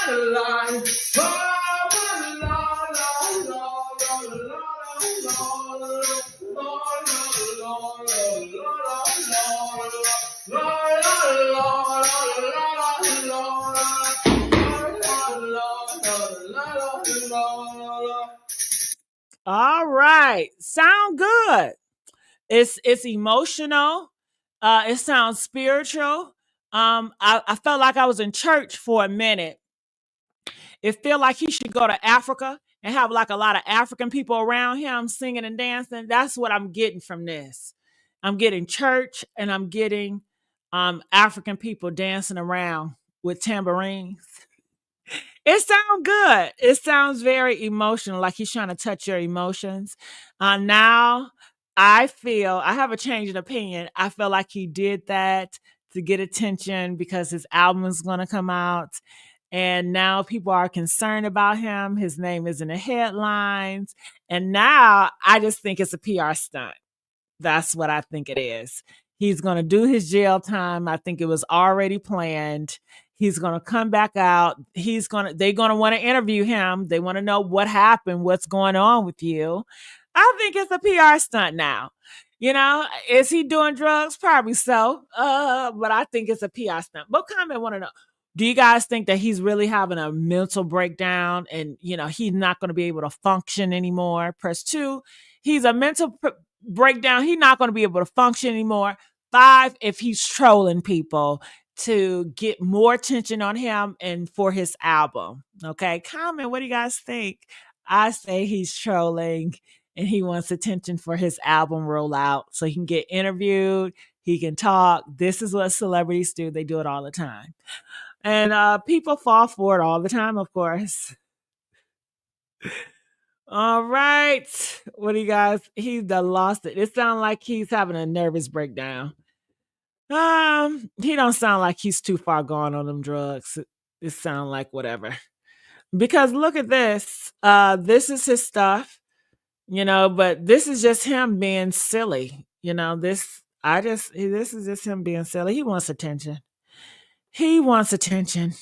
a life. Oh, what a life. Oh, All right. Sound good. It's emotional. It sounds spiritual. I felt like I was in church for a minute. It feel like he should go to Africa and have like a lot of African people around him singing and dancing. That's what I'm getting from this. I'm getting church, and I'm getting African people dancing around with tambourines. It sounds good. It sounds very emotional, like he's trying to touch your emotions. Now I have a change in opinion. I feel like he did that to get attention because his album is going to come out. And now people are concerned about him. His name is in the headlines. And now I just think it's a PR stunt. That's what I think it is. He's going to do his jail time. I think it was already planned. He's going to come back out. They're going to want to interview him. They want to know what happened, what's going on with you. I think it's a PR stunt now. Is he doing drugs? Probably so. But I think it's a PR stunt. But comment want to know. Do you guys think that he's really having a mental breakdown and he's not going to be able to function anymore? Press 2. He's a mental breakdown. He's not going to be able to function anymore. 5, if he's trolling people to get more attention on him and for his album. Okay, comment. What do you guys think? I say he's trolling and he wants attention for his album rollout so he can get interviewed, he can talk. This is what celebrities do. They do it all the time. And people fall for it all the time, of course. All right. What do you guys? He's done lost it. It sounds like he's having a nervous breakdown. He don't sound like he's too far gone on them drugs. It sounds like whatever. Because look at this. This is his stuff. But this is just him being silly. This is just him being silly. He wants attention. He wants attention.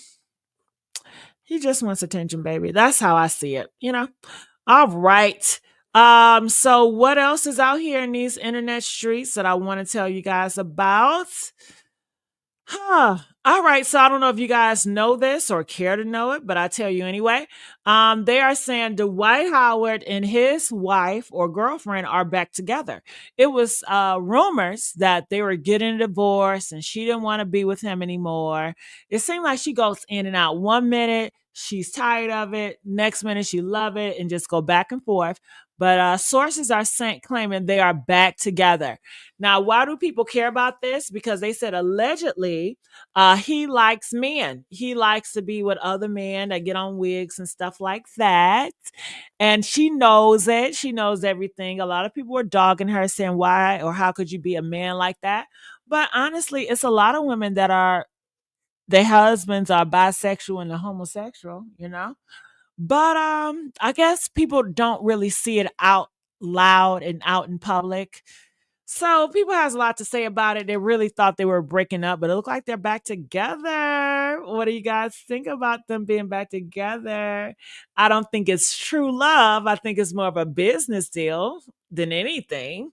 He just wants attention, baby. That's how I see it. All right. So what else is out here in these internet streets that I want to tell you guys about? All right. So I don't know if you guys know this or care to know it, but I tell you anyway. They are saying Dwight Howard and his wife or girlfriend are back together. It was rumors that they were getting a divorce and she didn't want to be with him anymore. It seemed like she goes in and out. 1 minute she's tired of it, next minute she love it, and just go back and forth. But sources are claiming they are back together. Now, why do people care about this? Because they said allegedly he likes men. He likes to be with other men that get on wigs and stuff like that. And she knows it. She knows everything. A lot of people were dogging her saying, why or how could you be a man like that? But honestly, it's a lot of women that their husbands are bisexual and they're homosexual, But I guess people don't really see it out loud and out in public. So people has a lot to say about it. They really thought they were breaking up, but it looked like they're back together. What do you guys think about them being back together? I don't think it's true love. I think it's more of a business deal than anything.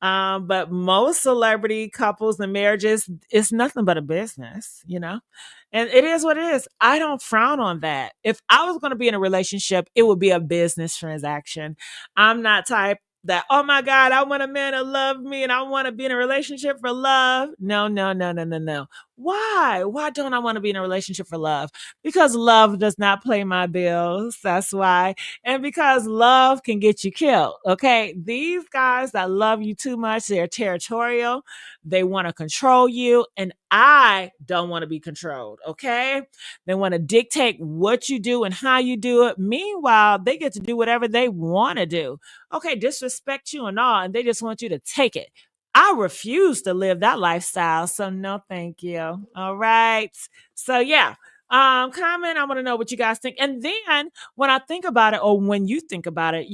But most celebrity couples and marriages, it's nothing but a business, And it is what it is. I don't frown on that. If I was going to be in a relationship, it would be a business transaction. I'm not type that, oh my God, I want a man to love me and I want to be in a relationship for love. No, no, no, no, no, no. Why? Why don't I want to be in a relationship for love? Because love does not pay my bills. That's why. And because love can get you killed. Okay. These guys that love you too much, they're territorial. They want to control you. And I don't want to be controlled. Okay. They want to dictate what you do and how you do it. Meanwhile, they get to do whatever they want to do. Okay. Disrespect you and all. And they just want you to take it. I refuse to live that lifestyle. So no, thank you. All right. So yeah. Comment. I want to know what you guys think. And then when I think about it, or when you think about it,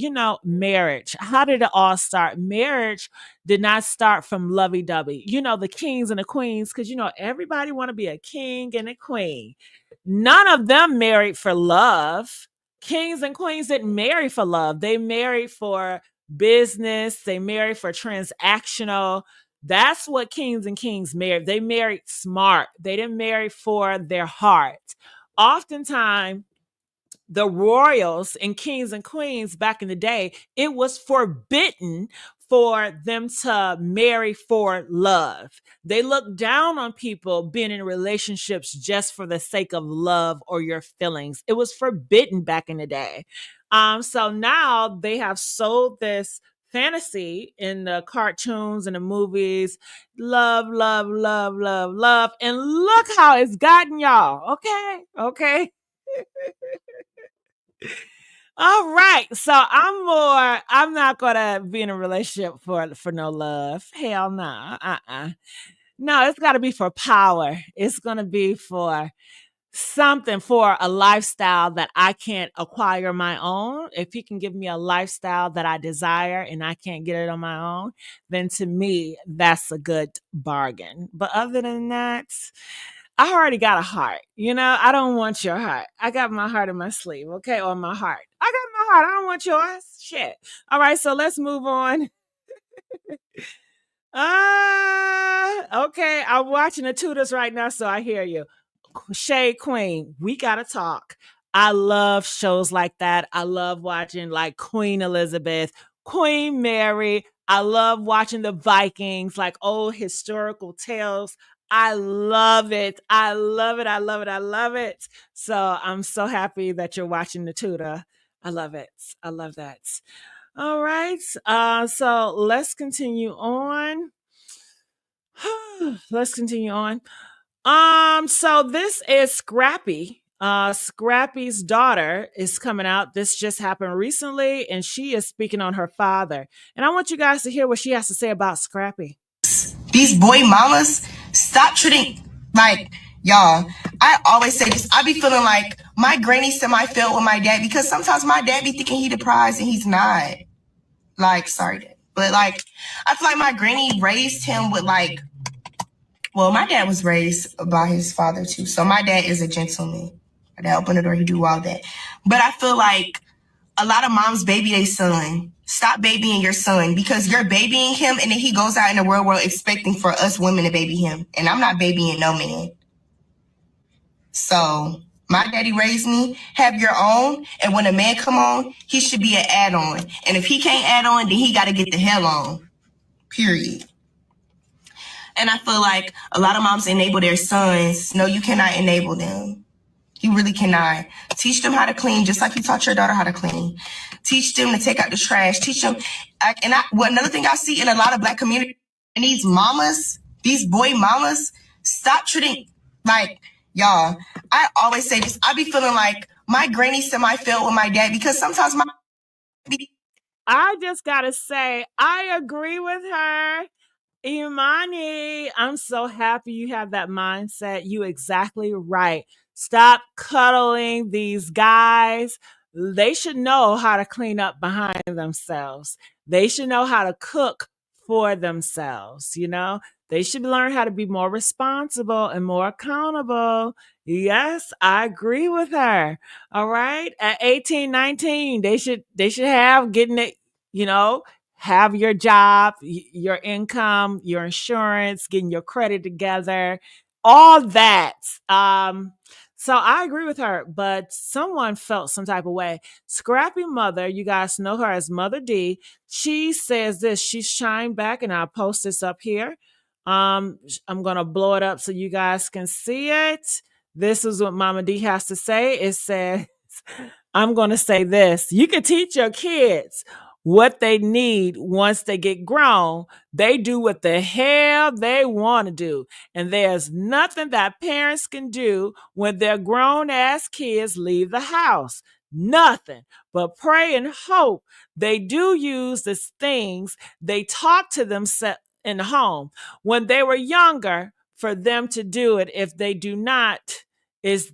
marriage. How did it all start? Marriage did not start from lovey-dovey. The kings and the queens, because everybody want to be a king and a queen. None of them married for love. Kings and queens didn't marry for love. They married for business. They married for transactional. That's what kings and kings married. They married smart. They didn't marry for their heart. Oftentimes, the royals and kings and queens back in the day, it was forbidden for them to marry for love. They looked down on people being in relationships just for the sake of love or your feelings. It was forbidden back in the day. So now they have sold this fantasy in the cartoons and the movies. Love, love, love, love, love. And look how it's gotten y'all. Okay. Okay. All right. So I'm not gonna be in a relationship for no love. Hell no. No, it's gotta be for power. It's gonna be for something, for a lifestyle that I can't acquire my own. If he can give me a lifestyle that I desire and I can't get it on my own, then to me, that's a good bargain. But other than that, I already got a heart. I don't want your heart. I got my heart in my sleeve, okay? Or my heart. I got my heart. I don't want yours. Shit. All right, so let's move on. Okay. I'm watching the Tudors right now, so I hear you. Shade Queen, we gotta talk. I love shows like that. I love watching like Queen Elizabeth, Queen Mary. I love watching the Vikings, like old historical tales. I love it. I love it. I love it. I love it. So I'm so happy that you're watching the Tudor. I love it. I love that. All right. So let's continue on. Let's continue on. So this is Scrappy. Scrappy's daughter is coming out. This just happened recently, and she is speaking on her father. And I want you guys to hear what she has to say about Scrappy. These boy mamas, stop treating like y'all. I always say this. I be feeling like my granny semi-failed with my dad because sometimes my dad be thinking he the prize and he's not. Like, sorry, Dad. But like, I feel like my granny raised him with like, well, my dad was raised by his father too. So my dad is a gentleman. My dad opened the door, he do all that. But I feel like a lot of moms baby their son. Stop babying your son because you're babying him and then he goes out in the real world expecting for us women to baby him. And I'm not babying no man. So my daddy raised me, have your own. And when a man come on, he should be an add-on. And if he can't add on, then he got to get the hell on. Period. And I feel like a lot of moms enable their sons. No, you cannot enable them. You really cannot. Teach them how to clean, just like you taught your daughter how to clean. Teach them to take out the trash. Teach them. Another thing I see in a lot of Black communities, and these mamas, these boy mamas, stop treating like y'all. I always say this. I be feeling like my granny semi-failed with my dad because sometimes I just gotta say, I agree with her. Imani, I'm so happy you have that mindset. You exactly right. Stop cuddling these guys. They should know how to clean up behind themselves. They should know how to cook for themselves, you know? They should learn how to be more responsible and more accountable. Yes, I agree with her. All right? At 18, 19, they should have getting it, you know, have your job, your income, your insurance, getting your credit together, all that. So I agree with her, but someone felt some type of way. Scrappy Mother, you guys know her as Mother D. She says this. She shined back, and I'll post this up here. I'm gonna blow it up so you guys can see it. This is what Mama D has to say. It says, I'm gonna say this. You can teach your kids what they need once they get grown. They do what the hell they want to do. And there's nothing that parents can do when their grown ass kids leave the house. Nothing but pray and hope they do use the things they taught to themselves in the home when they were younger for them to do it. If they do not, is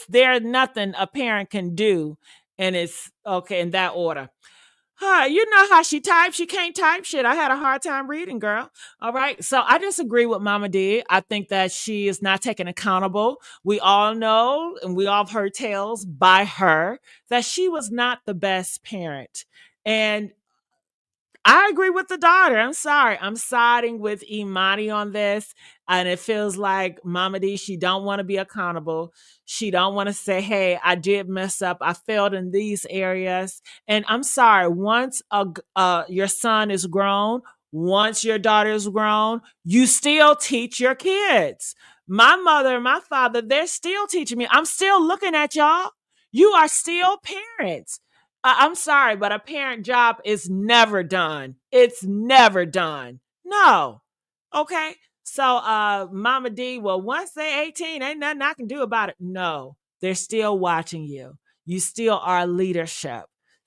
there nothing a parent can do, and it's okay in that order. You know how she types. She can't type shit. I had a hard time reading, girl. All right. So I disagree with Mama D. I think that she is not taken accountable. We all know, and we all have heard tales by her that she was not the best parent. And I agree with the daughter. I'm sorry. I'm siding with Imani on this. And it feels like Mama D, she don't want to be accountable. She don't want to say, hey, I did mess up. I failed in these areas. And I'm sorry, once your son is grown, once your daughter is grown, you still teach your kids. My mother and my father, they're still teaching me. I'm still looking at y'all. You are still parents. I'm sorry, but a parent job is never done. It's never done. No. Okay. So Mama D, well, once they're 18, ain't nothing I can do about it. No, they're still watching you. You still are leadership.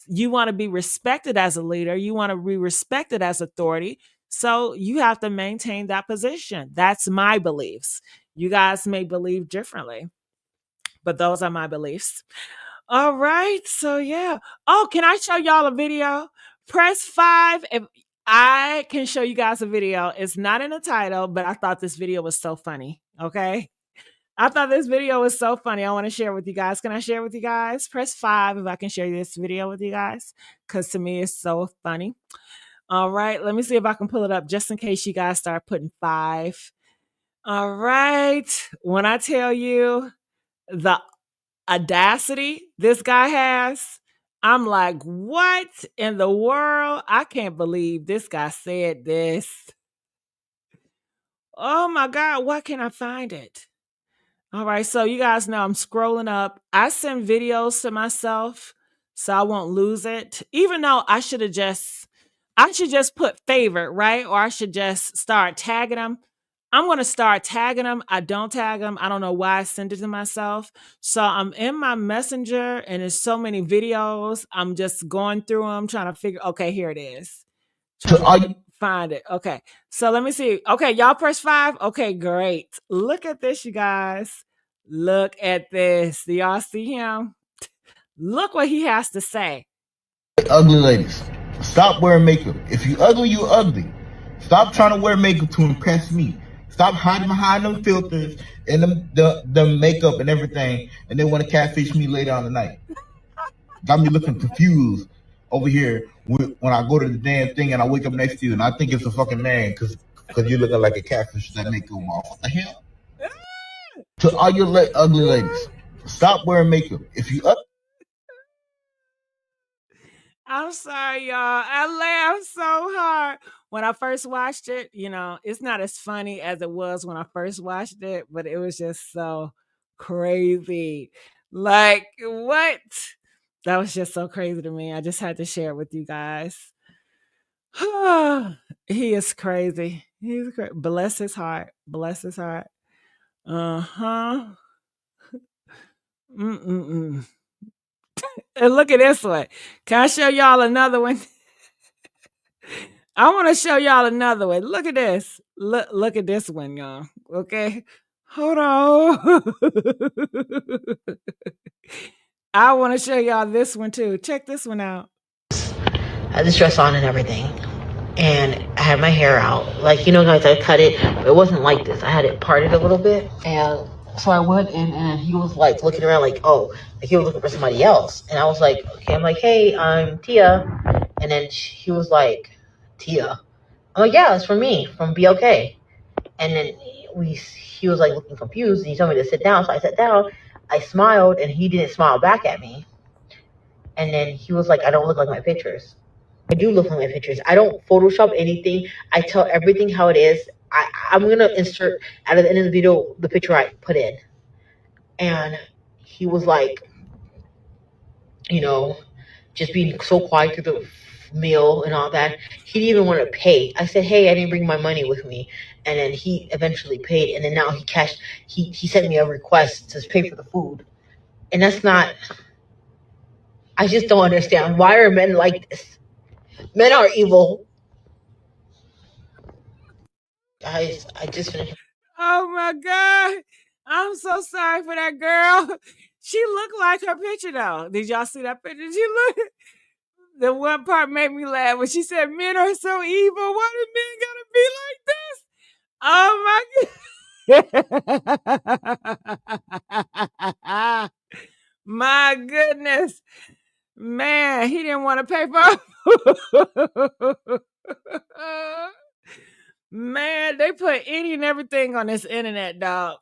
You want to be respected as a leader. You want to be respected as authority. So you have to maintain that position. That's my beliefs. You guys may believe differently, but those are my beliefs. All right. So yeah. Oh, can I show y'all a video? Press 5 if I can show you guys a video. It's not in the title, but I thought this video was so funny. Okay. I thought this video was so funny. I want to share it with you guys. Can I share it with you guys? Press 5 if I can share this video with you guys. Because to me, it's so funny. All right, let me see if I can pull it up just in case you guys start putting 5. All right, when I tell you the audacity this guy has, I'm like, what in the world? I can't believe this guy said this. Oh my God, why can't I find it? All right, so you guys know I'm scrolling up. I send videos to myself so I won't lose it. Even though I should just put favorite, right? Or I should just start tagging them. I'm going to start tagging them. I don't tag them. I don't know why I send it to myself. So I'm in my messenger and there's so many videos. I'm just going through them, trying to figure, okay, here it is. Find it. Okay. So let me see. Okay, y'all press 5. Okay, great. Look at this, you guys. Look at this. Do y'all see him? Look what he has to say. Ugly ladies, stop wearing makeup. If you ugly, you ugly. Stop trying to wear makeup to impress me. Stop hiding behind them filters and the makeup and everything, and they want to catfish me later on the night. Got me looking confused over here when I go to the damn thing and I wake up next to you and I think it's a fucking man because you're looking like a catfish that makeup off. What the hell? To all your ugly ladies, stop wearing makeup. If you ugly. I'm sorry, y'all. I laughed so hard when I first watched it. You know, it's not as funny as it was when I first watched it, but it was just so crazy. Like, what? That was just so crazy to me. I just had to share it with you guys. He is crazy. He's crazy. Bless his heart. Bless his heart. Uh-huh. Mm-mm-mm. And look at this one. Can I show y'all another one? I want to show y'all another one. Look at this. Look at this one, y'all. Okay. Hold on. I want to show y'all this one too. Check this one out. I had this dress on and everything. And I had my hair out. Like, you know, guys, I cut it, but it wasn't like this. I had it parted a little bit. And so I went in and he was like looking around like, oh, like he was looking for somebody else. And I was like, okay, I'm like, hey, I'm Tia. And then he was like, Tia? I'm like, yeah, it's for me, from BLK. And then he was like looking confused and he told me to sit down. So I sat down, I smiled and he didn't smile back at me. And then he was like, I don't look like my pictures. I do look like my pictures. I don't Photoshop anything. I tell everything how it is. I'm going to insert at the end of the video the picture I put in. And he was like, you know, just being so quiet through the meal and all that. He didn't even want to pay. I said, hey, I didn't bring my money with me. And then he eventually paid. And then now he sent me a request to pay for the food. And that's not, I just don't understand. Why are men like this? Men are evil. Guys, I just finished. Oh my God. I'm so sorry for that girl. She looked like her picture though. Did y'all see that picture? She looked. The one part made me laugh when she said, men are so evil. Why do men gotta be like this? Oh my my goodness. Man, he didn't want to pay for Man, they put any and everything on this internet, dog.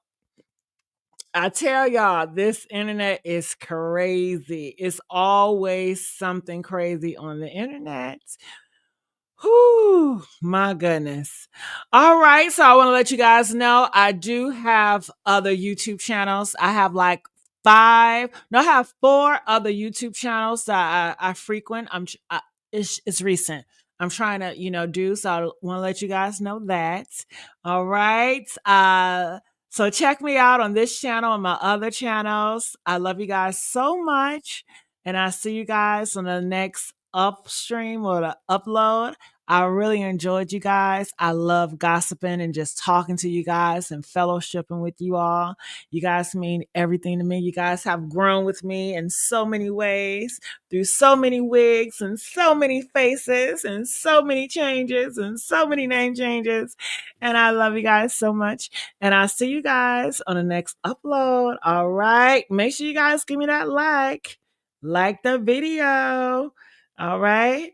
I tell y'all, this internet is crazy. It's always something crazy on the internet. Whew, my goodness. All right, so I want to let you guys know I do have other YouTube channels. I have like I have 4 other YouTube channels that I frequent. It's recent. I'm trying to, do, so I want to let you guys know that. All right. So check me out on this channel and my other channels. I love you guys so much. And I'll see you guys on the next upstream or the upload. I really enjoyed you guys. I love gossiping and just talking to you guys and fellowshipping with you all. You guys mean everything to me. You guys have grown with me in so many ways, through so many wigs and so many faces and so many changes and so many name changes. And I love you guys so much. And I'll see you guys on the next upload. All right. Make sure you guys give me that like the video. All right.